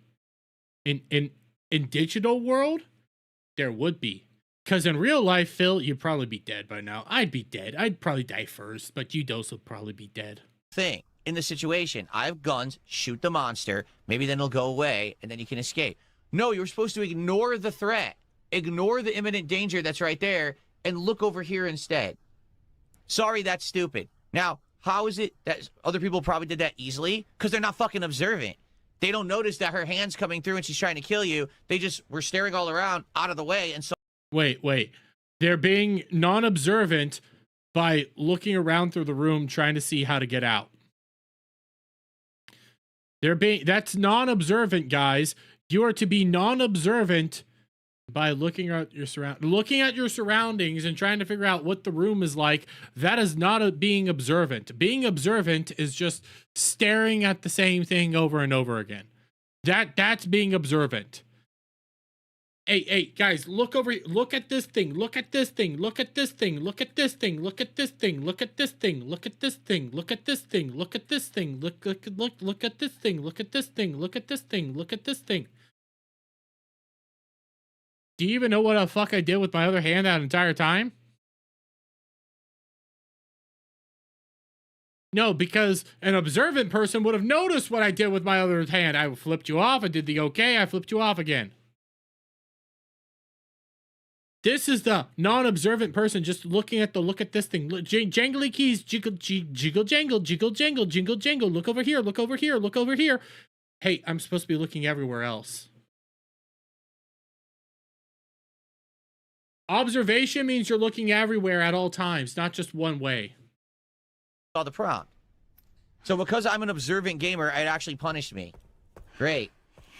In digital world, there would be. Because in real life, Phil, you'd probably be dead by now. I'd be dead. I'd probably die first, but you'd also probably be dead. Thing. In the situation, I have guns, shoot the monster, maybe then it'll go away, and then you can escape. No, you're supposed to ignore the threat. Ignore the imminent danger that's right there, and look over here instead. Sorry, that's stupid. Now, how is it that other people probably did that easily? Because they're not fucking observant. They don't notice that her hand's coming through and she's trying to kill you. They just were staring all around, out of the way, and so... Wait. They're being non-observant by looking around through the room trying to see how to get out. That's non-observant, guys. You are to be non-observant by looking at your surroundings and trying to figure out what the room is like. That is not being observant. Being observant is just staring at the same thing over and over again. That's being observant. Hey, guys, look over here. Look at this thing. Look at this thing. Look at this thing. Look at this thing. Look at this thing. Look at this thing. Look at this thing. Look at this thing. Look at this thing. Look at this thing. Look at this thing. Look at this thing. Look at this thing. Do you even know what the fuck I did with my other hand that entire time? No, because an observant person would have noticed what I did with my other hand. I flipped you off. I did the okay. I flipped you off again. This is the non-observant person just looking at look at this thing. Look, jangly keys, jiggle, jiggle, jangle, jiggle, jangle, jingle, jangle. Look over here, look over here, look over here. Hey, I'm supposed to be looking everywhere else. Observation means you're looking everywhere at all times, not just one way. Saw the prompt. So because I'm an observant gamer, it actually punished me. Great.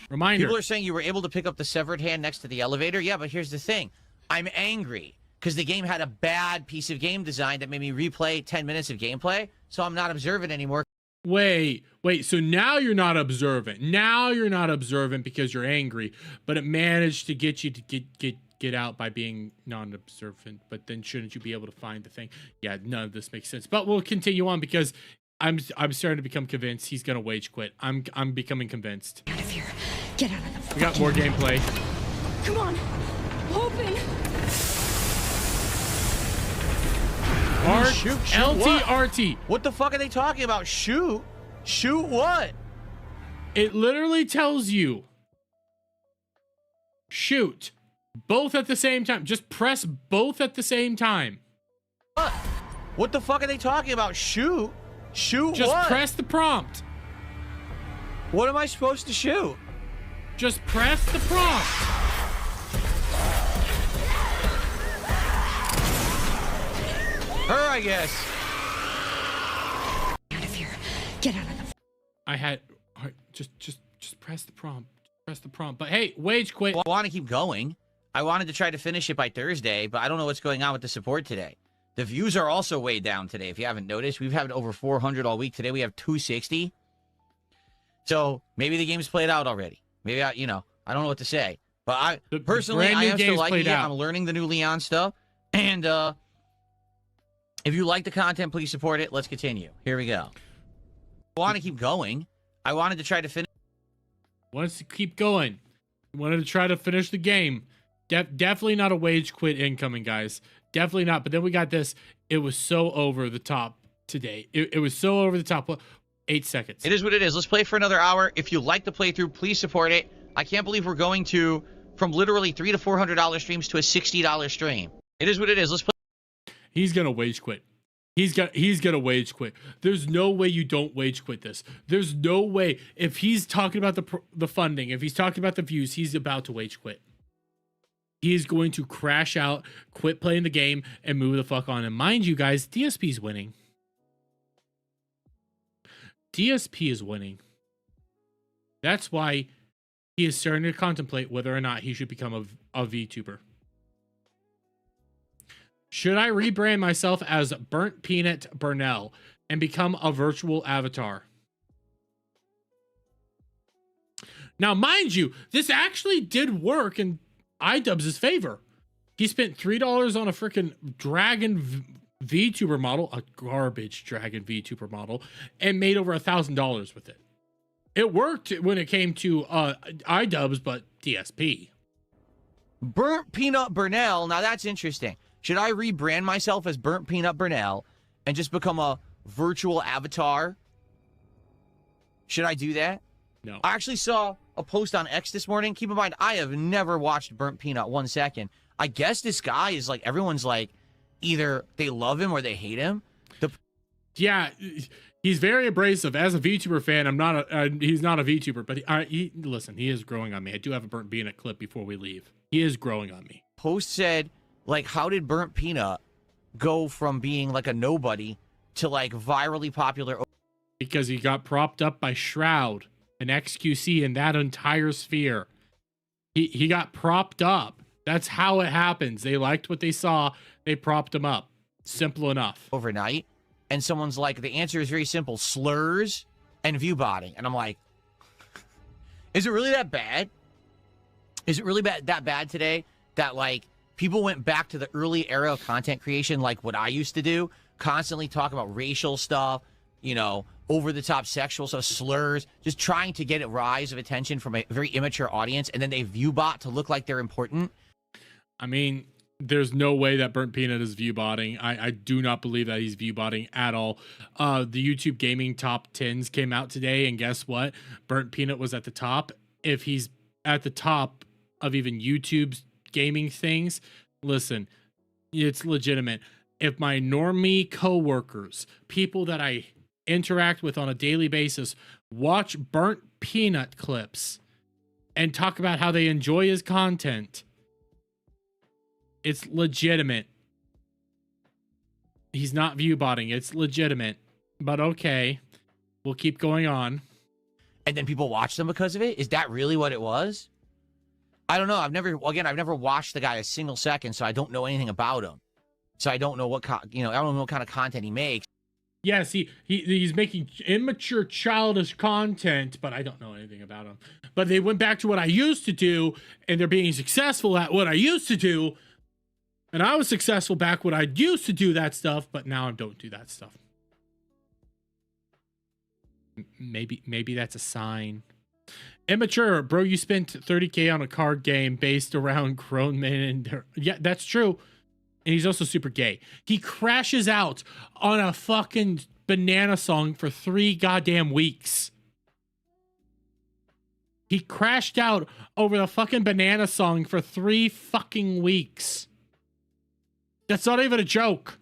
Reminder. People are saying you were able to pick up the severed hand next to the elevator. Yeah, but here's the thing. I'm angry because the game had a bad piece of game design that made me replay 10 minutes of gameplay, so I'm not observant anymore. Wait, so now you're not observant. Now you're not observant because you're angry, but it managed to get you to get out by being non-observant, but then shouldn't you be able to find the thing? Yeah, none of this makes sense, but we'll continue on because I'm starting to become convinced he's gonna wage quit. I'm becoming convinced. Out of here. Get out of the We got more gameplay. Come on. Open. Shoot LTRT. What the fuck are they talking about? Shoot what? It literally tells you shoot both at the same time. Just press both at the same time. What the fuck are they talking about? Shoot Just what? press the prompt. What am I supposed to shoot? Just press the prompt. Her, I guess. Out of here. Get out of the. I had just press the prompt. Press the prompt. But hey, wage quit. Well, I want to keep going. I wanted to try to finish it by Thursday, but I don't know what's going on with the support today. The views are also way down today. If you haven't noticed, we've had over 400 all week. Today we have 260. So maybe the game's played out already. Maybe I don't know what to say. But personally, I am still liking it. I'm learning the new Leon stuff. And if you like the content, please support it. Let's continue. Here we go. I want to keep going. I wanted to try to finish. Wants to keep going. Wanted to try to finish the game. Definitely not a wage quit incoming, guys. Definitely not. But then we got this. It was so over the top today. It was so over the top. 8 seconds. It is what it is. Let's play for another hour. If you like the playthrough, please support it. I can't believe we're going from literally $300 to $400 streams to a $60 stream. It is what it is. Let's play. He's gonna wage quit. He's gonna wage quit. There's no way you don't wage quit this. There's no way. If he's talking about the funding, if he's talking about the views, he's about to wage quit. He's going to crash out, quit playing the game, and move the fuck on. And mind you guys, DSP's winning. DSP is winning. That's why he is starting to contemplate whether or not he should become a VTuber. Should I rebrand myself as Burnt Peanut Burnell and become a virtual avatar? Now, mind you, this actually did work in iDubbbz' favor. He spent $3 on a freaking dragon VTuber model, a garbage dragon VTuber model, and made over $1,000 with it. It worked when it came to iDubbbz, but DSP. Burnt Peanut Burnell. Now that's interesting. Should I rebrand myself as Burnt Peanut Burnell and just become a virtual avatar? Should I do that? No. I actually saw a post on X this morning. Keep in mind, I have never watched Burnt Peanut 1 second. I guess this guy is like, everyone's like, either they love him or they hate him. Yeah, he's very abrasive. As a VTuber fan, he's not a VTuber, but listen, he is growing on me. I do have a Burnt Peanut clip before we leave. He is growing on me. Post said, like, how did Burnt Peanut go from being like a nobody to like virally popular? Because he got propped up by Shroud and XQC and that entire sphere. He got propped up. That's how it happens. They liked what they saw. They propped him up. Simple enough. Overnight. And someone's like, the answer is very simple. Slurs and view botting. And I'm like, is it really that bad? Is it really that bad today that like people went back to the early era of content creation like what I used to do? Constantly talk about racial stuff, over-the-top sexual stuff, slurs, just trying to get a rise of attention from a very immature audience, and then they view bot to look like they're important. I mean, there's no way that Burnt Peanut is view botting. I do not believe that he's view botting at all. The YouTube gaming top 10s came out today, and guess what? Burnt Peanut was at the top. If he's at the top of even YouTube's gaming things, listen, it's legitimate. If my normie coworkers, people that I interact with on a daily basis, watch Burnt Peanut clips and talk about how they enjoy his content, it's legitimate. He's not view botting. It's legitimate. But okay, we'll keep going on. And then people watch them because of it? Is that really what it was? I don't know. I've never watched the guy a single second, so I don't know anything about him. So I don't know what I don't know what kind of content he makes. Yes, he's making immature, childish content, but I don't know anything about him. But they went back to what I used to do, and they're being successful at what I used to do. And I was successful back when I used to do that stuff, but now I don't do that stuff. Maybe that's a sign. Immature, bro, you spent $30K on a card game based around grown men and yeah, that's true. And he's also super gay. He crashes out on a fucking banana song for 3 goddamn weeks. He crashed out over the fucking banana song for 3 fucking weeks. That's not even a joke.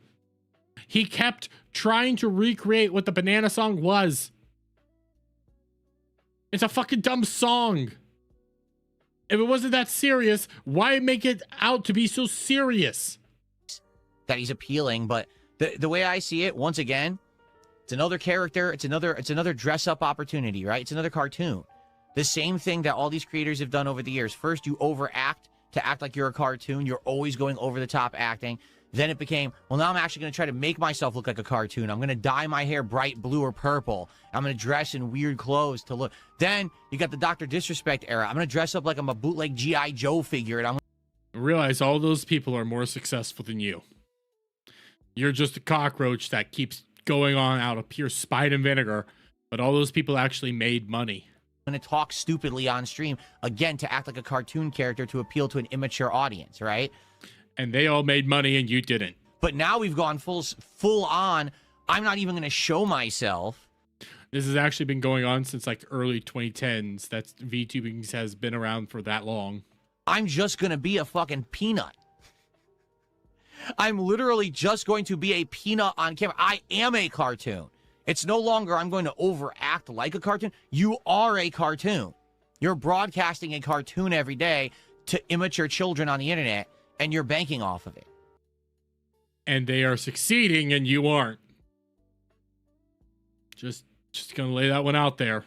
He kept trying to recreate what the banana song was. It's a fucking dumb song. If it wasn't that serious, why make it out to be so serious? That he's appealing, but The way I see it, once again, it's another character. It's another dress-up opportunity, right? It's another cartoon. The same thing that all these creators have done over the years. First, you overact to act like you're a cartoon. You're always going over the top acting. Then it became, well, now I'm actually going to try to make myself look like a cartoon. I'm going to dye my hair bright blue or purple. I'm going to dress in weird clothes to look. Then you got the Dr. Disrespect era. I'm going to dress up like I'm a bootleg G.I. Joe figure. And I'm Realize all those people are more successful than you. You're just a cockroach that keeps going on out of pure spite and vinegar. But all those people actually made money. going to talk stupidly on stream, again, to act like a cartoon character to appeal to an immature audience, right? And they all made money and you didn't. But now we've gone full on. I'm not even going to show myself. This has actually been going on since like early 2010s. That's VTubing has been around for that long. I'm just going to be a fucking peanut. I'm literally just going to be a peanut on camera. I am a cartoon. It's no longer I'm going to overact like a cartoon. You are a cartoon. You're broadcasting a cartoon every day to immature children on the internet, and you're banking off of it. And they are succeeding, and you aren't. Just gonna lay that one out there.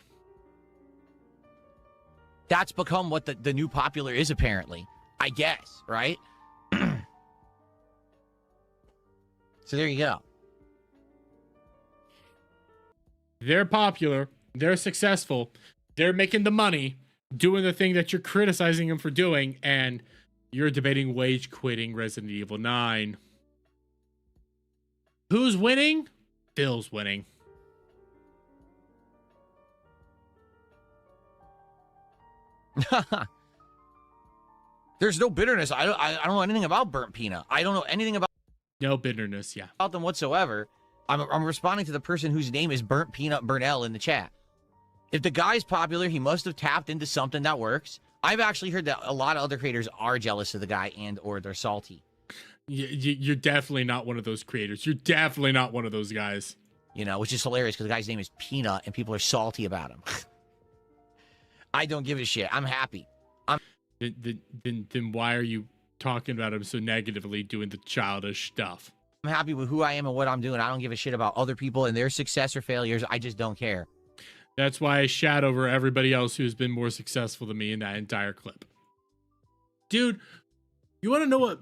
That's become what the new popular is, apparently. I guess, right? So there you go. They're popular. They're successful. They're making the money, doing the thing that you're criticizing them for doing, and you're debating wage quitting Resident Evil 9. Who's winning? Phil's winning. There's no bitterness. I don't know anything about Burnt Peanut. I don't know anything about no bitterness, yeah. About them whatsoever. I'm responding to the person whose name is Burnt Peanut Burnell in the chat. If the guy's popular, he must have tapped into something that works. I've actually heard that a lot of other creators are jealous of the guy and or they're salty. You're definitely not one of those creators. You're definitely not one of those guys. You know, which is hilarious because the guy's name is Peanut and people are salty about him. I don't give a shit. I'm happy. Then why are you talking about him so negatively, doing the childish stuff? I'm happy with who I am and what I'm doing. I don't give a shit about other people and their success or failures. I just don't care. That's why I shat over everybody else who's been more successful than me in that entire clip. Dude, you want to know what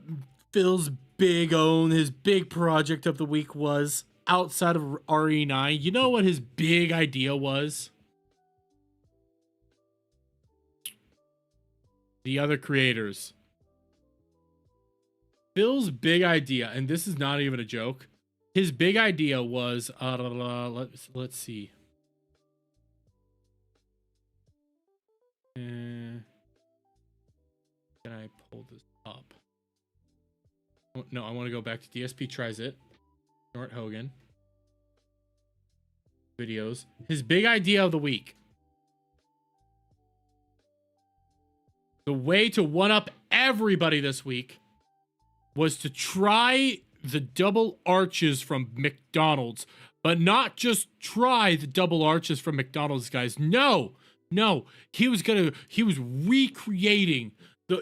Phil's his big project of the week was outside of RE9? You know what his big idea was? The other creators. Phil's big idea, and this is not even a joke. His big idea was, let's see. Can I pull this up? Oh, no, I want to go back to DSP Tries It. Nort Hogan. Videos. His big idea of the week. The way to one-up everybody this week was to try the double arches from McDonald's, but not just try the double arches from McDonald's, guys. No, he was recreating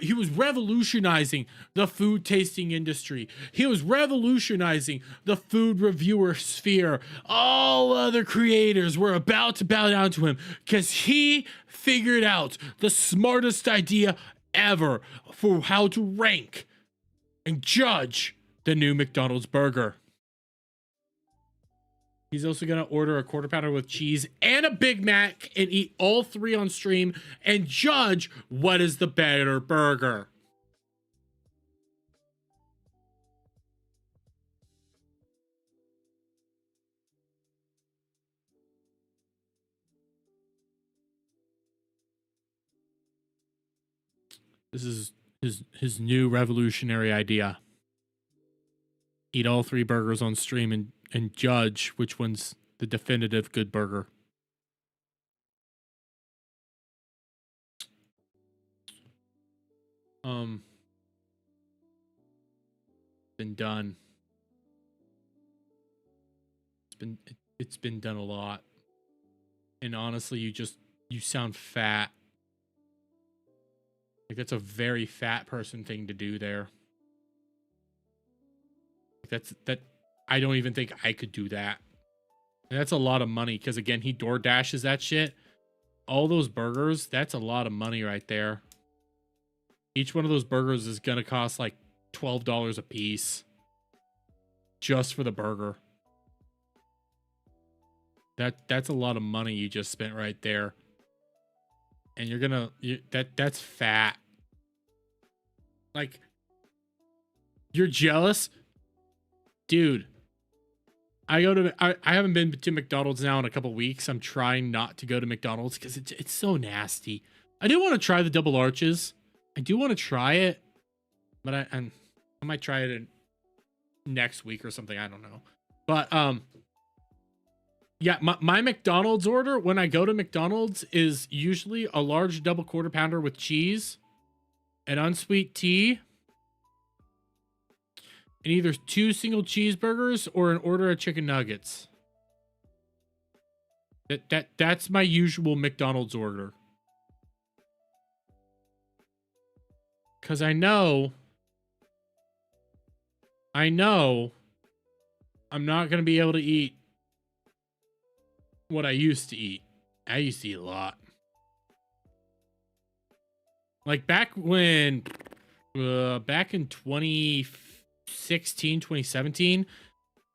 he was revolutionizing the food tasting industry. He was revolutionizing the food reviewer sphere. All other creators were about to bow down to him because he figured out the smartest idea ever for how to rank and judge the new McDonald's burger. He's also going to order a quarter pounder with cheese and a Big Mac and eat all three on stream and judge what is the better burger. This is his new revolutionary idea. Eat all three burgers on stream and judge which one's the definitive good burger. Been done. It's been done a lot. And honestly, you sound fat. Like that's a very fat person thing to do there. I don't even think I could do that. And that's a lot of money because, again, he door dashes that shit. All those burgers, that's a lot of money right there. Each one of those burgers is going to cost like $12 a piece just for the burger. That's a lot of money you just spent right there. And you're going to... That's fat. Like, you're jealous? Dude. I haven't been to McDonald's now in a couple weeks. I'm trying not to go to McDonald's because it's so nasty. I do want to try the double arches. I do want to try it, but I might try it next week or something. I don't know. But yeah, my McDonald's order when I go to McDonald's is usually a large double quarter pounder with cheese, an unsweet tea, and either 2 single cheeseburgers or an order of chicken nuggets. That's my usual McDonald's order. Cause I know I'm not gonna be able to eat what I used to eat. I used to eat a lot. Like back in 2016, 2017,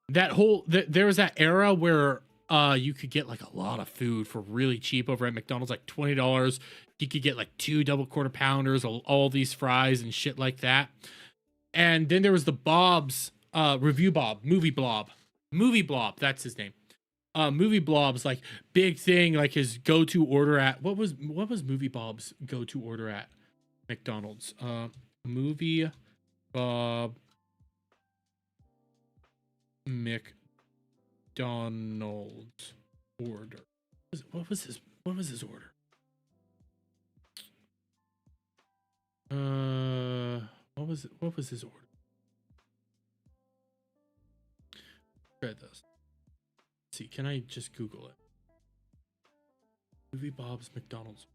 there was that era where you could get like a lot of food for really cheap over at McDonald's, like $20. You could get like 2 double quarter pounders, all these fries and shit like that. And then there was the Bob's Movie Blob, that's his name. Movie Blob's like big thing, like his go-to order at what was Movie Bob's go-to order at McDonald's? Movie Bob McDonald's order. What was his order? What was his order? Try this. Let's see, can I just Google it? Movie Bob's McDonald's.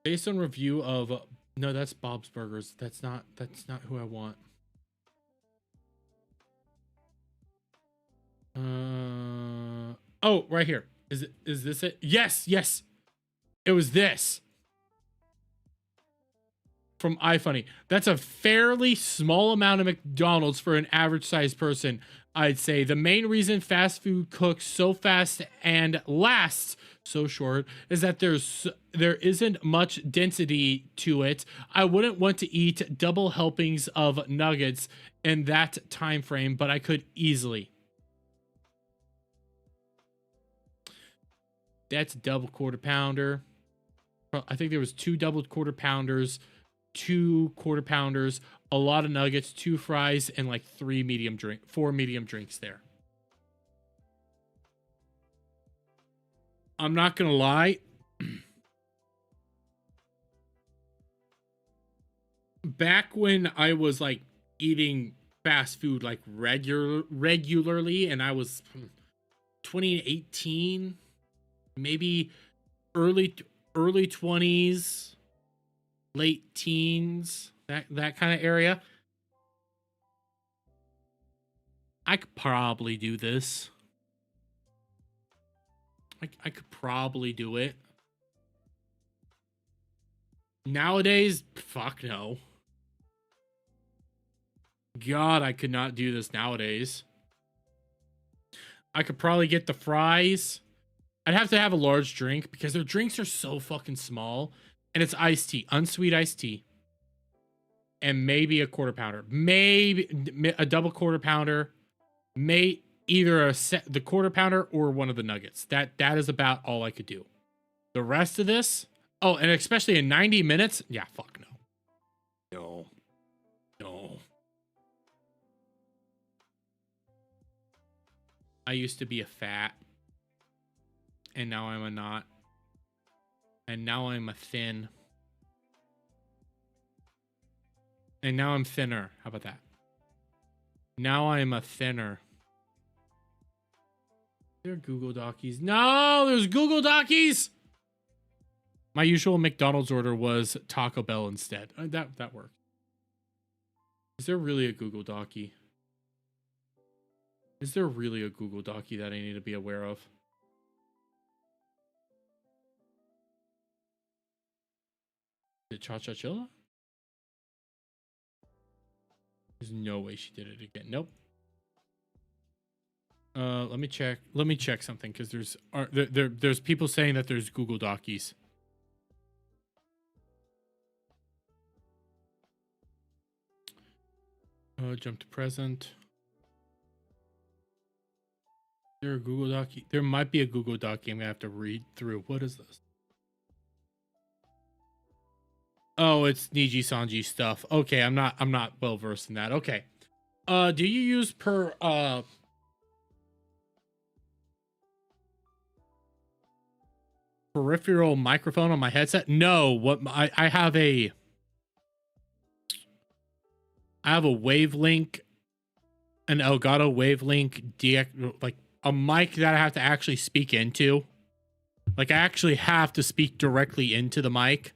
Based on review of no, that's Bob's Burgers. That's not who I want. Oh, right here. Is this it? Yes. It was this. From iFunny. That's a fairly small amount of McDonald's for an average sized person, I'd say. The main reason fast food cooks so fast and lasts so short is that there isn't much density to it. I wouldn't want to eat double helpings of nuggets in that time frame, but I could easily. That's a double quarter pounder. I think there was 2 double quarter pounders, 2 quarter pounders, a lot of nuggets, 2 fries, and like 4 medium drinks there. I'm not gonna lie. Back when I was like eating fast food like regularly, and I was 2018, maybe early 20s, late teens, that kind of area. I could probably do this. I could probably do it. Nowadays, fuck no. God, I could not do this nowadays. I could probably get the fries. I'd have to have a large drink because their drinks are so fucking small. And it's iced tea, unsweet iced tea. And maybe a quarter pounder. Maybe a double quarter pounder. Either the quarter pounder or one of the nuggets. That is about all I could do. The rest of this, oh, and especially in 90 minutes, yeah, fuck no. No. I used to be a fat, and now I'm a not. And now I'm a thin. And now I'm thinner. How about that? Now I'm a thinner. There are Google Dockies. No, there's Google Dockies. My usual McDonald's order was Taco Bell instead. That worked. Is there really a Google Docky? Is there really a Google Docky that I need to be aware of? Is it Cha-Cha-Chilla? There's no way she did it again. Nope. Let me check. Let me check something because there's people saying that there's Google Docies. Jump to present. Is there a Google Docky? There might be a Google Docky. I'm gonna have to read through. What is this? Oh, it's Niji Sanji stuff. Okay, I'm not well versed in that. Okay. Do you use peripheral microphone on my headset? No. What I have a Wavelink, an Elgato Wavelink DX, like a mic that I have to actually speak into. Like I actually have to speak directly into the mic.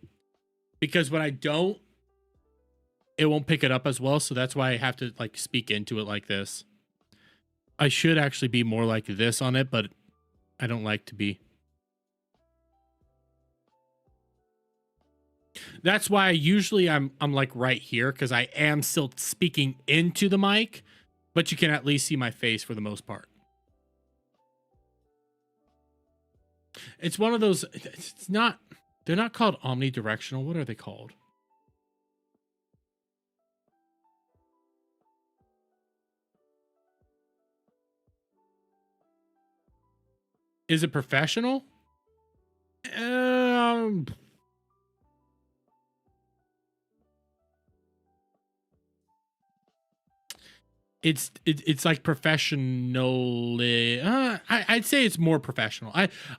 Because when I don't, it won't pick it up as well. So that's why I have to like speak into it like this. I should actually be more like this on it, but I don't like to be. That's why usually I'm like right here because I am still speaking into the mic, but you can at least see my face for the most part. It's one of those, it's not, they're not called omnidirectional. What are they called? Is it professional? It's like professional. I'd say it's more professional.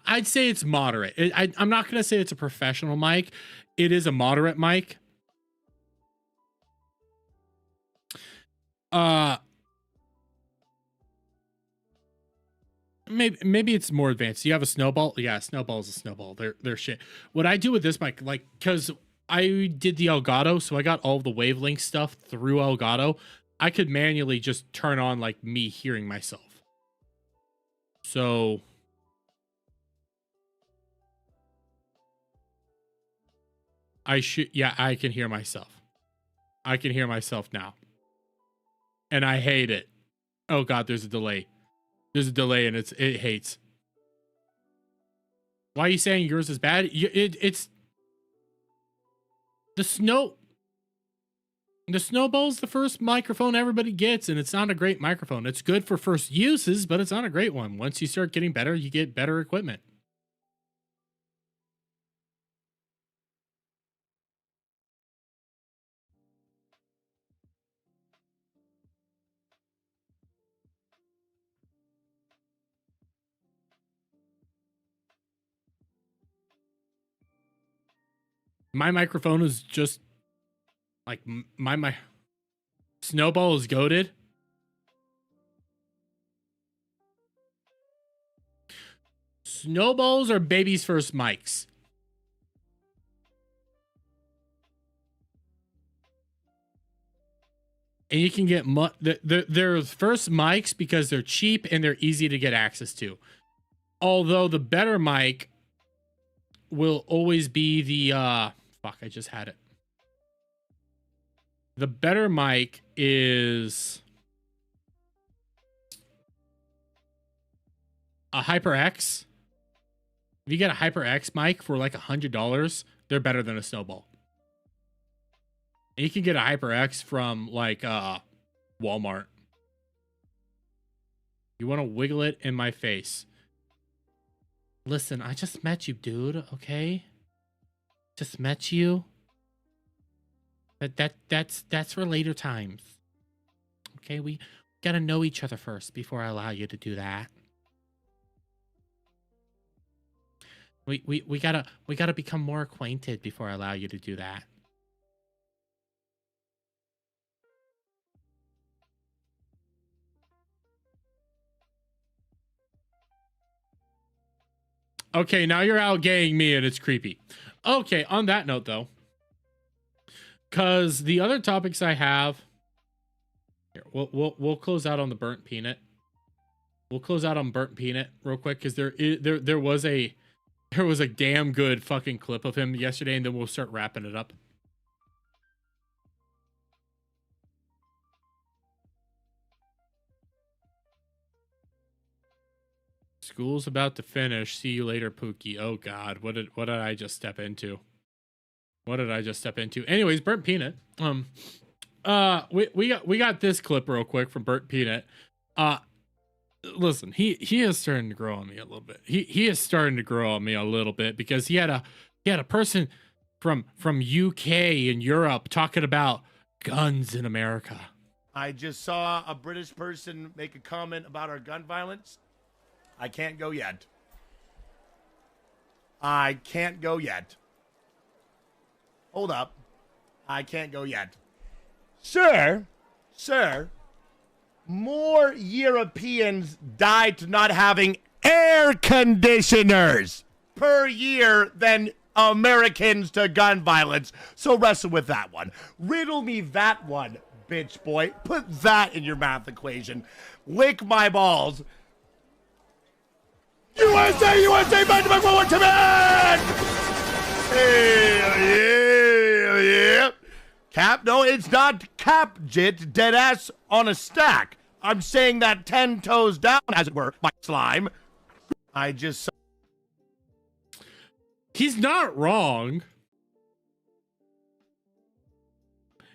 I'd say it's moderate. I'm not gonna say it's a professional mic. It is a moderate mic. Maybe it's more advanced. You have a snowball. Yeah, snowball is a snowball. They're shit. What I do with this mic, like, because I did the Elgato, so I got all the wavelength stuff through Elgato. I could manually just turn on like me hearing myself. So I can hear myself. I can hear myself now. And I hate it. Oh God, there's a delay. There's a delay and it hates. Why are you saying yours is bad? It's the snowball's the first microphone everybody gets, and it's not a great microphone. It's good for first uses, but it's not a great one. Once you start getting better, you get better equipment. My microphone is just like my snowball is goated. Snowballs are baby's first mics. And you can get they're first mics because they're cheap and they're easy to get access to. Although the better mic will always be the fuck, I just had it. The better mic is a HyperX. If you get a HyperX mic for like $100, they're better than a snowball. And you can get a HyperX from like Walmart. You want to wiggle it in my face. Listen, I just met you, dude, okay? Just met you. That's for later times. Okay, we gotta know each other first before I allow you to do that. We gotta become more acquainted before I allow you to do that. Okay, now you're out gaying me and it's creepy. Okay, on that note though, because the other topics I have Here, we'll close out on the burnt peanut. We'll close out on burnt peanut real quick because there was a damn good fucking clip of him yesterday, and then we'll start wrapping it up. School's about to finish. See you later, Pookie. Oh God, what did I just step into? What did I just step into? Anyways, burnt peanut. We got this clip real quick from burnt peanut. Listen, he is starting to grow on me a little bit. He is starting to grow on me a little bit because he had a person from UK and Europe talking about guns in America. I just saw a British person make a comment about our gun violence. I can't go yet. I can't go yet. Hold up. I can't go yet. Sir, more Europeans died to not having air conditioners per year than Americans to gun violence. So wrestle with that one. Riddle me that one, bitch boy. Put that in your math equation. Lick my balls. USA, back to back, one to man! Hell yeah. Cap? No, it's not cap, jit. Dead ass on a stack. I'm saying that 10 toes down, as it were, my slime. I just... He's not wrong.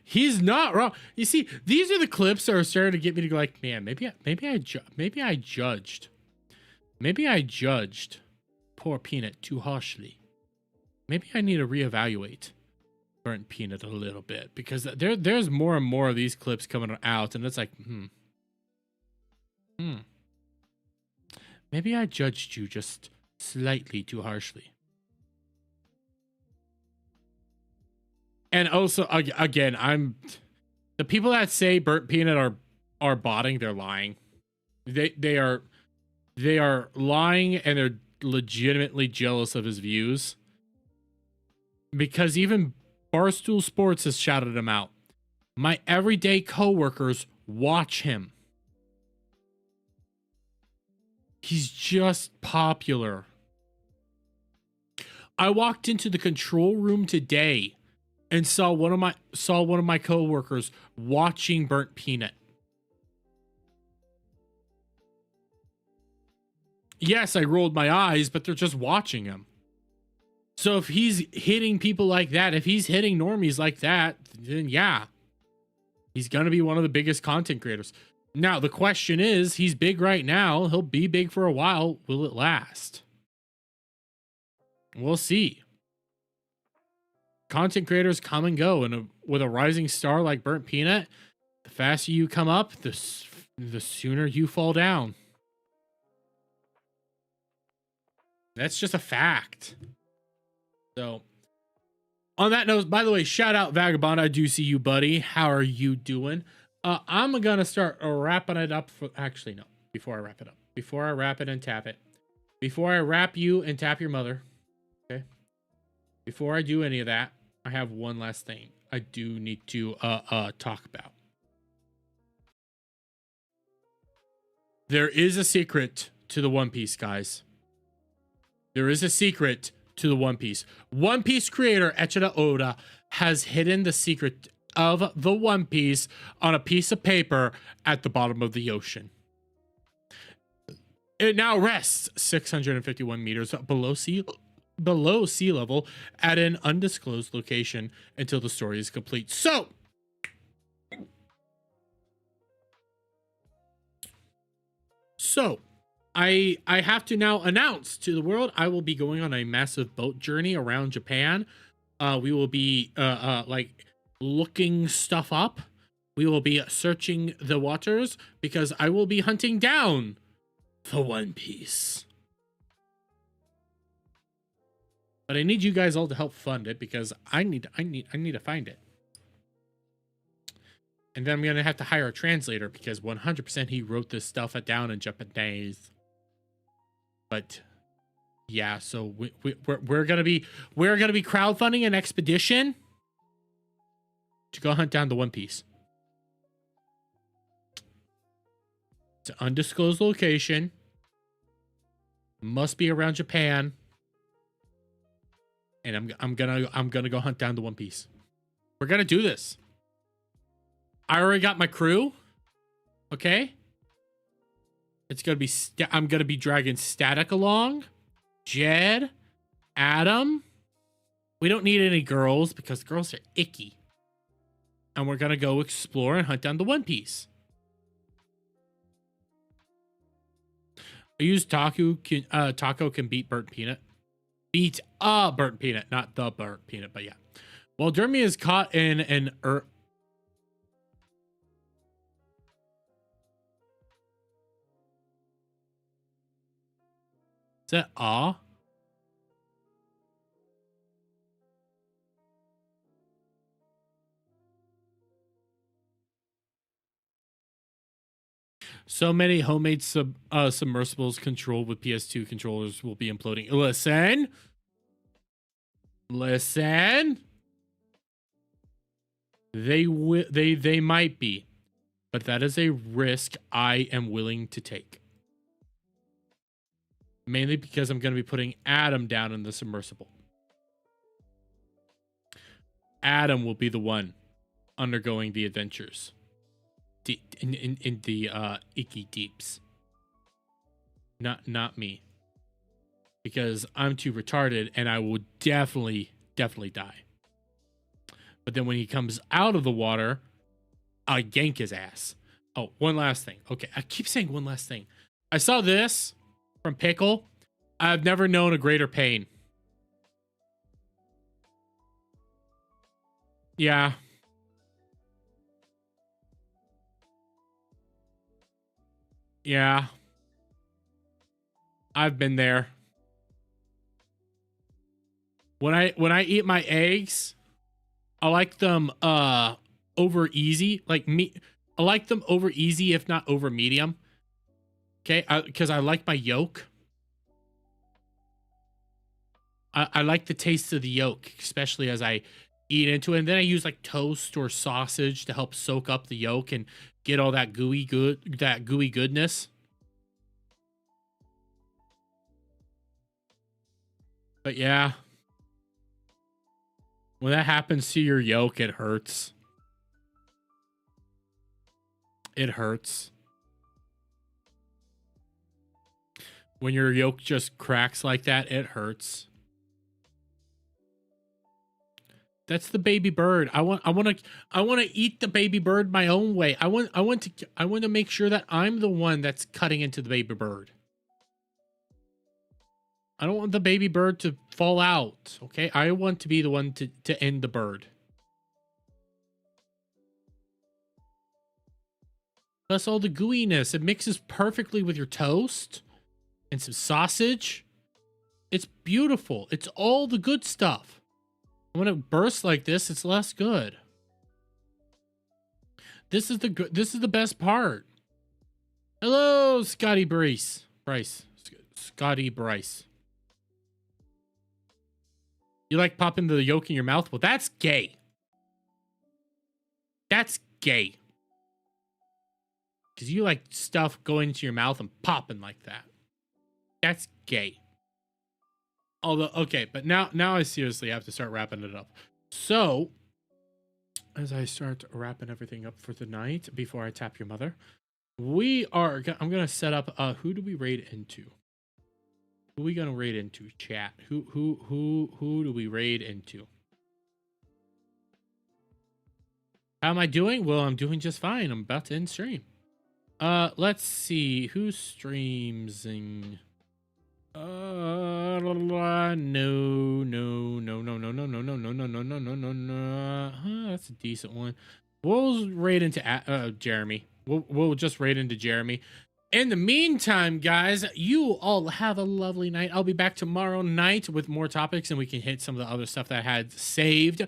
He's not wrong. You see, these are the clips that are starting to get me to go like, man, maybe I judged. Maybe I judged poor Peanut too harshly. Maybe I need to reevaluate burnt Peanut a little bit because there's more and more of these clips coming out, and it's like, maybe I judged you just slightly too harshly. And also, again, the people that say burnt Peanut are botting, they're lying. They are lying, and they're legitimately jealous of his views. Because even Barstool Sports has shouted him out. My everyday coworkers watch him. He's just popular. I walked into the control room today and saw one of my coworkers watching burnt Peanut. Yes, I rolled my eyes, but they're just watching him. So if he's hitting people like that, if he's hitting normies like that, then yeah, he's going to be one of the biggest content creators. Now, the question is, he's big right now. He'll be big for a while. Will it last? We'll see. Content creators come and go, and with a rising star like burnt Peanut, the faster you come up, the sooner you fall down. That's just a fact. So, on that note, by the way, shout out Vagabond. I do see you, buddy. How are you doing? I'm going to start wrapping it up. Actually, no. Before I wrap it up. Before I wrap it and tap it. Before I wrap you and tap your mother. Okay? Before I do any of that, I have one last thing I do need to talk about. There is a secret to the One Piece, guys. There is a secret to the One Piece. One Piece creator Echida Oda has hidden the secret of the One Piece on a piece of paper at the bottom of the ocean. It now rests 651 meters below sea level at an undisclosed location until the story is complete. So, I have to now announce to the world I will be going on a massive boat journey around Japan. We will be like looking stuff up. We will be searching the waters because I will be hunting down the One Piece. But I need you guys all to help fund it because I need to find it. And then I'm gonna have to hire a translator because 100% he wrote this stuff down in Japanese. But yeah, so we're gonna be crowdfunding an expedition to go hunt down the One Piece. It's an undisclosed location. Must be around Japan. And I'm gonna go hunt down the One Piece. We're gonna do this. I already got my crew. Okay. It's gonna be I'm gonna be dragging Static along, Jed, Adam. We don't need any girls because girls are icky. And we're gonna go explore and hunt down the One Piece. I use Taco can beat Burnt Peanut. Beat Burnt Peanut, not the Burnt Peanut, but yeah. Well, Dermy is caught in an Is that ah? So many homemade submersibles controlled with PS2 controllers will be imploding. Listen. They might be, but that is a risk I am willing to take. Mainly because I'm going to be putting Adam down in the submersible. Adam will be the one undergoing the adventures. In the icky deeps. Not me. Because I'm too retarded and I will definitely die. But then when he comes out of the water, I'll yank his ass. Oh, one last thing. Okay, I keep saying one last thing. I saw this from Pickle. I've never known a greater pain. Yeah. Yeah. I've been there. When I eat my eggs, I like them over easy, like me. I like them over easy, if not over medium. Okay, because I like my yolk. I like the taste of the yolk, especially as I eat into it. And then I use like toast or sausage to help soak up the yolk and get all that gooey goodness. But yeah. When that happens to your yolk, it hurts. It hurts. When your yolk just cracks like that, it hurts. That's the baby bird. I want to eat the baby bird my own way. I want to make sure that I'm the one that's cutting into the baby bird. I don't want the baby bird to fall out, okay? I want to be the one to end the bird. Plus all the gooiness. It mixes perfectly with your toast and some sausage. It's beautiful. It's all the good stuff. When it bursts like this, it's less good. This is the best part. Hello, Scotty Bryce. Scotty Bryce. You like popping the yolk in your mouth? Well, that's gay. That's gay. Because you like stuff going into your mouth and popping like that. That's gay. Although, okay, but now I seriously have to start wrapping it up. So, as I start wrapping everything up for the night, before I tap your mother, I'm going to set up, who do we raid into? Who are we going to raid into, chat? Who do we raid into? How am I doing? Well, I'm doing just fine. I'm about to end stream. Let's see. Who's streaming? No. That's a decent one. We'll raid into Jeremy. We'll just raid into Jeremy. In the meantime, guys, you all have a lovely night. I'll be back tomorrow night with more topics, and we can hit some of the other stuff that I had saved.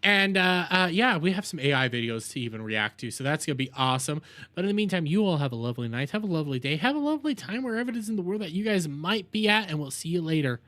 And yeah, we have some AI videos to even react to, so that's gonna be awesome. But in the meantime, you all have a lovely night, have a lovely day, have a lovely time wherever it is in the world that you guys might be at, and we'll see you later.